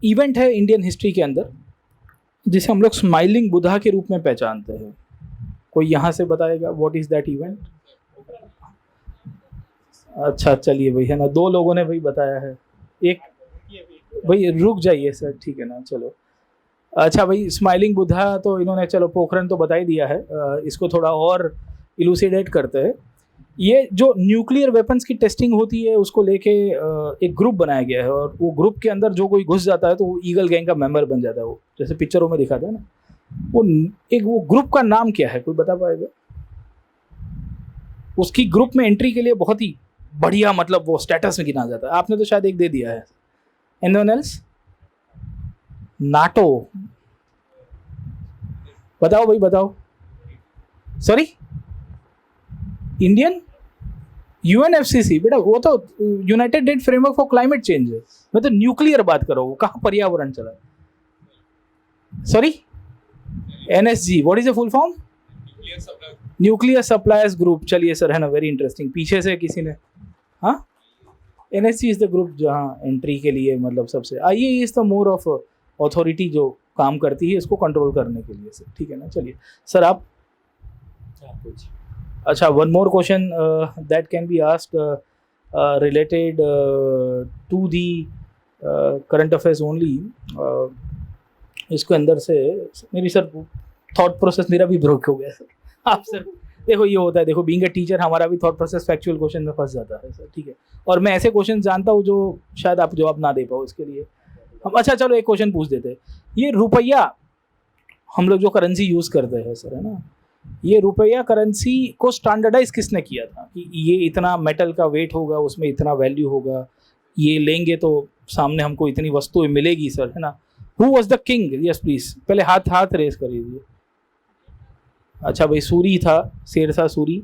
इवेंट है इंडियन हिस्ट्री के अंदर जिसे हम लोग स्माइलिंग बुद्धा के रूप में पहचानते हैं। कोई यहाँ से बताएगा व्हाट इज दैट इवेंट? अच्छा चलिए भाई, है ना, 2 लोगों ने भाई बताया है। एक भाई रुक जाइए सर, ठीक है ना, चलो। अच्छा भाई, स्माइलिंग बुद्धा तो इन्होंने, चलो पोखरन तो बता ही दिया है, इसको थोड़ा और इलूसिडेट करते हैं। ये जो न्यूक्लियर वेपन्स की टेस्टिंग होती है उसको लेके एक ग्रुप बनाया गया है, और वो ग्रुप के अंदर जो कोई घुस जाता है तो वो ईगल गैंग का मेंबर बन जाता है, वो जैसे पिक्चरों में दिखाता है ना। वो ग्रुप का नाम क्या है, कोई बता पाएगा? उसकी ग्रुप में एंट्री के लिए बहुत ही बढ़िया, मतलब वो स्टेटस में गिना जाता है। आपने तो शायद एक दे दिया है। Anyone else? नाटो? बताओ भाई बताओ। Sorry, Indian UNFCCC? बेटा वो तो United nation framework for climate change है। मैं तो न्यूक्लियर बात कर रहा हूँ, कहाँ पर्यावरण चला? Sorry, NSG, what is the full form? Nuclear suppliers group. चलिए सर, है ना, वेरी इंटरेस्टिंग। पीछे से किसी ने, हाँ, एनएसजी इज द ग्रुप जहाँ एंट्री के लिए मतलब सबसे आइए, is the more of authority जो काम करती है इसको कंट्रोल करने के लिए सर, ठीक है ना। चलिए सर आप। अच्छा, one more question that can be asked related to the current affairs only. इसके अंदर से मेरी सर थॉट प्रोसेस मेरा भी ब्रेक हो गया सर। आप सर देखो, ये होता है, देखो बीइंग अ टीचर हमारा भी थॉट प्रोसेस फैक्चुअल क्वेश्चन में फंस जाता है सर, ठीक है। और मैं ऐसे क्वेश्चन जानता हूँ जो शायद आप जवाब ना दे पाओ, इसके लिए हम, अच्छा चलो एक क्वेश्चन पूछ देते हैं। ये रुपया हम लोग जो करेंसी यूज़ करते हैं सर, है ना, ये रुपया करेंसी को स्टैंडर्डाइज किसने किया था कि ये इतना मेटल का वेट होगा, उसमें इतना वैल्यू होगा, ये लेंगे तो सामने हमको इतनी वस्तुएं मिलेगी सर, है ना। Who was the king? Yes please, पहले हाथ रेस कर दीजिए। अच्छा भाई, सूरी था, Shershah Suri,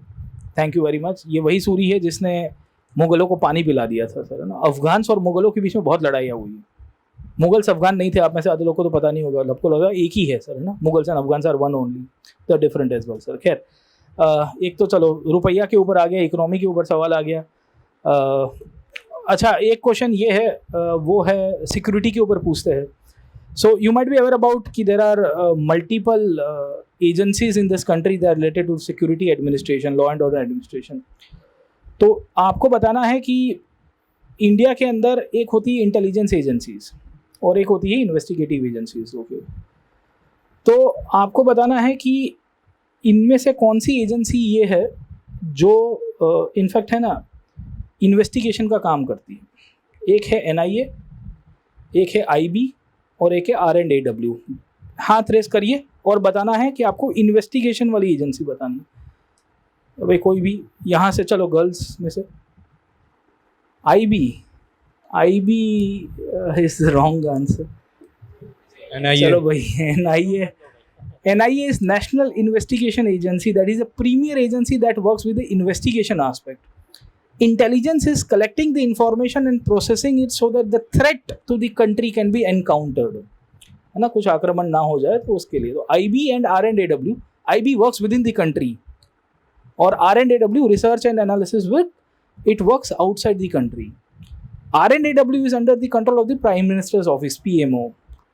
thank you very much. ये वही सूरी है जिसने मुगलों को पानी पिला दिया था सर, है ना। अफगान्स और मुगलों के बीच में बहुत लड़ाइयाँ हुई। मुगल्स अफगान नहीं थे, आप में से आधे लोग को तो पता नहीं होगा, आपको लगा एक ही है सर, है ना। Mughals and Afghans are one only, the different as well sir. खैर, एक तो चलो रुपया के ऊपर आ गया, इकोनॉमी के ऊपर सवाल आ गया। अच्छा, एक क्वेश्चन ये है, वो है सिक्योरिटी के ऊपर पूछते हैं। So you might be aware about कि there are multiple agencies in this country that are related to security administration, law and order administration. तो आपको बताना है कि इंडिया के अंदर एक होती है इंटेलिजेंस एजेंसीज और एक होती है इन्वेस्टिगेटिव एजेंसीज, ओके। तो आपको बताना है कि इनमें से कौन सी एजेंसी ये है जो इनफैक्ट है ना इन्वेस्टिगेशन का काम करती है। एक है NIA, एक है IB और एक है R&AW। हाथ रेस करिए और बताना है कि आपको इन्वेस्टिगेशन वाली एजेंसी बतानी है। भाई कोई भी यहाँ से, चलो गर्ल्स में से। IB is wrong answer. चलो भाई, NIA is National Investigation Agency, that is a premier agency that works with the investigation aspect. Intelligence is collecting the information and processing it so that the threat to the country can be encountered, है ना, कुछ आक्रमण ना हो जाए तो उसके लिए। तो IB and R&AW, IB works within the country और R&AW research and analysis with it works outside the country. R&AW is under the control of the Prime Minister's Office, PMO.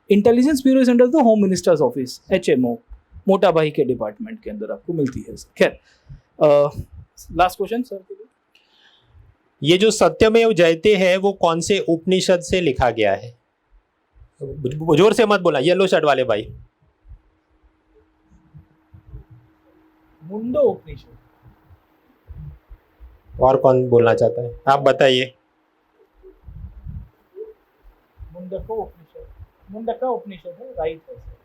Intelligence Bureau is under the Home Minister's Office, HMO. मोटा भाई के department के अंदर आपको मिलती है। खैर, last question sir के लिए। ये जो सत्यमेव जयते है वो कौन से उपनिषद से लिखा गया है? जोर से मत बोला, येलो शर्ट वाले भाई। मुंडो उपनिषद। और कौन बोलना चाहता है, आप बताइए। मुंडका उपनिषद है, राइट है सर।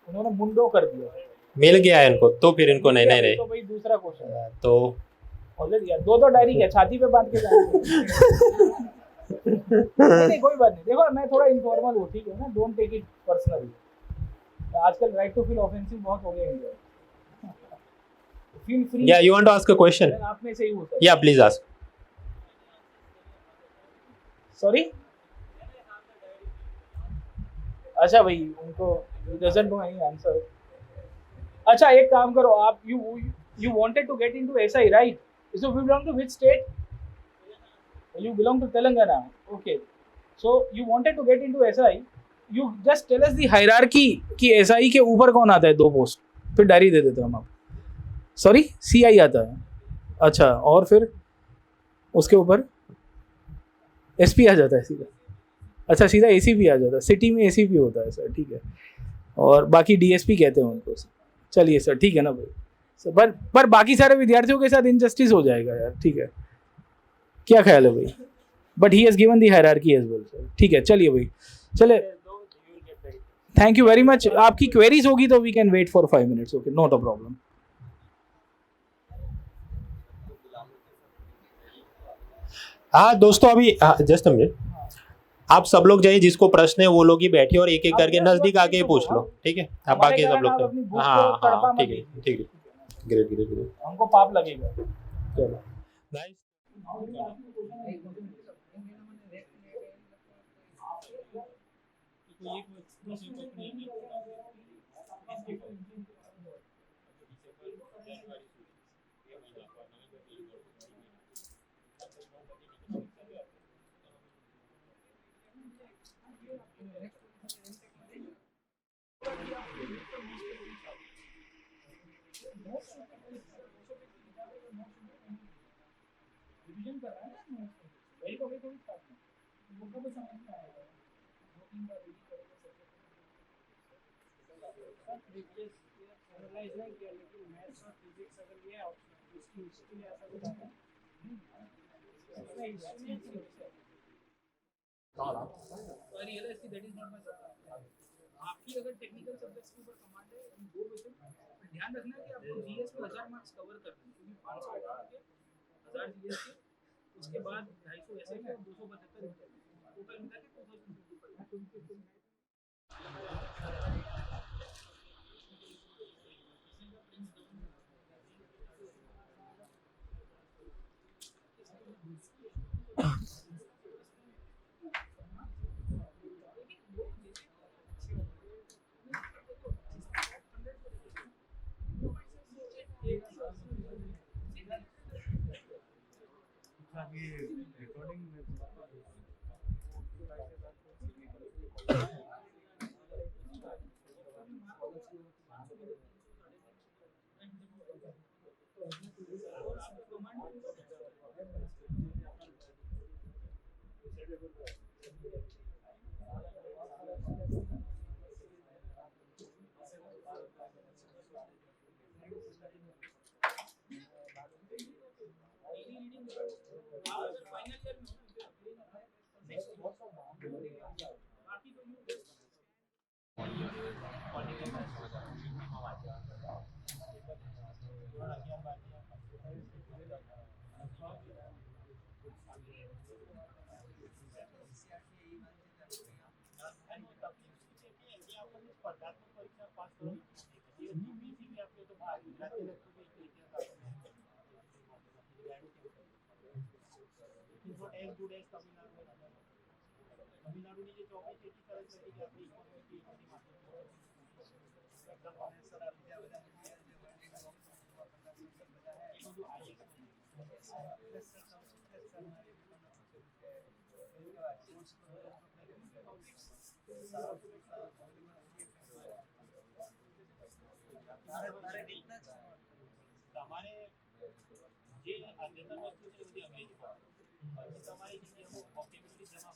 उन्होंने मुंडो कर दिया, मिल गया है इनको, तो फिर इनको नहीं रहे। तो भाई दूसरा क्वेश्चन तो ऑलरेडी यार, दो डायरी क्या छाती पे बांध के जाएंगे। नहीं कोई बात नहीं, देखो मैं थोड़ा इनफॉर्मल हूँ, ठीक है ना, डोंट टेक इट पर्सनली। आजकल राइट टू फील ऑफेंसिव बहुत हो गया इंडिया। Feel free. या you want to ask a question? आप में से ही होता है। या प्लीज आस्क। सॉरी, अच्छा भाई उनको डजंट नो एनी आंसर. अच्छा एक काम करो आप you wanted to get into SI right? So you belong to which state? You belong to Telangana. Okay. So you wanted to get into SI. You just tell us the hierarchy कि SI के ऊपर कौन आता है 2 post, फिर diary दे देते हम आप. सॉरी CI आता है. अच्छा और फिर उसके ऊपर SP आ जाता है सीधा. अच्छा सीधा ACP आ जाता है. सिटी में ACP होता है सर, ठीक है. और बाकी DSP कहते हैं उनको. चलिए सर ठीक है ना भाई. पर बाकी सारे विद्यार्थियों के साथ इनजस्टिस हो जाएगा यार. ठीक है क्या ख्याल है भाई? But he has given the hierarchy as well sir. ठीक है चलिए भाई. चले थैंक यू वेरी मच. आपकी क्वेरीज होगी तो we can wait for 5 minutes. Okay not a problem. हाँ दोस्तों अभी जस्ट अ मिनट. आप सब लोग जाइए, जिसको प्रश्न है वो लोग ही बैठिए और एक एक करके नजदीक आके पूछ लो. ठीक है आप बाकी सब लोग. हाँ हाँ ठीक है ठीक है. Great great great. हमको पाप लगेगा. चलो नाइस. आपकी अगर टेक्निकल सब्जेक्ट्स के ऊपर कमांड है दो बेसिक ध्यान रखना कि आपको जीएस में 1000 मार्क्स कवर करने हैं. 500 के 1000 जीएस के, उसके बाद 250 ऐसे के 275 टोटल मिला के 2025. તમારે જે અદ્યતન વસ્તુ છે એ બધી અંગ્રેજીમાં તમારે જે ઓપ્ટિમિટી જમા